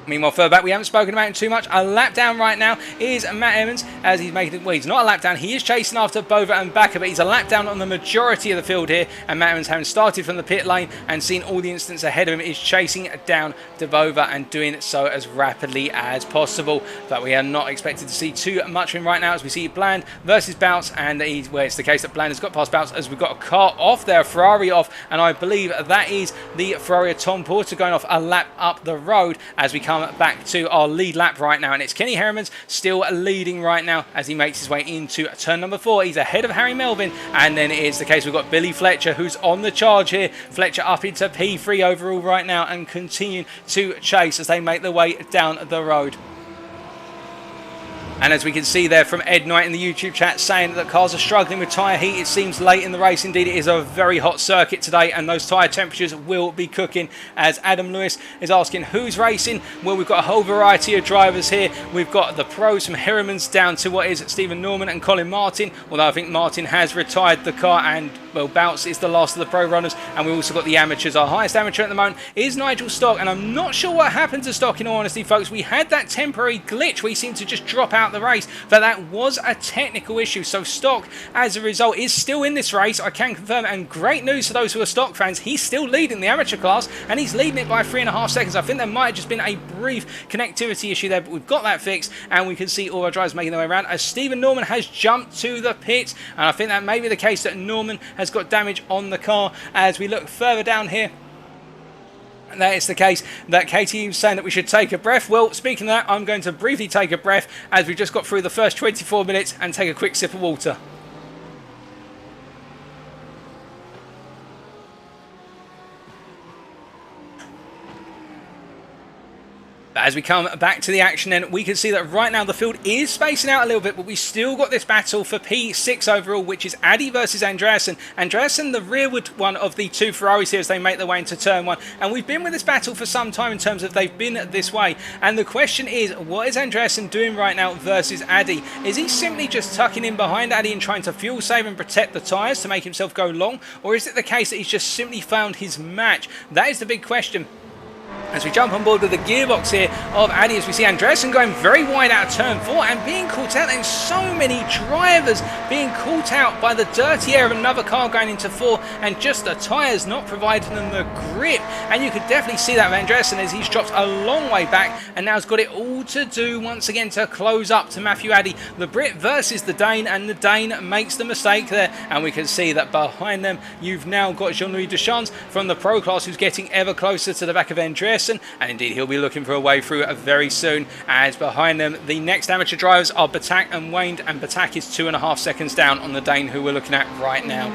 Meanwhile, further back, we haven't spoken about him too much. A lap down right now is Matt Emmons, as he's making it. Well, he's not a lap down. He is chasing after Bova and Backer, but he's a lap down on the majority of the field here. And Matt Emmons, having started from the pit lane and seen all the incidents ahead of him, is chasing down Bova and doing so as rapidly as possible. But we are not expected to see too much of him right now, as we see Bland versus Bounce, and it's the case that Bland has got past Bounce, as we've got a car off there, a Ferrari off, and I believe that is the Ferrari of Tom Porter going off a lap up the road as we come back to our lead lap right now. And it's Kenny Herrmans still leading right now as he makes his way into turn number 4. He's ahead of Harry Melvin, and then it is the case we've got Billy Fletcher who's on the charge here. Fletcher up into P3 overall right now and continuing to chase as they make their way down the road. And as we can see there from Ed Knight in the YouTube chat saying that cars are struggling with tyre heat, it seems late in the race. Indeed, it is a very hot circuit today, and those tyre temperatures will be cooking. As Adam Lewis is asking who's racing, well, we've got a whole variety of drivers here. We've got the pros from Herrmans down to what is Stephen Norman and Colin Martin, although I think Martin has retired the car, and well, Bounce is the last of the pro runners. And we've also got the amateurs. Our highest amateur at the moment is Nigel Stock, and I'm not sure what happened to Stock, in all honesty, folks. We had that temporary glitch where he seemed to just drop out the race, but that was a technical issue. So Stock, as a result, is still in this race, I can confirm, and great news for those who are Stock fans. He's still leading the amateur class, and he's leading it by 3.5 seconds. I think there might have just been a brief connectivity issue there, but we've got that fixed, and we can see all our drivers making their way around as Stephen Norman has jumped to the pit, and I think that may be the case that Norman has got damage on the car. As we look further down here, that is the case that Katie was saying that we should take a breath. Well, speaking of that, I'm going to briefly take a breath as we just got through the first 24 minutes and take a quick sip of water. But as we come back to the action, then we can see that right now the field is spacing out a little bit, but we still got this battle for P6 overall, which is Addy versus Andreasen. Andreasen, the rearward one of the two Ferraris here as they make their way into turn 1. And we've been with this battle for some time in terms of they've been this way. And the question is, what is Andreasen doing right now versus Addy? Is he simply just tucking in behind Addy and trying to fuel save and protect the tyres to make himself go long? Or is it the case that he's just simply found his match? That is the big question. As we jump on board with the gearbox here of Addy, as we see Andreasen going very wide out of turn 4 and being caught out, and so many drivers being caught out by the dirty air of another car going into 4, and just the tyres not providing them the grip. And you could definitely see that with Andreasen as he's dropped a long way back and now has got it all to do once again to close up to Matthew Addy, the Brit versus the Dane, and the Dane makes the mistake there. And we can see that behind them you've now got Jean-Louis Deschamps from the Pro class, who's getting ever closer to the back of Andreasen. And indeed he'll be looking for a way through very soon, as behind them the next amateur drivers are Batak and Wayne, and Batak is 2.5 seconds down on the Dane who we're looking at right now.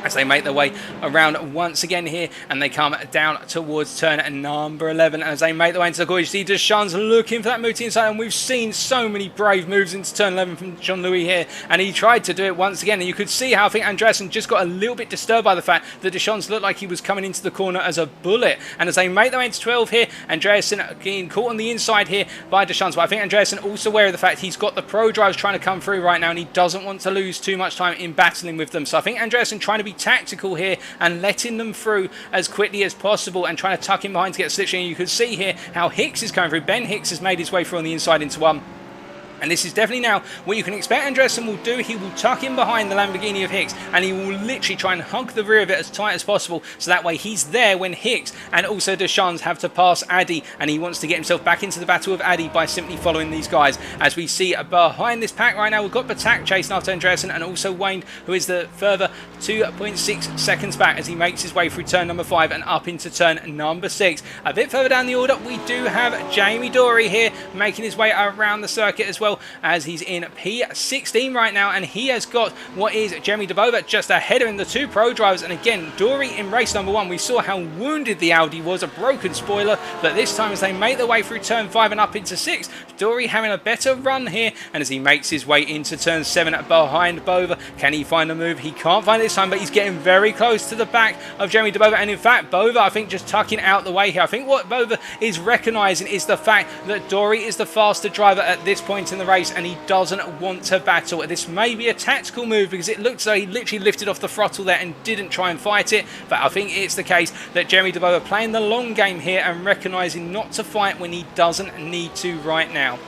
as they make their way around once again here, and they come down towards turn number 11 as they make their way into the corner. You see Deschamps looking for that move to the inside, and we've seen so many brave moves into turn 11 from Jean-Louis here, and he tried to do it once again, and you could see how I think Andreasen just got a little bit disturbed by the fact that Deschamps looked like he was coming into the corner as a bullet, and as they make their way into 12 here, Andreasen getting caught on the inside here by Deschamps, but I think Andreasen also aware of the fact he's got the pro drivers trying to come through right now, and he doesn't want to lose too much time in battling with them, so I think Andreasen trying to be tactical here and letting them through as quickly as possible and trying to tuck in behind to get a slipstream. You can see here how Hicks is coming through. Ben Hicks has made his way through on the inside into one. And this is definitely now what you can expect Andreasen will do. He will tuck in behind the Lamborghini of Hicks, and he will literally try and hug the rear of it as tight as possible, so that way he's there when Hicks and also Deschamps have to pass Addy, and he wants to get himself back into the battle with Addy by simply following these guys. As we see behind this pack right now, we've got Batak chasing after Andreasen, and also Wayne, who is the further 2.6 seconds back as he makes his way through turn number 5 and up into turn number 6. A bit further down the order, we do have Jamie Dory here making his way around the circuit as well, as he's in P16 right now, and he has got what is Jeremy Debova just ahead of him, the two pro drivers. And again, Dory in race number 1, we saw how wounded the Audi was, a broken spoiler, but this time as they make their way through turn 5 and up into 6, Dory having a better run here, and as he makes his way into turn 7 behind Bova, can he find a move? He can't find it this time, but he's getting very close to the back of Jeremy Debova, and in fact Bova I think just tucking out the way here. I think what Bova is recognising is the fact that Dory is the faster driver at this point in the race, and he doesn't want to battle. This may be a tactical move because it looks like he literally lifted off the throttle there and didn't try and fight it, but I think it's the case that Jeremy Debova playing the long game here and recognising not to fight when he doesn't need to right now.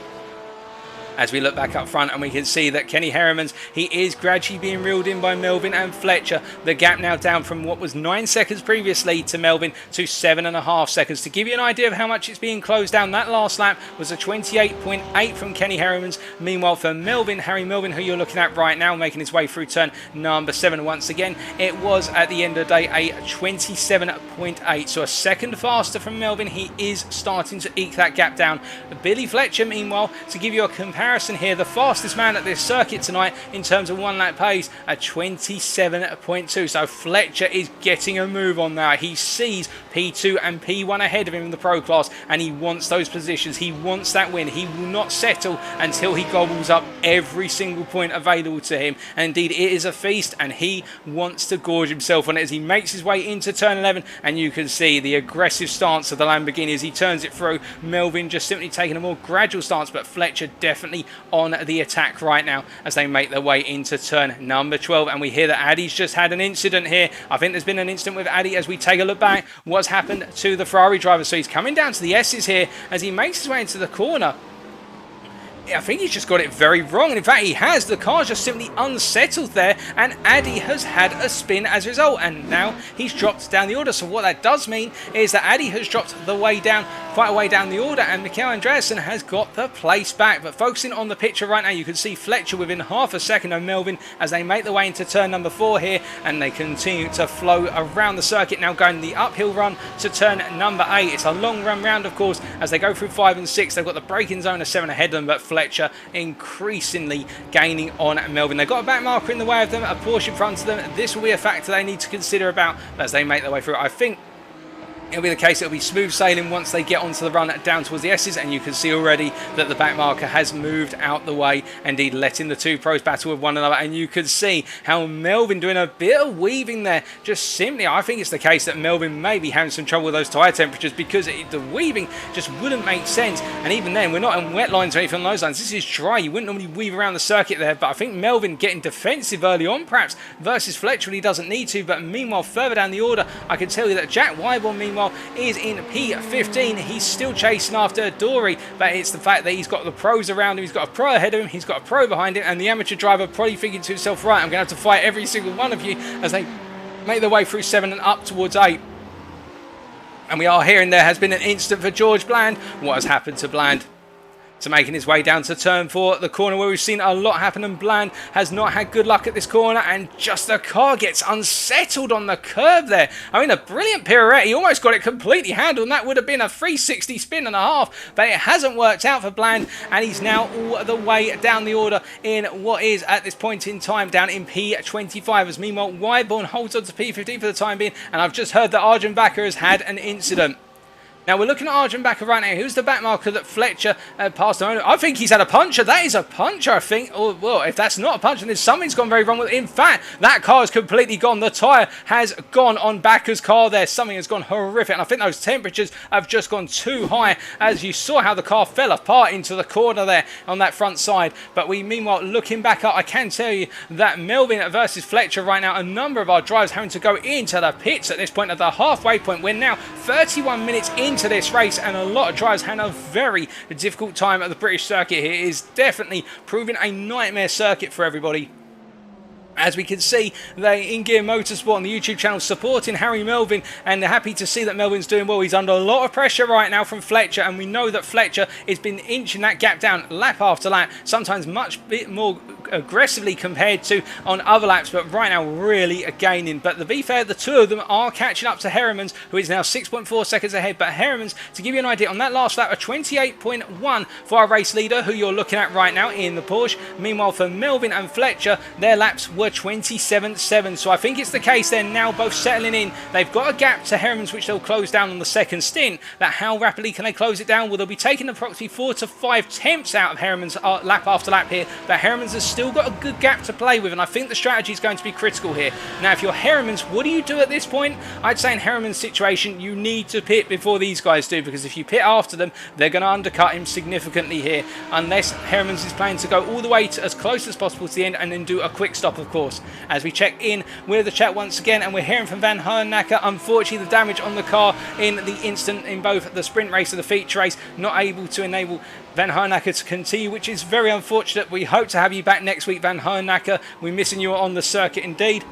As we look back up front, and we can see that Kenny Herrimans, he is gradually being reeled in by Melvin and Fletcher. The gap now down from what was 9 seconds previously to Melvin to 7.5 seconds. To give you an idea of how much it's being closed down, that last lap was a 28.8 from Kenny Herrimans. Meanwhile for Melvin, Harry Melvin, who you're looking at right now, making his way through turn number 7 once again, it was at the end of the day a 27.8, so a second faster from Melvin. He is starting to eke that gap down. Billy Fletcher, meanwhile, to give you a comparison here, the fastest man at this circuit tonight in terms of 1 lap pace, a 27.2. So Fletcher is getting a move on now. He sees P2 and P1 ahead of him in the pro class, and he wants those positions. He wants that win. He will not settle until he gobbles up every single point available to him. And indeed, it is a feast, and he wants to gorge himself on it as he makes his way into turn 11. And you can see the aggressive stance of the Lamborghini as he turns it through. Melvin just simply taking a more gradual stance, but Fletcher definitely on the attack right now as they make their way into turn number 12. And we hear that Addy's just had an incident here. I think there's been an incident with Addy as we take a look back what's happened to the Ferrari driver. So he's coming down to the S's here as he makes his way into the corner. I think he's just got it very wrong, and in fact he has. The car's just simply unsettled there, and Addy has had a spin as a result, and now he's dropped down the order. So what that does mean is that Addy has dropped the way down, quite a way down the order, and Mikael Andreasen has got the place back. But focusing on the picture right now, you can see Fletcher within half a second of Melvin as they make their way into turn number 4 here, and they continue to flow around the circuit, now going the uphill run to turn number 8. It's a long run round, of course, as they go through 5 and 6. They've got the braking zone of 7 ahead of them, but Fletcher increasingly gaining on Melvin. They've got a back marker in the way of them, a Porsche in front of them. This will be a factor they need to consider about as they make their way through. I think it'll be the case, it'll be smooth sailing once they get onto the run down towards the S's, and you can see already that the back marker has moved out the way, indeed letting the two pros battle with one another. And you can see how Melvin doing a bit of weaving there. Just simply, I think it's the case that Melvin may be having some trouble with those tyre temperatures because the weaving just wouldn't make sense. And even then, we're not on wet lines or anything on those lines. This is dry. You wouldn't normally weave around the circuit there, but I think Melvin getting defensive early on perhaps versus Fletcher when he doesn't need to. But meanwhile, further down the order, I can tell you that Jack Wyborn, meanwhile, is in P15. He's still chasing after Dory, but it's the fact that he's got the pros around him. He's got a pro ahead of him, he's got a pro behind him, and the amateur driver probably thinking to himself, right, I'm going to have to fight every single one of you as they make their way through 7 and up towards 8. And we are hearing there has been an incident for George Bland. What has happened to Bland? to making his way down to turn 4, the corner where we've seen a lot happen, and Bland has not had good luck at this corner, and just the car gets unsettled on the curb there. I mean, a brilliant pirouette. He almost got it completely handled, and that would have been a 360 spin and a half, but it hasn't worked out for Bland, and he's now all the way down the order in what is, at this point in time, down in P25, as meanwhile Wyborn holds on to P15 for the time being, and I've just heard that Arjun Backer has had an incident. Now, we're looking at Arjun Backer right now. Who's the back marker that Fletcher passed on? I think he's had a puncture. That is a puncture, I think. Or, well, if that's not a puncture, then something's gone very wrong with it. In fact, that car has completely gone. The tyre has gone on Backer's car there. Something has gone horrific. And I think those temperatures have just gone too high, as you saw how the car fell apart into the corner there on that front side. But we, meanwhile, looking back up, I can tell you that Melvin versus Fletcher right now, a number of our drivers having to go into the pits at this point, at the halfway point. We're now 31 minutes into this race, and a lot of drivers had a very difficult time at the British circuit here. It is definitely proving a nightmare circuit for everybody. As we can see, they In Gear Motorsport on the YouTube channel supporting Harry Melvin, and they're happy to see that Melvin's doing well. He's under a lot of pressure right now from Fletcher, and we know that Fletcher has been inching that gap down lap after lap, sometimes much bit more aggressively compared to on other laps, but right now really gaining. But to be fair, the two of them are catching up to Heremans, who is now 6.4 seconds ahead. But Heremans, to give you an idea, on that last lap, a 28.1 for our race leader, who you're looking at right now in the Porsche. Meanwhile, for Melvin and Fletcher, their laps were 27.7. So I think it's the case they're now both settling in. They've got a gap to Heremans, which they'll close down on the second stint. That how rapidly can they close it down? Well, they'll be taking approximately 4 to 5 tenths out of Heremans lap after lap here. But Heremans has still got a good gap to play with, and I think the strategy is going to be critical here. Now, if you're Heremans, what do you do at this point? I'd say in Heremans' situation, you need to pit before these guys do, because if you pit after them, they're going to undercut him significantly here, unless Heremans is planning to go all the way to as close as possible to the end and then do a quick stop, of course. As we check in with the chat once again, and we're hearing from Van Hernacker, unfortunately the damage on the car in the instant in both the sprint race and the feature race, not able to enable Van Hernacker to continue, which is very unfortunate. We hope to have you back next week, Van Hernacker. We're missing you on the circuit indeed.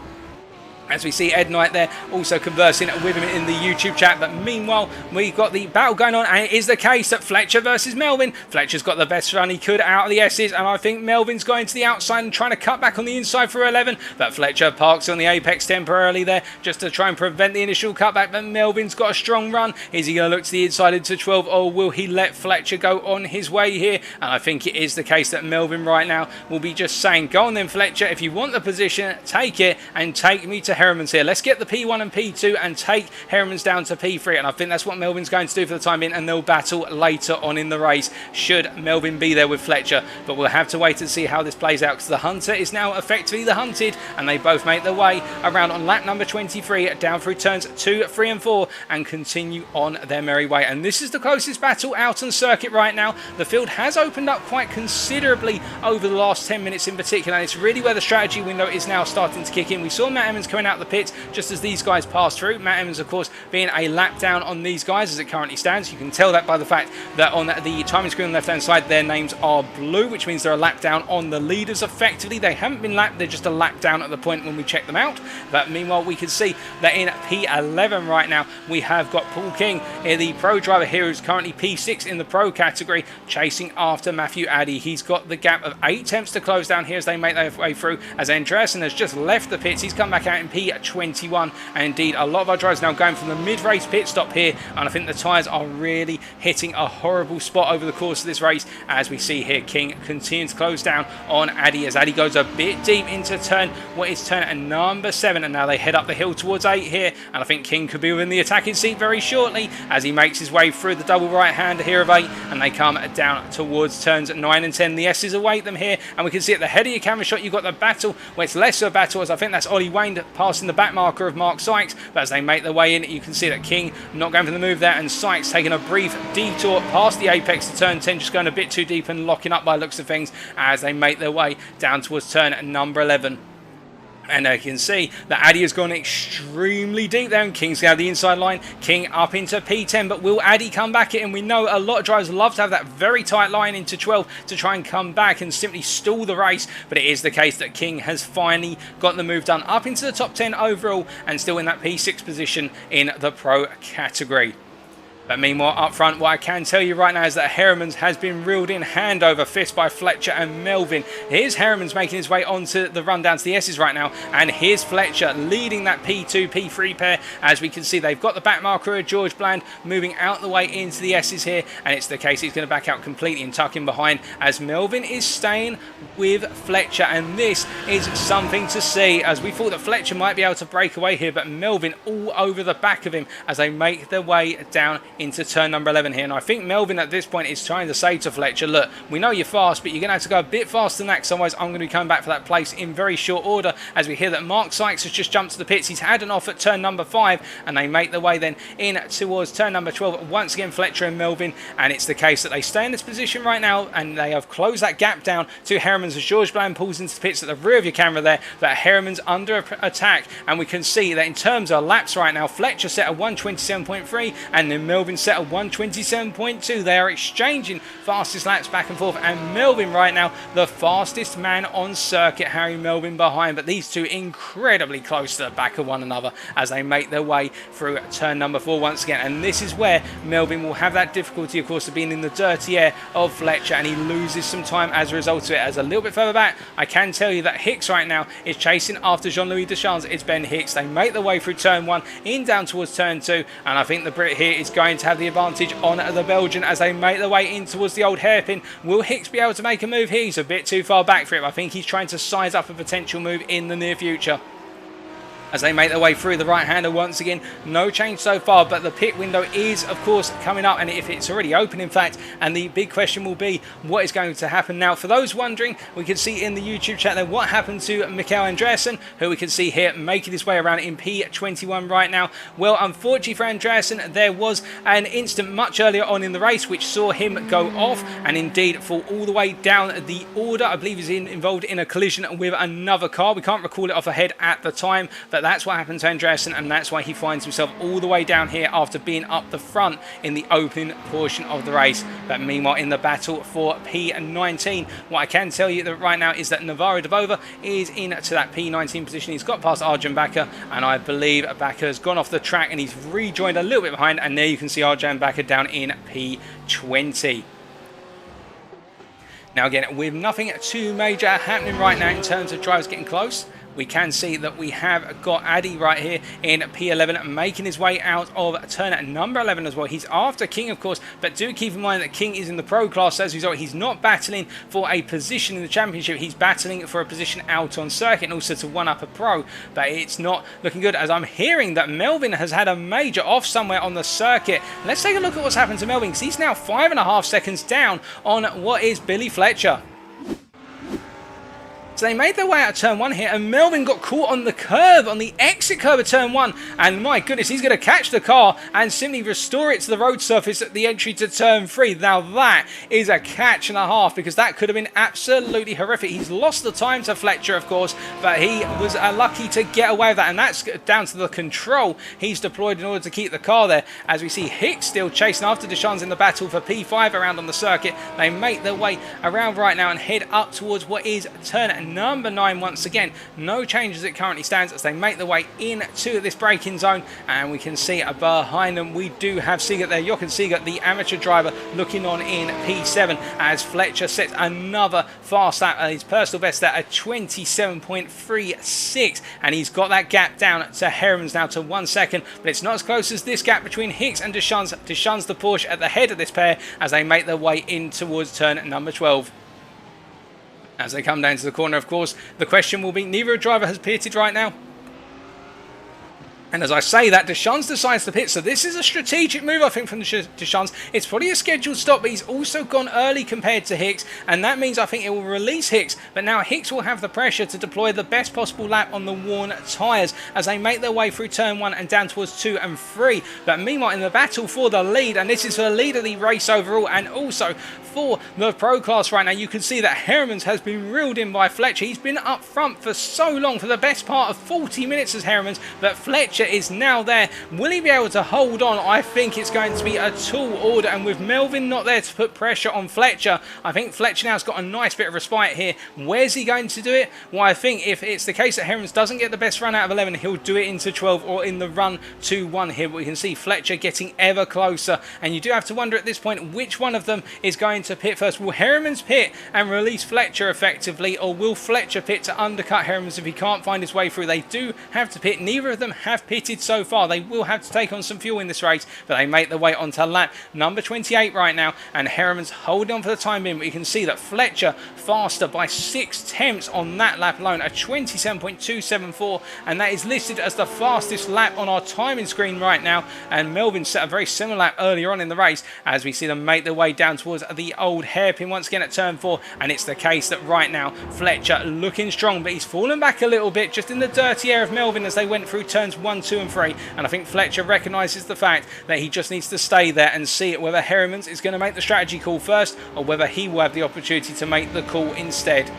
As we see Ed Knight there also conversing with him in the YouTube chat. But meanwhile, we've got the battle going on, and it is the case that Fletcher versus Melvin. Fletcher's got the best run he could out of the S's, and I think Melvin's going to the outside and trying to cut back on the inside for 11. But Fletcher parks on the apex temporarily there just to try and prevent the initial cutback. But Melvin's got a strong run. Is he going to look to the inside into 12, or will he let Fletcher go on his way here? And I think it is the case that Melvin right now will be just saying, go on then, Fletcher. If you want the position, take it, and take me to Heremans here. Let's get the P1 and P2 and take Heremans down to P3, and I think that's what Melvin's going to do for the time being, and they'll battle later on in the race should Melvin be there with Fletcher. But we'll have to wait and see how this plays out, because the Hunter is now effectively the hunted, and they both make their way around on lap number 23 down through turns 2, 3 and 4 and continue on their merry way. And this is the closest battle out on circuit right now. The field has opened up quite considerably over the last 10 minutes in particular, and it's really where the strategy window is now starting to kick in. We saw Matt Emmons coming out the pits just as these guys passed through. Matt Emmons, of course, being a lap down on these guys as it currently stands. You can tell that by the fact that on the timing screen on the left hand side, their names are blue, which means they're a lap down on the leaders effectively. They haven't been lapped, they're just a lap down at the point when we check them out. But meanwhile, we can see that in P11 right now, we have got Paul King, the pro driver here, who's currently P6 in the pro category, chasing after Matthew Addy. He's got the gap of 8 attempts to close down here as they make their way through, as Andreasen has just left the pits. He's come back out in P21, and indeed a lot of our drivers now going from the mid-race pit stop here, and I think the tyres are really hitting a horrible spot over the course of this race. As we see here, King continues to close down on Addy as Addy goes a bit deep into turn number 7, and now they head up the hill towards 8 here, and I think King could be within the attacking seat very shortly as he makes his way through the double right hander here of 8, and they come down towards turns 9 and 10. The S's await them here, and we can see at the head of your camera shot you've got the battle where it's less of a battle, as I think that's Ollie Wayne passing the back marker of Mark Sykes. But as they make their way in, you can see that King not going for the move there, and Sykes taking a brief detour past the apex to turn 10, just going a bit too deep and locking up by looks of things as they make their way down towards turn number 11. And you can see that Addy has gone extremely deep there, and King's got the inside line. King up into P10, but will Addy come back in? We know a lot of drivers love to have that very tight line into 12 to try and come back and simply stall the race, but it is the case that King has finally got the move done up into the top 10 overall and still in that P6 position in the pro category. But meanwhile, up front, what I can tell you right now is that Heremans has been reeled in hand over fist by Fletcher and Melvin. Here's Heremans making his way onto the run down to the S's right now, and here's Fletcher leading that P2, P3 pair. As we can see, they've got the back marker of George Bland moving out the way into the S's here, and it's the case he's going to back out completely and tuck in behind as Melvin is staying with Fletcher, and this is something to see, as we thought that Fletcher might be able to break away here, but Melvin all over the back of him as they make their way down into turn number 11 here. And I think Melvin at this point is trying to say to Fletcher, look, we know you're fast, but you're going to have to go a bit faster than that, because otherwise I'm going to be coming back for that place in very short order. As we hear that Mark Sykes has just jumped to the pits. He's had an off at turn number 5, and they make their way then in towards turn number 12. Once again, Fletcher and Melvin, and it's the case that they stay in this position right now, and they have closed that gap down to Heremans as George Bland pulls into the pits at the rear of your camera there. But Heremans under attack, and we can see that in terms of laps right now, Fletcher set a 1:27.3 and then Melvin set a 1:27.2. They are exchanging fastest laps back and forth, and Melvin right now the fastest man on circuit, Harry Melvin behind, but these two incredibly close to the back of one another as they make their way through turn number 4 once again. And this is where Melvin will have that difficulty, of course, of being in the dirty air of Fletcher, and he loses some time as a result of it. As a little bit further back, I can tell you that Hicks right now is chasing after Jean-Louis Deschamps. It's Ben Hicks. They make their way through turn 1 in down towards turn 2, and I think the Brit here is going to have the advantage on the Belgian as they make their way in towards the old hairpin. Will Hicks be able to make a move here? He's a bit too far back for him. I think he's trying to size up a potential move in the near future. As they make their way through the right-hander once again, no change so far, but the pit window is, of course, coming up, and if it's already open, in fact, and the big question will be what is going to happen now. For those wondering, we can see in the YouTube chat there what happened to Mikael Andreasen, who we can see here making his way around in P21 right now. Well, unfortunately for Andreasen, there was an incident much earlier on in the race which saw him go off and indeed fall all the way down the order. I believe he's involved in a collision with another car. We can't recall it off the head at the time, but that's what happened to Andreasen, and that's why he finds himself all the way down here after being up the front in the opening portion of the race. But meanwhile, in the battle for P19, what I can tell you that right now is that Navarro de Bova is into that P19 position. He's got past Arjan Bakker, and I believe Bakker has gone off the track and he's rejoined a little bit behind, and there you can see Arjan Bakker down in P20. Now again, with nothing too major happening right now in terms of drivers getting close, we can see that we have got Addy right here in P11 making his way out of turn number 11 as well. He's after King, of course, but do keep in mind that King is in the pro class. As a result, he's not battling for a position in the championship. He's battling for a position out on circuit and also to one-up a pro, but it's not looking good, as I'm hearing that Melvin has had a major off somewhere on the circuit. Let's take a look at what's happened to Melvin, because he's now 5.5 seconds down on what is Billy Fletcher. So they made their way out of turn 1 here, and Melvin got caught on the curve, on the exit curve of turn 1, and my goodness, he's going to catch the car and simply restore it to the road surface at the entry to turn 3. Now that is a catch and a half, because that could have been absolutely horrific. He's lost the time to Fletcher, of course, but he was lucky to get away with that, and that's down to the control he's deployed in order to keep the car there. As we see Hicks still chasing after Deschamps in the battle for P5 around on the circuit. They make their way around right now and head up towards what is turn number 9 once again. No change as it currently stands as they make their way into this braking zone, and we can see behind them we do have Siegert there, Jochen Siegert, the amateur driver, looking on in P7 as Fletcher sets another fast lap at his personal best at a 27.36, and he's got that gap down to Heremans now to 1 second, but it's not as close as this gap between Hicks and Deschamps. Deschamps the Porsche at the head of this pair as they make their way in towards turn number 12. As they come down to the corner, of course, the question will be, neither driver has pitted right now. And as I say that, Deschamps decides to pit. So this is a strategic move, I think, from Deschamps. It's probably a scheduled stop, but he's also gone early compared to Hicks. And that means I think it will release Hicks. But now Hicks will have the pressure to deploy the best possible lap on the worn tyres as they make their way through turn 1 and down towards 2 and 3. But meanwhile, in the battle for the lead, and this is for the lead of the race overall and also for the Pro class right now. You can see that Heremans has been reeled in by Fletcher. He's been up front for so long, for the best part of 40 minutes as Heremans, but Fletcher is now there. Will he be able to hold on? I think it's going to be a tall order, and with Melvin not there to put pressure on Fletcher, I think Fletcher now has got a nice bit of respite here. Where's he going to do it? Well, I think if it's the case that Heremans doesn't get the best run out of 11, he'll do it into 12 or in the run to 1 here. But we can see Fletcher getting ever closer, and you do have to wonder at this point which one of them is going to pit first. Will Heremans pit and release Fletcher effectively, or will Fletcher pit to undercut Heremans if he can't find his way through? They do have to pit. Neither of them have pitted so far. They will have to take on some fuel in this race, but they make their way onto lap number 28 right now, and Heremans holding on for the time being. But you can see that Fletcher faster by 6/10 on that lap alone, a 27.274, and that is listed as the fastest lap on our timing screen right now. And Melvin set a very similar lap earlier on in the race, as we see them make their way down towards the old hairpin once again at turn 4. And it's the case that right now Fletcher looking strong, but he's fallen back a little bit just in the dirty air of Melvin as they went through turns 1, 2 and 3. And I think Fletcher recognises the fact that he just needs to stay there and see it, whether Heremans is going to make the strategy call first or whether he will have the opportunity to make the call instead.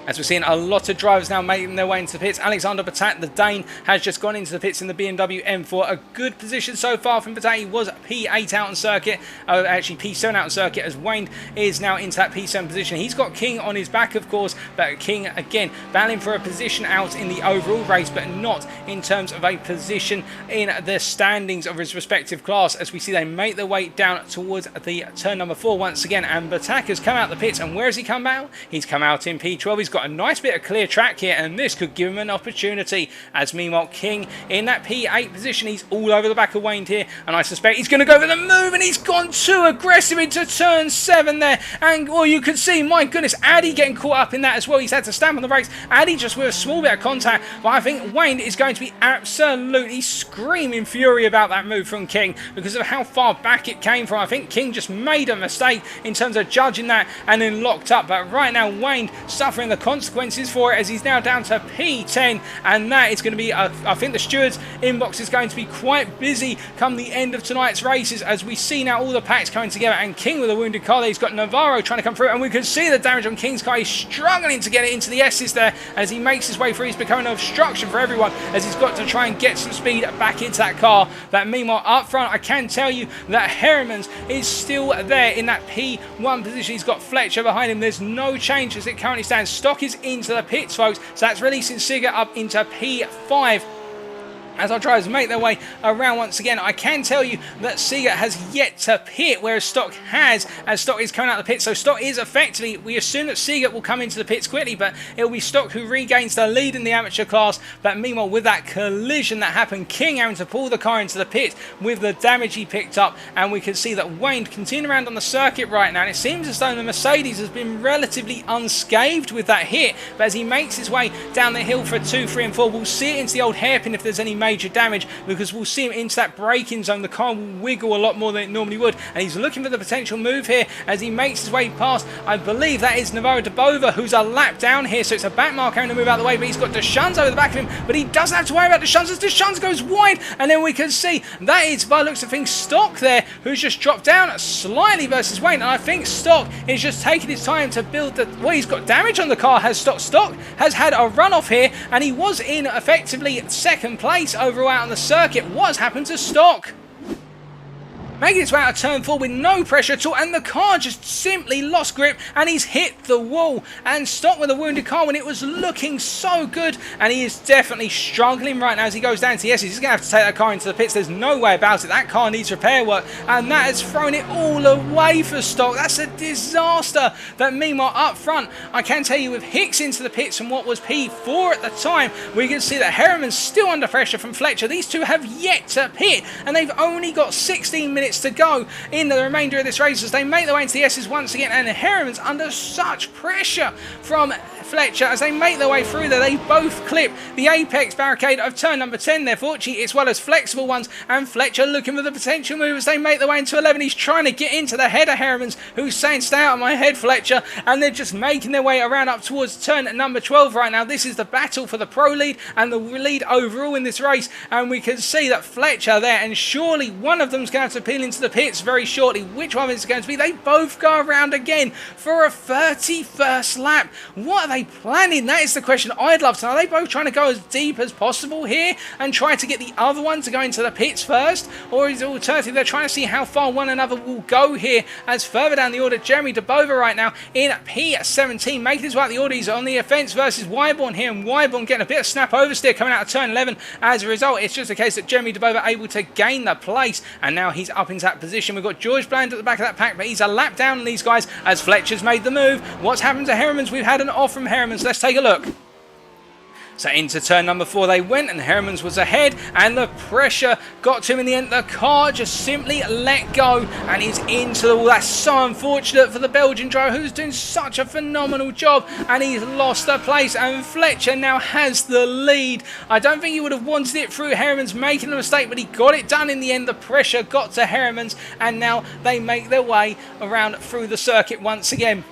As we're seeing a lot of drivers now making their way into the pits. Alexander Batat, the Dane, has just gone into the pits in the BMW M4. A good position so far from Batat. He was P8 out on circuit, actually P7 out on circuit, as Wayne is now into that P7 position. He's got King on his back, of course, but King, again, battling for a position out in the overall race, but not in terms of a position in the standings of his respective class, as we see they make their way down towards the turn number 4 once again. And Batak has come out the pits, and where has he come out? He's come out in P12. He's got a nice bit of clear track here, and this could give him an opportunity, as meanwhile King in that P8 position, he's all over the back of Wayne here, and I suspect he's going to go for the move, and he's gone too aggressive into turn 7 there. And well, you can see, my goodness, Addy getting caught up in that as well. He's had to stamp on the brakes. Addy just with a small bit of contact, but I think Wayne is going to be absolutely screaming fury about that move from King because of how far back it came from. I think King just made a mistake in terms of judging that and then locked up, but right now Wayne suffering the consequences for it, as he's now down to P10, and that is going to be I think the stewards inbox is going to be quite busy come the end of tonight's races, as we see now all the packs coming together, and King with a wounded car there. He's got Navarro trying to come through, and we can see the damage on King's car. He's struggling to get it into the S's there as he makes his way through. He's becoming an obstruction for everyone as he's got to try and get some speed back into that car. But meanwhile up front, I can tell you that Heremans is still there in that P1 position. He's got Fletcher behind him. There's no change as it currently stands. Stock is into the pits, folks, so that's releasing Sigurd up into P5. As our drivers make their way around once again, I can tell you that Sigurd has yet to pit, whereas Stock has, as Stock is coming out of the pit. So Stock is effectively, we assume that Sigurd will come into the pits quickly, but it will be Stock who regains the lead in the amateur class. But meanwhile, with that collision that happened, King having to pull the car into the pit with the damage he picked up, and we can see that Wayne continuing around on the circuit right now, and it seems as though the Mercedes has been relatively unscathed with that hit, but as he makes his way down the hill for 2, 3 and 4, we'll see it into the old hairpin if there's any major damage, because we'll see him into that braking zone. The car will wiggle a lot more than it normally would, and he's looking for the potential move here as he makes his way past, I believe that is Navarro de Bova, who's a lap down here, so it's a back mark having to move out of the way, but he's got Deschamps over the back of him, but he doesn't have to worry about Deschamps as Deschamps goes wide, and then we can see that is, by the looks of things, Stock there, who's just dropped down slightly versus Wayne, and I think Stock is just taking his time to build the, well, he's got damage on the car, has Stock. Stock has had a runoff here, and he was in effectively second place overall out on the circuit. What has happened to Stock? Making its way out of turn 4 with no pressure at all, and the car just simply lost grip and he's hit the wall and Stock with a wounded car when it was looking so good, and he is definitely struggling right now as he goes down to the S's. He's going to have to take that car into the pits. There's no way about it. That car needs repair work, and that has thrown it all away for Stock. That's a disaster. But meanwhile up front, I can tell you with Hicks into the pits from what was P4 at the time, we can see that Herreman's still under pressure from Fletcher. These two have yet to pit, and they've only got 16 minutes to go in the remainder of this race as they make their way into the S's once again, and Herreman's under such pressure from Fletcher as they make their way through there. They both clip the apex barricade of turn number 10 there, fortunately, as well as flexible ones, and Fletcher looking for the potential move as they make their way into 11. He's trying to get into the head of Herreman's, who's saying stay out of my head, Fletcher, and they're just making their way around up towards turn number 12 right now. This is the battle for the pro lead and the lead overall in this race, and we can see that Fletcher there, and surely one of them's going to have to peel into the pits very shortly. Which one is it going to be? They both go around again for a 31st lap. What are they planning? That is the question I'd love to know. Are they both trying to go as deep as possible here and try to get the other one to go into the pits first? Or is it alternative they're trying to see how far one another will go here, as further down the order, Jeremy DeBova right now in P17, making his way out the order. He's on the offence versus Wyborn here, and Wyborn getting a bit of snap oversteer coming out of turn 11. As a result, it's just a case that Jeremy DeBova able to gain the place, and now he's up into that position. We've got George Bland at the back of that pack, but he's a lap down on these guys as Fletcher's made the move. What's happened to Heremans? We've had an off from Heremans. Let's take a look. So into turn number 4 they went, and Heremans was ahead, and the pressure got to him in the end. The car just simply let go, and he's into the wall. That's so unfortunate for the Belgian driver, who's doing such a phenomenal job, and he's lost the place, and Fletcher now has the lead. I don't think he would have wanted it through Heremans making a mistake, but he got it done in the end. The pressure got to Heremans, and now they make their way around through the circuit once again.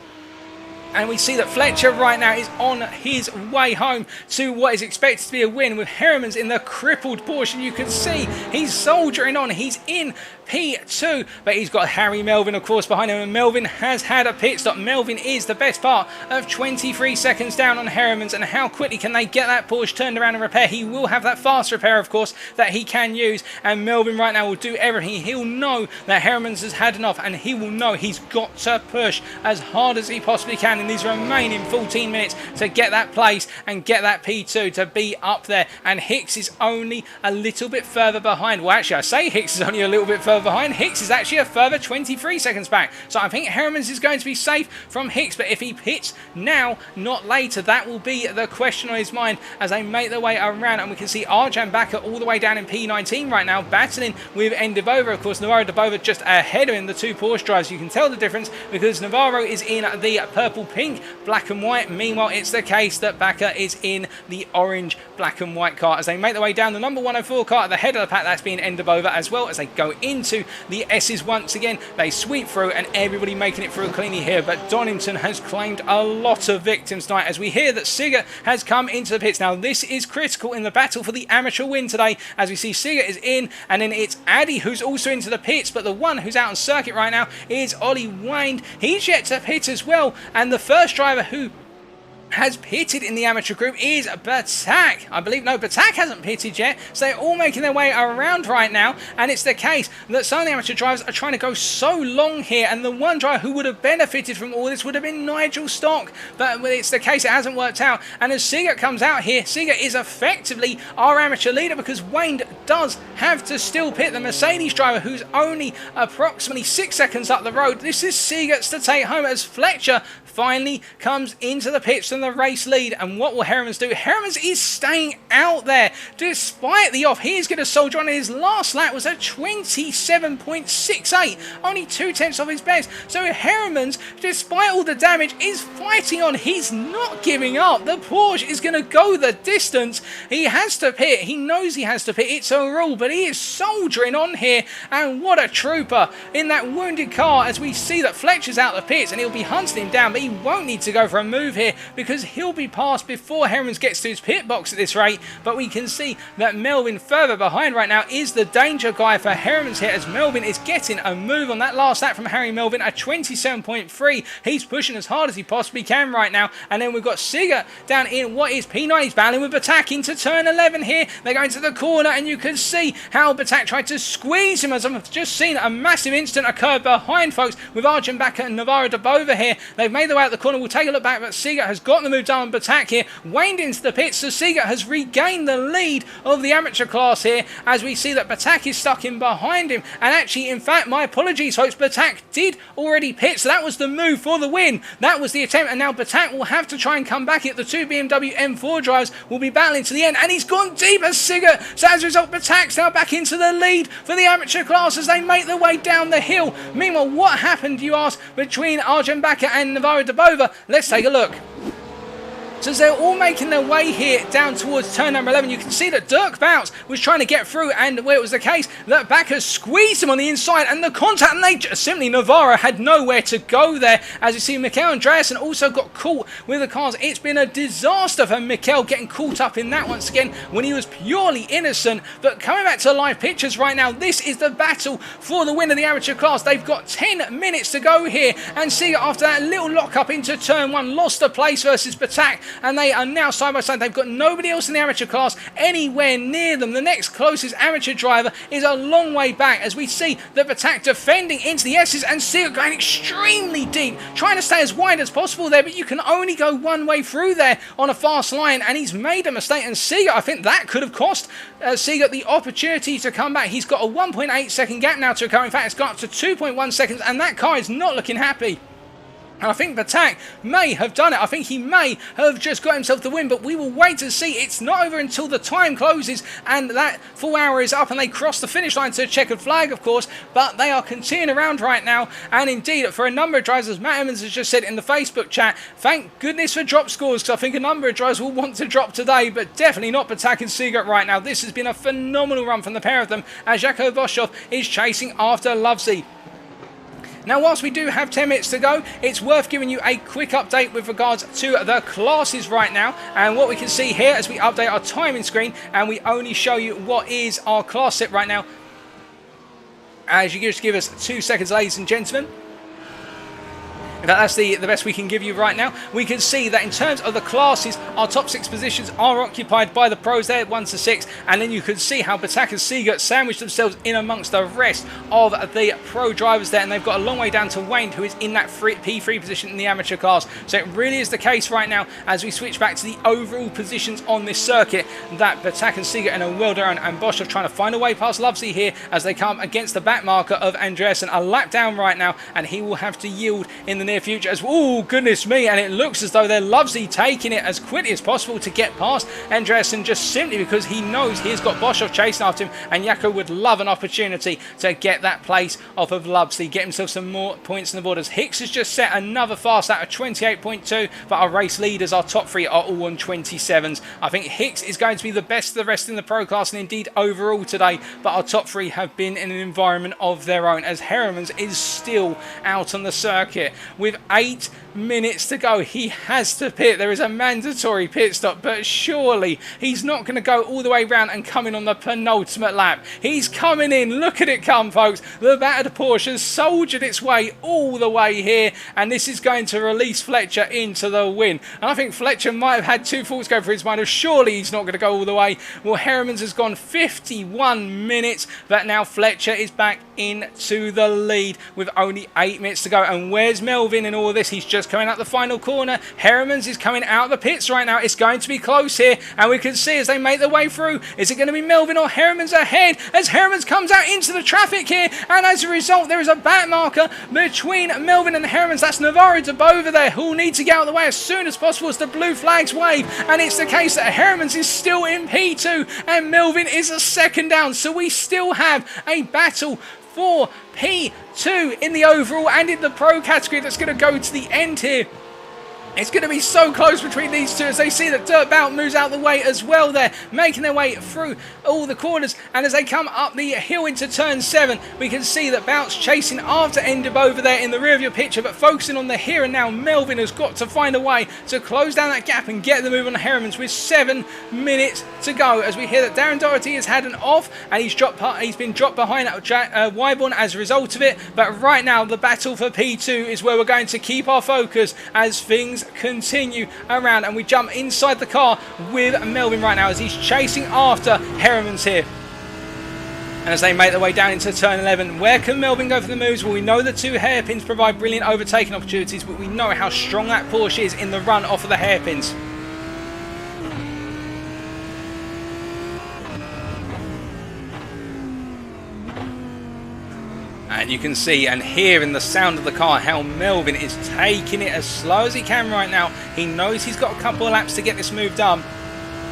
And we see that Fletcher right now is on his way home to what is expected to be a win, with Heremans in the crippled portion. You can see he's soldiering on. He's in P2, but he's got Harry Melvin, of course, behind him, and Melvin has had a pit stop. Melvin is the best part of 23 seconds down on Heremans, and how quickly can they get that Porsche turned around and repair? He will have that fast repair, of course, that he can use, and Melvin right now will do everything. He'll know that Heremans has had enough, and he will know he's got to push as hard as he possibly can in these remaining 14 minutes to get that place and get that P2 to be up there. And Hicks is only a little bit further behind. Well, actually, I say Hicks is only a little bit further behind. Hicks is actually a further 23 seconds back. So I think Heremans is going to be safe from Hicks, but if he pits now, not later, that will be the question on his mind as they make their way around. And we can see Arjan Bakker all the way down in P19 right now, battling with Ndebova. Of course, Navarro Debova just ahead of him, the two Porsche drivers. You can tell the difference because Navarro is in the purple-pink, black and white. Meanwhile, it's the case that Bakker is in the orange, black and white car as they make their way down the number 104 car at the head of the pack. That's being Ndebova, as well as they go into the S's once again. They sweep through, and everybody making it through cleanly here. But Donington has claimed a lot of victims tonight as we hear that Sigurd has come into the pits. Now, this is critical in the battle for the amateur win today, as we see Sigurd is in, and then it's Addy who's also into the pits. But the one who's out on circuit right now is Ollie Wind. He's yet to pit as well, and the first driver who has pitted in the amateur group is Batak. I believe, no, Batak hasn't pitted yet, so they're all making their way around right now, and it's the case that some of the amateur drivers are trying to go so long here, and the one driver who would have benefited from all this would have been Nigel Stock, but it's the case it hasn't worked out. And as Sigurd comes out here, Sigurd is effectively our amateur leader because Wayne does have to still pit the Mercedes driver who's only approximately 6 seconds up the road. This is Sigurd's to take home as Fletcher finally comes into the pits from the race lead. And what will Heremans do? Heremans is staying out there despite the off. He's going to soldier on. His last lap was a 27.68, only 2/10 off his best. So Heremans, despite all the damage, is fighting on. He's not giving up. The Porsche is going to go the distance. He has to pit. He knows he has to pit. It's a rule, but he is soldiering on here. And what a trooper in that wounded car, as we see that Fletcher's out the pits and he'll be hunting him down, but he won't need to go for a move here because he'll be passed before Heremans gets to his pit box at this rate. But we can see that Melvin further behind right now is the danger guy for Heremans here, as Melvin is getting a move on that last lap from Harry Melvin, a 27.3. He's pushing as hard as he possibly can right now. And then we've got Sigurd down in what is P9. He's battling with Batak into turn 11 here. They're going to the corner, and you can see how Batak tried to squeeze him, as I've just seen a massive incident occur behind, folks, with Arjun Bakker and Navarro Debova here. They've made their way out the corner. We'll take a look back, but Sigurd has got the move down on Batak here, waned into the pits, so Sigurd has regained the lead of the amateur class here, as we see that Batak is stuck in behind him. And actually, in fact, my apologies, folks, Batak did already pit, so that was the move for the win. That was the attempt, and now Batak will have to try and come back it. The two BMW M4 drivers will be battling to the end, and he's gone deep as Sigurd. So as a result, Batak's now back into the lead for the amateur class as they make their way down the hill. Meanwhile, what happened, you ask, between Arjun Bakker and Navarro Debova? Let's take a look. So as they're all making their way here down towards turn number 11, you can see that Dirk Bounce was trying to get through, and where it was the case that Backer squeezed him on the inside, and the contact, and they simply, Navarro had nowhere to go there. As you see, Mikel Andreasen also got caught with the cars. It's been a disaster for Mikel getting caught up in that once again when he was purely innocent. But coming back to live pictures right now, this is the battle for the win of the amateur class. They've got 10 minutes to go here, and Seeger, after that little lock-up into turn 1, lost a place versus Batak, and they are now side by side. They've got nobody else in the amateur class anywhere near them. The next closest amateur driver is a long way back, as we see the Batak defending into the S's, and Seeger going extremely deep, trying to stay as wide as possible there, but you can only go one way through there on a fast line, and he's made a mistake. And Seeger, I think that could have cost Seeger the opportunity to come back. He's got a 1.8 second gap now to recover. In fact, it's got up to 2.1 seconds, and that car is not looking happy. And I think Batak may have done it. I think he may have just got himself the win, but we will wait to see. It's not over until the time closes and that full hour is up and they cross the finish line to a checkered flag, of course, but they are continuing around right now. And indeed, for a number of drivers, as Matt Emmons has just said in the Facebook chat, thank goodness for drop scores, because I think a number of drivers will want to drop today, but definitely not Batak and Seeger right now. This has been a phenomenal run from the pair of them, as Jaco Boshoff is chasing after Lovesey. Now, whilst we do have 10 minutes to go, it's worth giving you a quick update with regards to the classes right now. And what we can see here as we update our timing screen, and we only show you what is our class set right now. As you just give us 2 seconds, ladies and gentlemen. In fact, that's the best we can give you right now. We can see that in terms of the classes, our top 6 positions are occupied by the pros there, 1 to 6. And then you can see how Batak and Seeger sandwich themselves in amongst the rest of the pro drivers there. And they've got a long way down to Wayne, who is in that P3 position in the amateur class. So it really is the case right now, as we switch back to the overall positions on this circuit, that Batak and Seeger in a well done, and Boshoff trying to find a way past Lovesey here as they come against the back marker of Andreasen. A lap down right now, and he will have to yield in the near future as oh goodness me, and it looks as though they're Lovesey taking it as quickly as possible to get past Andreasen, just simply because he knows he's got Boshoff chasing after him, and Jaco would love an opportunity to get that place off of Lovesey, get himself some more points in the board, as Hicks has just set another fast out of 28.2, but our race leaders, our top 3, are all on 27s. I think Hicks is going to be the best of the rest in the pro class and indeed overall today, but our top 3 have been in an environment of their own, as Heremans is still out on the circuit with 8 minutes to go. He has to pit. There is a mandatory pit stop, but surely he's not going to go all the way round and come in on the penultimate lap. He's coming in. Look at it come, folks. The battered Porsche has soldiered its way all the way here, and this is going to release Fletcher into the win. And I think Fletcher might have had 2 thoughts go through his mind of surely he's not going to go all the way. Well, Heremans has gone 51 minutes, but now Fletcher is back into the lead with only 8 minutes to go. And where's Melvin in all of this? He's just coming out the final corner. Heremans is coming out of the pits right now. It's going to be close here, and we can see as they make their way through, is it going to be Melvin or Heremans ahead as Heremans comes out into the traffic here, and as a result there is a back marker between Melvin and Heremans. That's Navarro de Bova there, who will need to get out of the way as soon as possible as the blue flags wave, and it's the case that Heremans is still in P2 and Melvin is a second down, so we still have a battle for P2 in the overall and in the pro category that's going to go to the end here. It's going to be so close between these two as they see that Dirt Bout moves out the way as well there, making their way through all the corners. And as they come up the hill into turn 7, we can see that Bout's chasing after Endib over there in the rear view picture, but focusing on the here and now. Melvin has got to find a way to close down that gap and get the move on Heremans with 7 minutes to go, as we hear that Darren Doherty has had an off and he's been dropped behind Wyborn as a result of it. But right now the battle for P2 is where we're going to keep our focus as things continue around, and we jump inside the car with Melvin right now as he's chasing after Heremans here. And as they make their way down into turn 11, where can Melvin go for the moves? Well, we know the 2 hairpins provide brilliant overtaking opportunities, but we know how strong that Porsche is in the run off of the hairpins. And you can see and hear in the sound of the car how Melvin is taking it as slow as he can right now. He knows he's got a couple of laps to get this move done.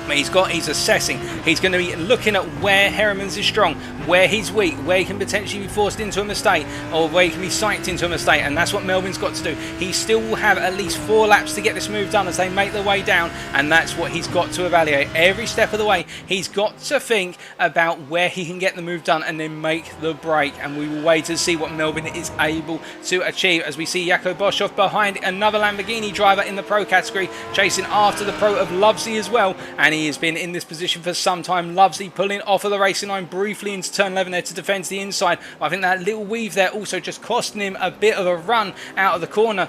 He's assessing. He's going to be looking at where Heremans is strong, where he's weak, where he can potentially be forced into a mistake, or where he can be psyched into a mistake, and that's what Melvin's got to do. He still will have at least 4 laps to get this move done as they make their way down, and that's what he's got to evaluate. Every step of the way, he's got to think about where he can get the move done and then make the break, and we will wait to see what Melvin is able to achieve as we see Jaco Boshoff behind another Lamborghini driver in the Pro category, chasing after the Pro of Lovesley as well, and he has been in this position for some time. Lovesley pulling off of the racing line briefly into turn 11 there to defend the inside. I think that little weave there also just costing him a bit of a run out of the corner.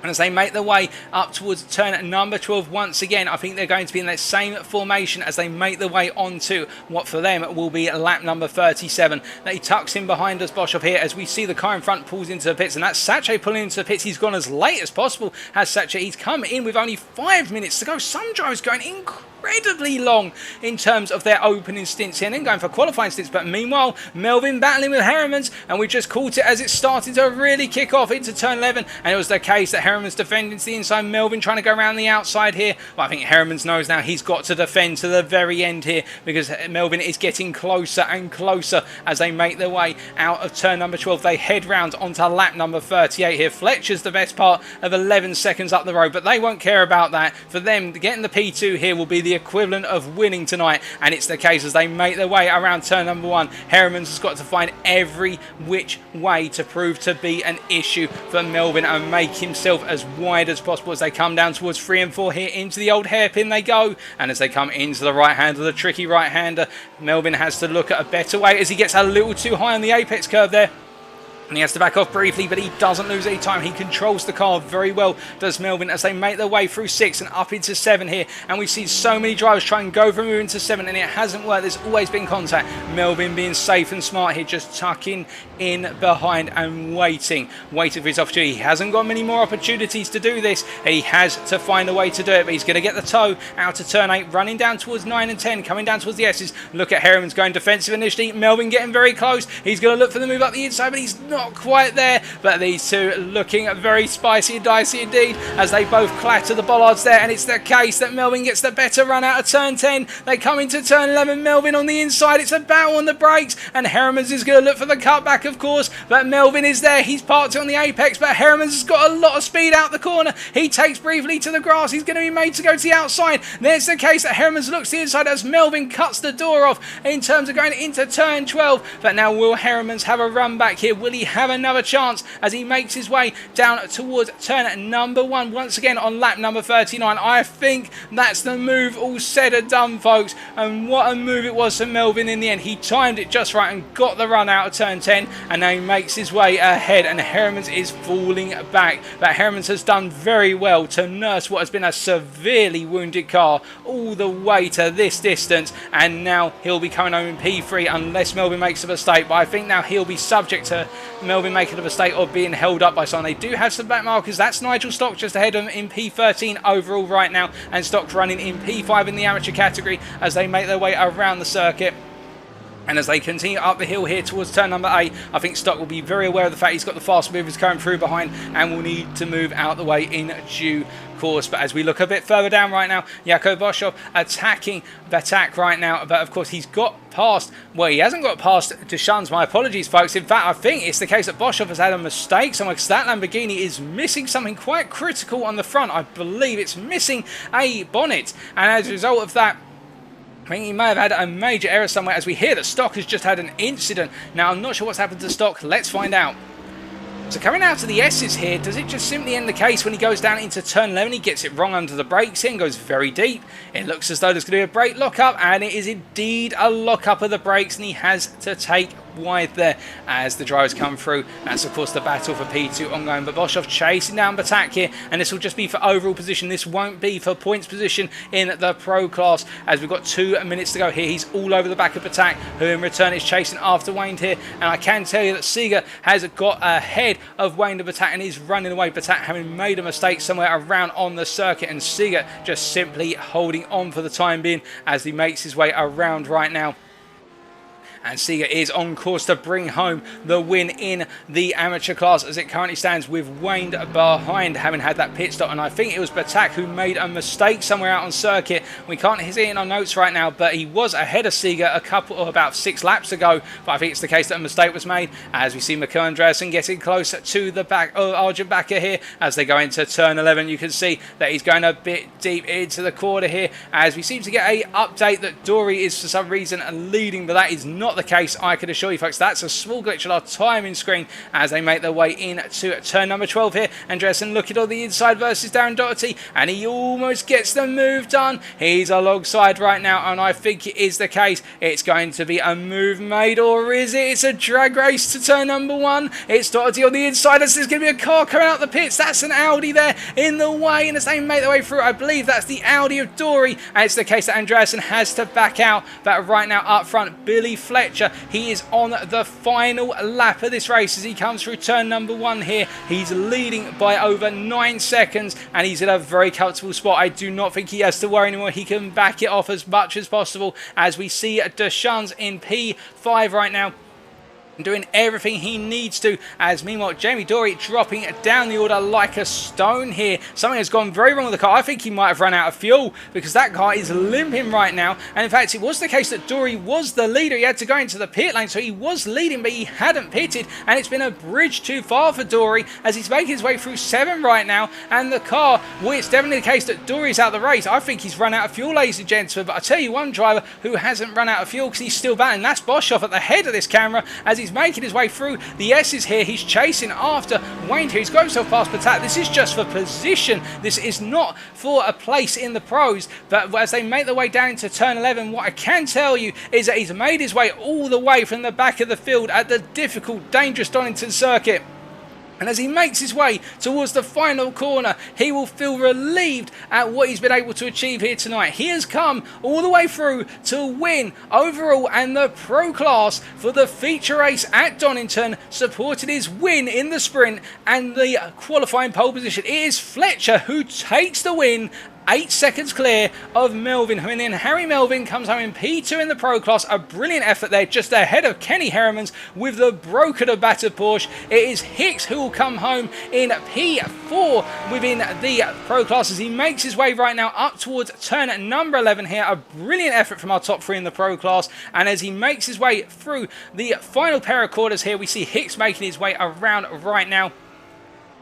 And as they make their way up towards turn number 12 once again, I think they're going to be in that same formation as they make their way onto what for them will be lap number 37. They tucks in behind us, Boshoff here, as we see the car in front pulls into the pits, and that's Sache pulling into the pits. He's gone as late as possible, has Sache. He's come in with only 5 minutes to go. Some drivers going incredibly long in terms of their opening stints here and then going for qualifying stints, but meanwhile Melvin battling with Heremans, and we just caught it as it started to really kick off into turn 11, and it was the case that Heremans defending to the inside, Melvin trying to go around the outside here. Well, I think Heremans knows now he's got to defend to the very end here because Melvin is getting closer and closer as they make their way out of turn number 12. They head round onto lap number 38 here. Fletcher's the best part of 11 seconds up the road, but they won't care about that. For them, getting the P2 here will be the equivalent of winning tonight, and it's the case as they make their way around turn number 1. Heremans has got to find every which way to prove to be an issue for Melvin and make himself as wide as possible as they come down towards 3 and 4 here. Into the old hairpin they go, and as they come into the right hander, the tricky right hander, Melvin has to look at a better way as he gets a little too high on the apex curve there. And he has to back off briefly, but he doesn't lose any time. He controls the car very well, does Melvin, as they make their way through 6 and up into 7 here. And we see so many drivers try and go from moving to 7, and it hasn't worked. There's always been contact. Melvin being safe and smart here, just tucking in behind and waiting for his opportunity. He hasn't got many more opportunities to do this. He has to find a way to do it, but he's going to get the toe out to turn 8, running down towards 9 and 10, coming down towards the S's. Look at Heremans going defensive initially. Melvin getting very close. He's going to look for the move up the inside, but he's not quite there. But these two looking very spicy and dicey indeed as they both clatter the bollards there, and it's the case that Melvin gets the better run out of turn 10. They come into turn 11. Melvin on the inside. It's a battle on the brakes, and Heremans is going to look for the cutback, of course, but Melvin is there. He's parked it on the apex, but Heremans has got a lot of speed out the corner. He takes briefly to the grass. He's going to be made to go to the outside. There's the case that Heremans looks to the inside as Melvin cuts the door off in terms of going into turn 12. But now will Heremans have a run back here? Will he have another chance as he makes his way down towards turn number 1 once again on lap number 39? I think that's the move all said and done, folks, and what a move it was for Melvin in the end. He timed it just right and got the run out of turn 10, and now he makes his way ahead, and Heremans is falling back. But Heremans has done very well to nurse what has been a severely wounded car all the way to this distance, and now he'll be coming home in P3 unless Melvin makes a mistake. But I think now he'll be subject to Melvin making a mistake or being held up by someone. They do have some back markers. That's Nigel Stock just ahead of him in P13 overall right now, and Stock's running in P5 in the amateur category as they make their way around the circuit. And as they continue up the hill here towards turn number 8, I think Stock will be very aware of the fact he's got the fast movers coming through behind and will need to move out the way in due course. But as we look a bit further down right now, Jaco Boshoff attacking Batak right now. But of course, he's got past, well, he hasn't got past Deschamps. My apologies, folks. In fact, I think it's the case that Boshoff has had a mistake somewhere because that Lamborghini is missing something quite critical on the front. I believe it's missing a bonnet. And as a result of that, I think he may have had a major error somewhere, as we hear that Stock has just had an incident. Now, I'm not sure what's happened to Stock. Let's find out. So coming out to the S's here, does it just simply end the case when he goes down into turn 11? He gets it wrong under the brakes here and goes very deep. It looks as though there's going to be a brake lockup, and it is indeed a lockup of the brakes, and he has to take wide there as the drivers come through. That's of course the battle for P2 ongoing, but Boshoff chasing down Batak here, and this will just be for overall position. This won't be for points position in the pro class, as we've got 2 minutes to go here. He's all over the back of Batak, who in return is chasing after Wayne here, and I can tell you that Seeger has got ahead of Wayne to Batak and is running away. Batak having made a mistake somewhere around on the circuit, and Seeger just simply holding on for the time being as he makes his way around right now. and Seeger is on course to bring home the win in the amateur class as it currently stands, with Wayne behind, having had that pit stop. And I think it was Batak who made a mistake somewhere out on circuit. We can't see it in our notes right now, but he was ahead of Seeger about 6 laps ago. But I think it's the case that a mistake was made, as we see Mikael Andreasen getting close to the back of Arjun Bakker here as they go into turn 11. You can see that he's going a bit deep into the corner here, as we seem to get a update that Dory is for some reason leading, but that is not the case. I can assure you folks, that's a small glitch on our timing screen as they make their way into turn number 12 here. Andreasen looking on the inside versus Darren Doherty, and he almost gets the move done. He's alongside right now, and I think it is the case. It's going to be a move made, or is it? It's a drag race to turn number 1. It's Doherty on the inside, as there's going to be a car coming out the pits. That's an Audi there in the way, and as they make their way through, I believe that's the Audi of Dory, and it's the case that Andreasen has to back out. But right now up front, Billy Fletcher, he is on the final lap of this race as he comes through turn number 1 here. He's leading by over 9 seconds, and he's in a very comfortable spot. I do not think he has to worry anymore. He can back it off as much as possible, as we see Deschamps in P5 right now, doing everything he needs to, as meanwhile Jamie Dory dropping down the order like a stone here. Something has gone very wrong with the car. I think he might have run out of fuel, because that car is limping right now. And in fact, it was the case that Dory was the leader. He had to go into the pit lane, so he was leading, but he hadn't pitted, and it's been a bridge too far for Dory as he's making his way through 7 right now. And the car, well, it's definitely the case that Dory's out of the race. I think he's run out of fuel, ladies and gentlemen. But I tell you one driver who hasn't run out of fuel because he's still battling, that's Boshoff at the head of this camera as he's making his way through the S's here. He's chasing after Wayne here. He's got himself past Patat. This is just for position. This is not for a place in the pros. But as they make their way down into turn 11, what I can tell you is that he's made his way all the way from the back of the field at the difficult, dangerous Donington circuit. And as he makes his way towards the final corner, he will feel relieved at what he's been able to achieve here tonight. He has come all the way through to win overall and the pro class for the feature race at Donington, supported his win in the sprint and the qualifying pole position. It is Fletcher who takes the win, 8 seconds clear of Melvin, and then Harry Melvin comes home in P2 in the pro class. A brilliant effort there, just ahead of Kenny Heremans with the broken and battered Porsche. It is Hicks who will come home in P4 within the pro class as he makes his way right now up towards turn number 11 here. A brilliant effort from our top 3 in the pro class, and as he makes his way through the final pair of quarters here, we see Hicks making his way around right now.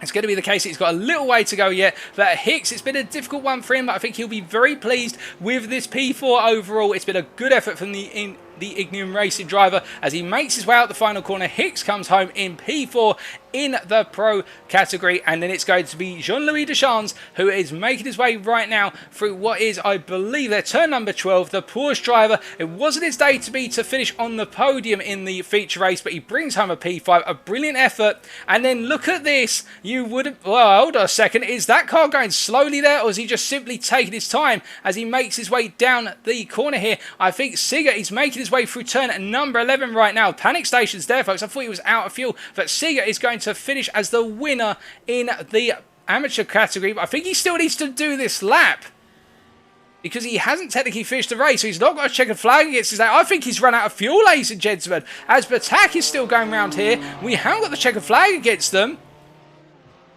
It's going to be the case. He's got a little way to go yet. But Hicks, it's been a difficult one for him, but I think he'll be very pleased with this P4 overall. It's been a good effort from the Ignium Racing driver as he makes his way out the final corner. Hicks comes home in P4 in the pro category, and then it's going to be Jean-Louis Deschamps who is making his way right now through what is, I believe, their turn number 12. The Porsche driver, it wasn't his day to finish on the podium in the feature race, but he brings home a P5, a brilliant effort. And then look at this, you would have, well, hold on a second, is that car going slowly there, or is he just simply taking his time as he makes his way down the corner here? I think Seeger is making his way through turn number 11 right now. Panic stations there, folks. I thought he was out of fuel, but Seeger is going to finish as the winner in the amateur category. But I think he still needs to do this lap because he hasn't technically finished the race, so he's not got a checkered flag against his name. I think he's run out of fuel, ladies and gentlemen. As Batak is still going around here, we haven't got the checkered flag against them.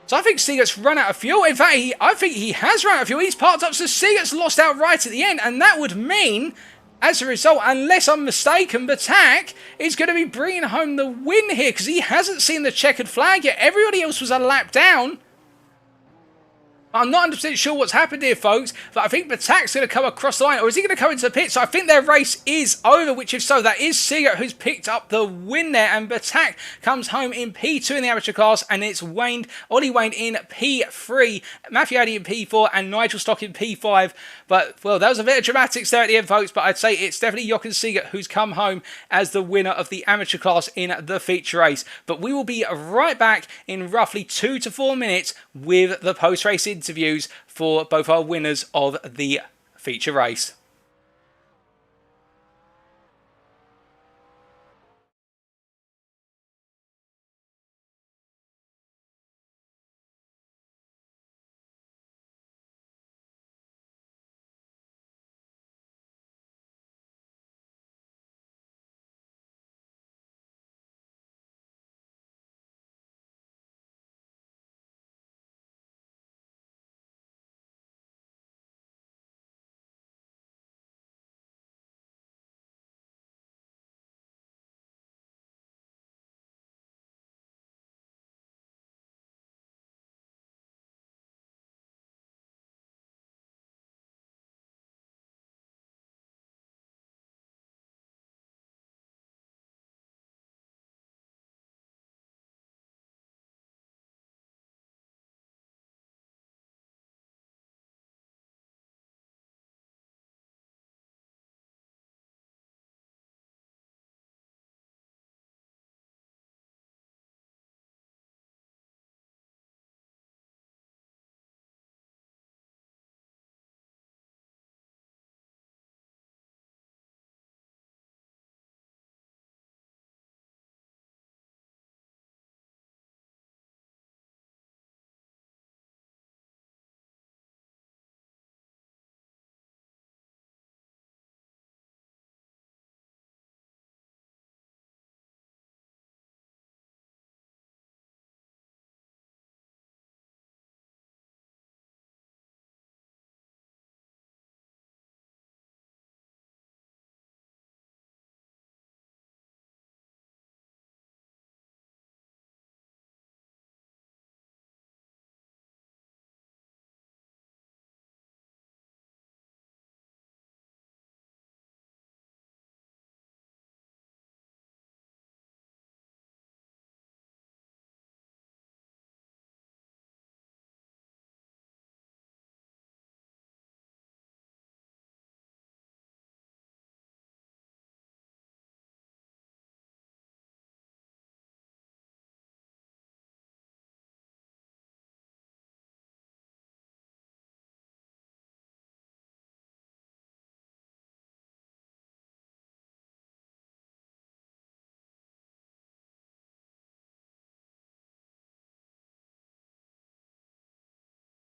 So I think Seagert's run out of fuel. In fact, I think he has run out of fuel. He's parked up, so Seagert's lost out right at the end, and that would mean, as a result, unless I'm mistaken, Batak is going to be bringing home the win here because he hasn't seen the checkered flag yet. Everybody else was a lap down. I'm not 100% sure what's happened here, folks, but I think Batak's going to come across the line, or is he going to come into the pit? So I think their race is over, which if so, that is Seeger who's picked up the win there, and Batak comes home in P2 in the amateur class, and it's Ollie Wayne in P3, Matthew Addy in P4, and Nigel Stock in P5. But, well, that was a bit of dramatics there at the end, folks, but I'd say it's definitely Jochen Seeger who's come home as the winner of the amateur class in the feature race. But we will be right back in roughly 2 to 4 minutes with the post-race interviews for both our winners of the feature race.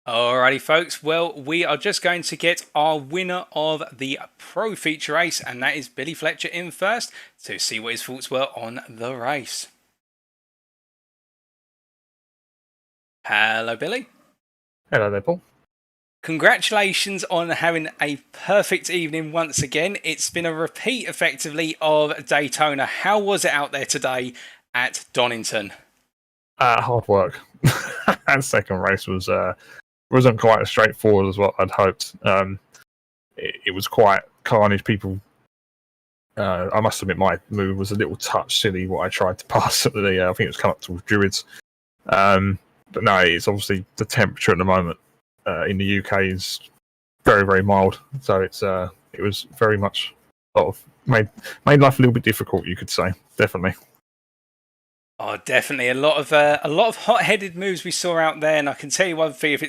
Alrighty, folks. Well, we are just going to get our winner of the Pro Feature race, and that is Billy Fletcher in first to see what his thoughts were on the race. Hello, Billy. Hello there, Paul. Congratulations on having a perfect evening once again. It's been a repeat, effectively, of Daytona. How was it out there today at Donington? Hard work. That second race wasn't quite as straightforward as what I'd hoped. It was quite carnage. People, I must admit, my move was a little touch silly. What I tried to pass at the, I think it was coming up to Druids. But no, it's obviously the temperature at the moment in the UK is very, very mild. So it was very much sort of made life a little bit difficult. You could say, definitely. Oh, definitely a lot of hot-headed moves we saw out there, and I can tell you one thing: if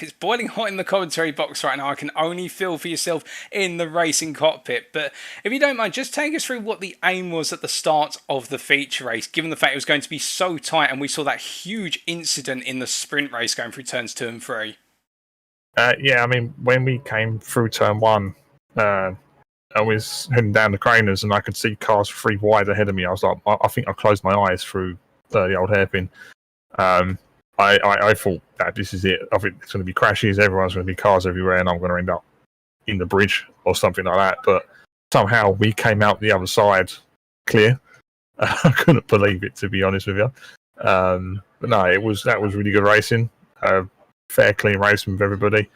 it's boiling hot in the commentary box right now, I can only feel for yourself in the racing cockpit. But if you don't mind, just take us through what the aim was at the start of the feature race, given the fact it was going to be so tight, and we saw that huge incident in the sprint race going through turns 2 and 3. Yeah, I mean, when we came through turn 1, I was heading down the Craners and I could see cars 3 wide ahead of me. I was like, I think I closed my eyes through the old hairpin. I thought that this is it. I think it's going to be crashes, everyone's going to be cars everywhere, and I'm going to end up in the bridge or something like that. But somehow we came out the other side clear. I couldn't believe it, to be honest with you. But no, that was really good racing. Fair, clean racing with everybody.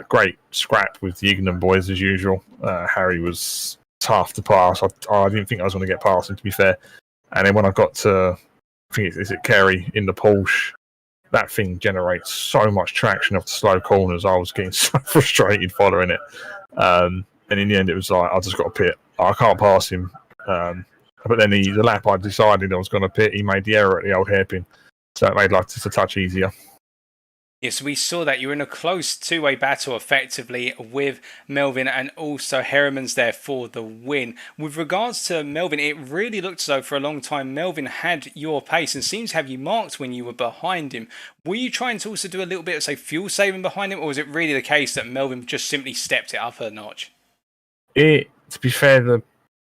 Great scrap with the Ignan boys as usual. Harry was tough to pass. I didn't think I was going to get past him, to be fair. And then when I got to, I think is it Kerry in the Porsche, that thing generates so much traction off the slow corners. I was getting so frustrated following it. And in the end, it was like, I just got to pit. I can't pass him. But then the lap I decided I was going to pit, he made the error at the old hairpin. So it made life just a touch easier. Yes, we saw that you were in a close two-way battle, effectively, with Melvin and also Herriman's there for the win. With regards to Melvin, it really looked as though for a long time Melvin had your pace and seems to have you marked when you were behind him. Were you trying to also do a little bit of, say, fuel saving behind him, or was it really the case that Melvin just simply stepped it up a notch? To be fair, the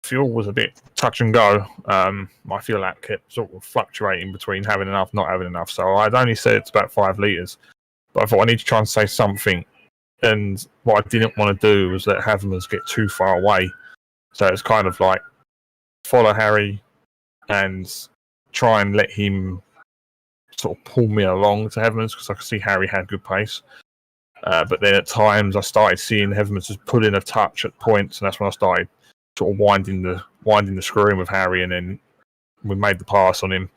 fuel was a bit touch and go. My fuel app kept sort of fluctuating between having enough, not having enough. So I'd only said it's about 5 litres. But I thought I need to try and say something. And what I didn't want to do was let Havermans get too far away. So it's kind of like follow Harry and try and let him sort of pull me along to Havermans, because I could see Harry had good pace. But then at times I started seeing Havermans just put in a touch at points, and that's when I started sort of winding the screw in with Harry, and then we made the pass on him.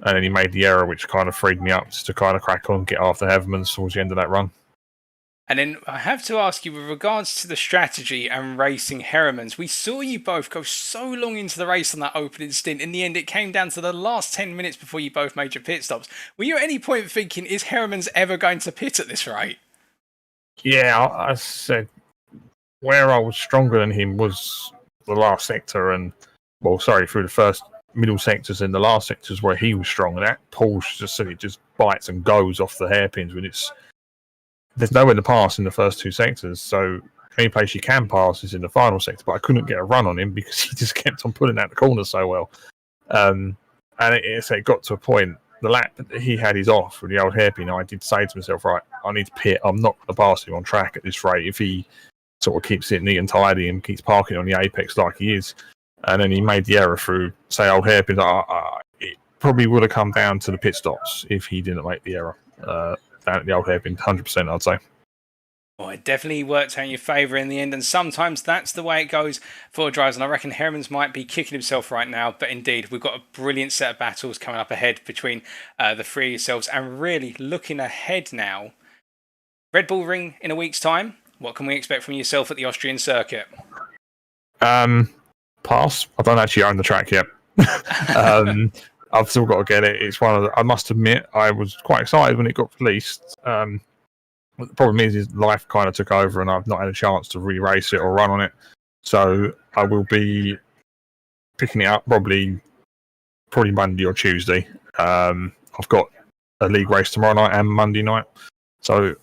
And then he made the error, which kind of freed me up to kind of crack on and get after Havermans towards the end of that run. And then I have to ask you, with regards to the strategy and racing Herriman's, we saw you both go so long into the race on that opening stint. In the end, it came down to the last 10 minutes before you both made your pit stops. Were you at any point thinking, is Herriman's ever going to pit at this rate? Yeah, I said where I was stronger than him was the last sector through the first middle sectors and the last sectors where he was strong, and that Porsche just bites and goes off the hairpins when there's nowhere to pass in the first 2 sectors. So any place you can pass is in the final sector, but I couldn't get a run on him because he just kept on pulling out the corner so well. And it got to a point, the lap that he had his off with the old hairpin. I did say to myself, right, I need to pit. I'm not going to pass him on track at this rate if he sort of keeps it neat and tidy and keeps parking on the apex like he is. And then he made the error through, say, old hairpins. It probably would have come down to the pit stops if he didn't make the error. Down at the old hairpin, 100%, I'd say. Well, it definitely worked out in your favour in the end, and sometimes that's the way it goes for drivers. And I reckon Herriman's might be kicking himself right now, but indeed, we've got a brilliant set of battles coming up ahead between the three of yourselves. And really looking ahead now, Red Bull Ring in a week's time. What can we expect from yourself at the Austrian circuit? Pass. I don't actually own the track yet. I've still got to get it. It's one of I must admit, I was quite excited when it got released. The problem is life kind of took over, and I've not had a chance to re-race it or run on it. So I will be picking it up probably Monday or Tuesday. I've got a league race tomorrow night and Monday night. So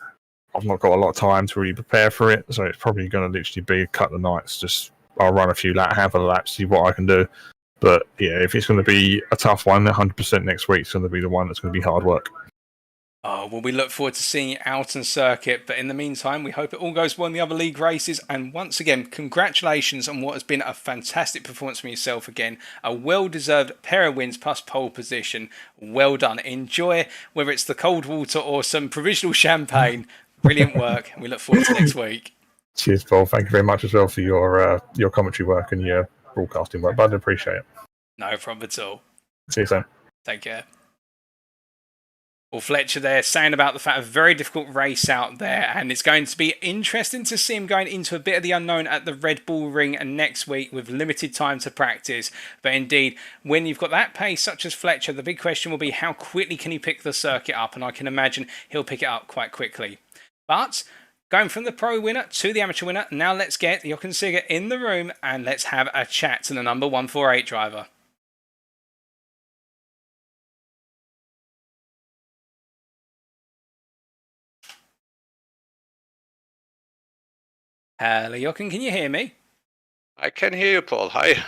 I've not got a lot of time to really prepare for it. So it's probably going to literally be a couple of nights. Just I'll run a handful of laps, see what I can do. But yeah, if it's going to be a tough one, 100% next week is going to be the one that's going to be hard work. Oh, well, we look forward to seeing you out on circuit, but in the meantime, we hope it all goes well in the other league races. And once again, congratulations on what has been a fantastic performance from yourself again. A well-deserved pair of wins plus pole position. Well done. Enjoy, whether it's the cold water or some provisional champagne. Brilliant work, and we look forward to next week. Cheers, Paul. Thank you very much as well for your commentary work and your broadcasting work. But I appreciate it. No problem at all. See you soon. Take care. Well, Fletcher there saying about the fact of a very difficult race out there, and it's going to be interesting to see him going into a bit of the unknown at the Red Bull Ring next week with limited time to practice. But indeed, when you've got that pace such as Fletcher, the big question will be how quickly can he pick the circuit up, and I can imagine he'll pick it up quite quickly. But going from the pro winner to the amateur winner, now let's get Jochen Sigger in the room and let's have a chat to the number 148 driver. Hello, Jochen, can you hear me? I can hear you, Paul. Hi.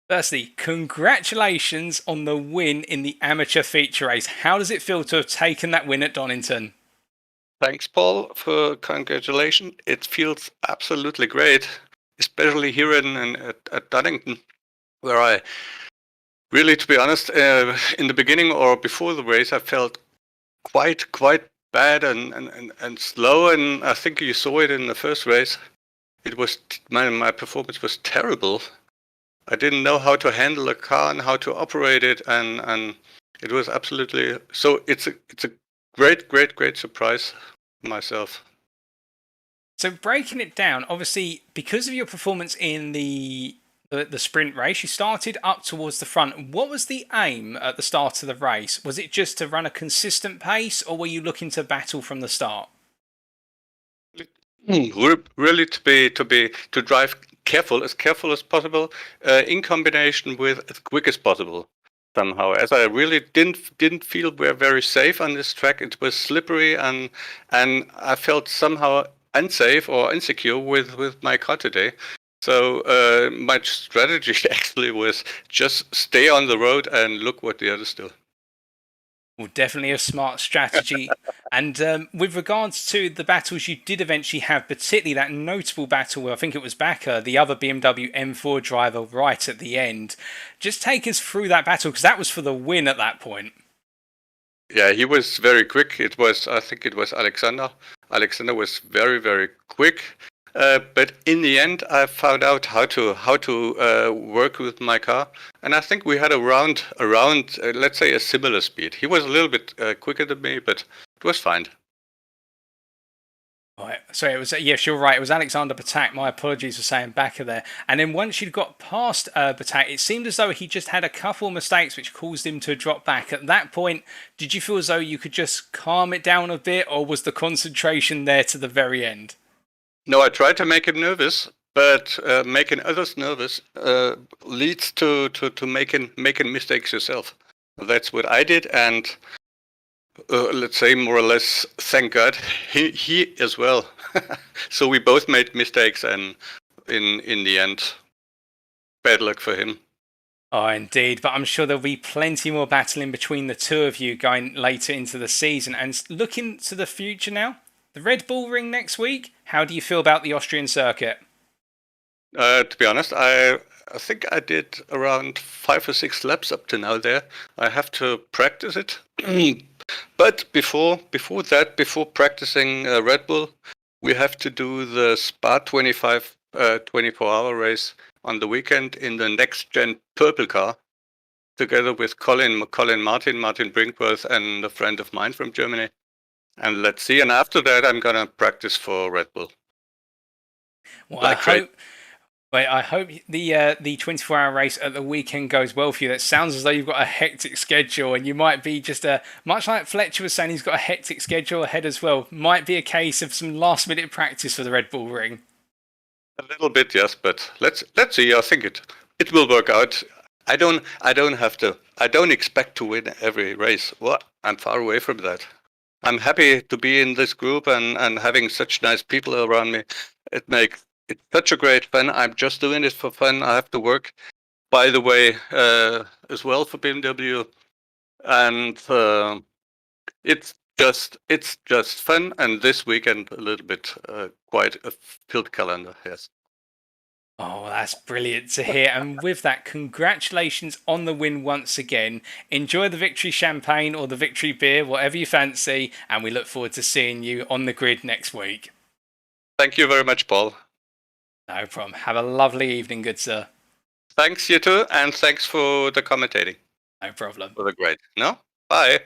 Firstly, congratulations on the win in the amateur feature race. How does it feel to have taken that win at Donington? Thanks, Paul, for congratulations. It feels absolutely great, especially here at Donington, where I really, to be honest, in the beginning or before the race, I felt quite bad and slow, and I think you saw it in the first race. It was my performance was terrible. I didn't know how to handle a car and how to operate it, and it was absolutely so. It's a great surprise myself. So breaking it down, obviously because of your performance in the sprint race, you started up towards the front. What was the aim at the start of the race? Was it just to run a consistent pace, or were you looking to battle from the start? Really to drive as careful as possible, in combination with as quick as possible. Somehow, as I really didn't feel we're very safe on this track. It was slippery, and I felt somehow unsafe or insecure with my car today. So my strategy actually was just stay on the road and look what the others do. Well, definitely a smart strategy. And with regards to the battles you did eventually have, particularly that notable battle where I think it was Bakker, the other BMW M4 driver, right at the end. Just take us through that battle, because that was for the win at that point. Yeah, he was very quick. I think it was Alexander. Alexander was very quick. But in the end, I found out how to work with my car, and I think we had around let's say a similar speed. He was a little bit quicker than me, but it was fine. Right. Sorry, it was yes, you're right. It was Alexander Batak. My apologies for saying Bakker there. And then once you'd got past Batak, it seemed as though he just had a couple of mistakes which caused him to drop back. At that point, did you feel as though you could just calm it down a bit, or was the concentration there to the very end? No, I tried to make him nervous, but making others nervous leads to making mistakes yourself. That's what I did, and let's say more or less, thank God, he as well. So we both made mistakes, and in the end, bad luck for him. Oh, indeed. But I'm sure there'll be plenty more battling between the two of you going later into the season. And looking to the future now, the Red Bull Ring next week, how do you feel about the Austrian circuit? To be honest, I think I did around 5 or 6 laps up to now there. I have to practice it. But before practicing Red Bull, we have to do the Spa 25 24-hour race on the weekend in the NXTGEN purple car, together with Martin Brinkworth, and a friend of mine from Germany. And let's see. And after that, I'm gonna practice for Red Bull. Well, I hope the 24-hour race at the weekend goes well for you. That sounds as though you've got a hectic schedule, and you might be just much like Fletcher was saying, he's got a hectic schedule ahead as well. Might be a case of some last-minute practice for the Red Bull Ring. A little bit, yes, but let's see. I think it will work out. I don't expect to win every race. Well, I'm far away from that. I'm happy to be in this group and having such nice people around me. It makes it such a great fun. I'm just doing it for fun. I have to work, by the way, as well for BMW, and it's just fun. And this weekend a little bit quite a filled calendar. Yes. Oh, that's brilliant to hear. And with that, congratulations on the win once again. Enjoy the victory champagne or the victory beer, whatever you fancy. And we look forward to seeing you on the grid next week. Thank you very much, Paul. No problem. Have a lovely evening, good sir. Thanks, you too. And thanks for the commentating. No problem. For the great. No? Bye.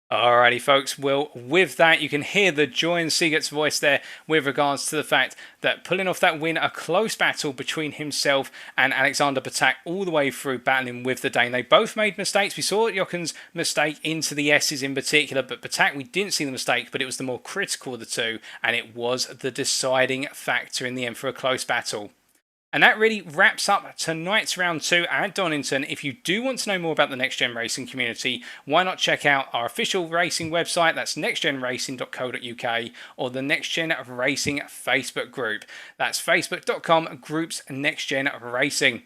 Alrighty, folks. Well, with that, you can hear the joy in Siegert's voice there with regards to the fact that pulling off that win, a close battle between himself and Alexander Patak all the way through battling with the Dane. They both made mistakes. We saw Jochen's mistake into the S's in particular, but Patak, we didn't see the mistake, but it was the more critical of the two, and it was the deciding factor in the end for a close battle. And that really wraps up tonight's round 2 at Donington. If you do want to know more about the Next Gen Racing community, why not check out our official racing website, that's nextgenracing.co.uk, or the Next Gen Racing Facebook group. That's facebook.com groups Next Gen Racing.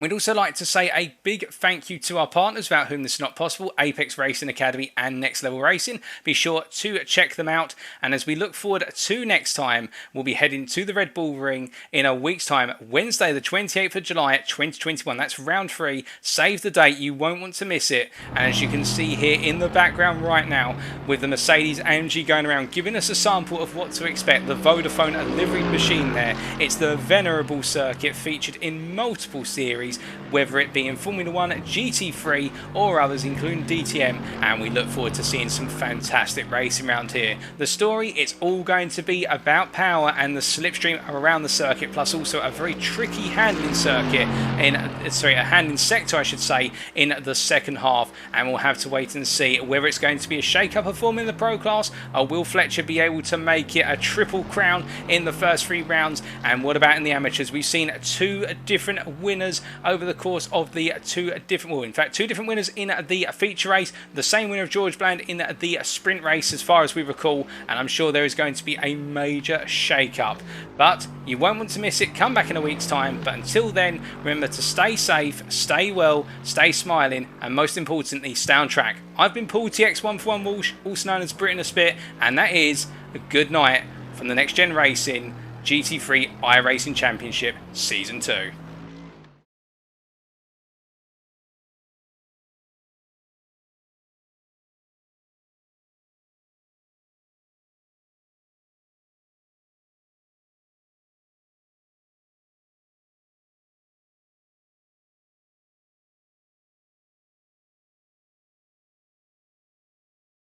We'd also like to say a big thank you to our partners without whom this is not possible, Apex Racing Academy and Next Level Racing. Be sure to check them out. And as we look forward to next time, we'll be heading to the Red Bull Ring in a week's time, Wednesday the 28th of July 2021. That's round 3. Save the date, you won't want to miss it. And as you can see here in the background right now, with the Mercedes AMG going around giving us a sample of what to expect, the Vodafone liveried machine there. It's the venerable circuit featured in multiple series, whether it be in Formula 1, GT3 or others including DTM, and we look forward to seeing some fantastic racing around here. The story, it's all going to be about power and the slipstream around the circuit, plus also a very tricky handling circuit a handling sector I should say, in the second half, and we'll have to wait and see whether it's going to be a shake-up of form in the Pro Class, or will Fletcher be able to make it a triple crown in the first 3 rounds, and what about in the amateurs? We've seen 2 different winners over the course of the 2 different winners in the feature race, the same winner of George Bland in the sprint race as far as we recall, and I'm sure there is going to be a major shake-up. But you won't want to miss it. Come back in a week's time, but until then, remember to stay safe, stay well, stay smiling, and most importantly, stay on track. I've been Paul TX141 Walsh, also known as Britain a Spit, and that is a good night from the Next Gen Racing GT3 iRacing Championship Season 2.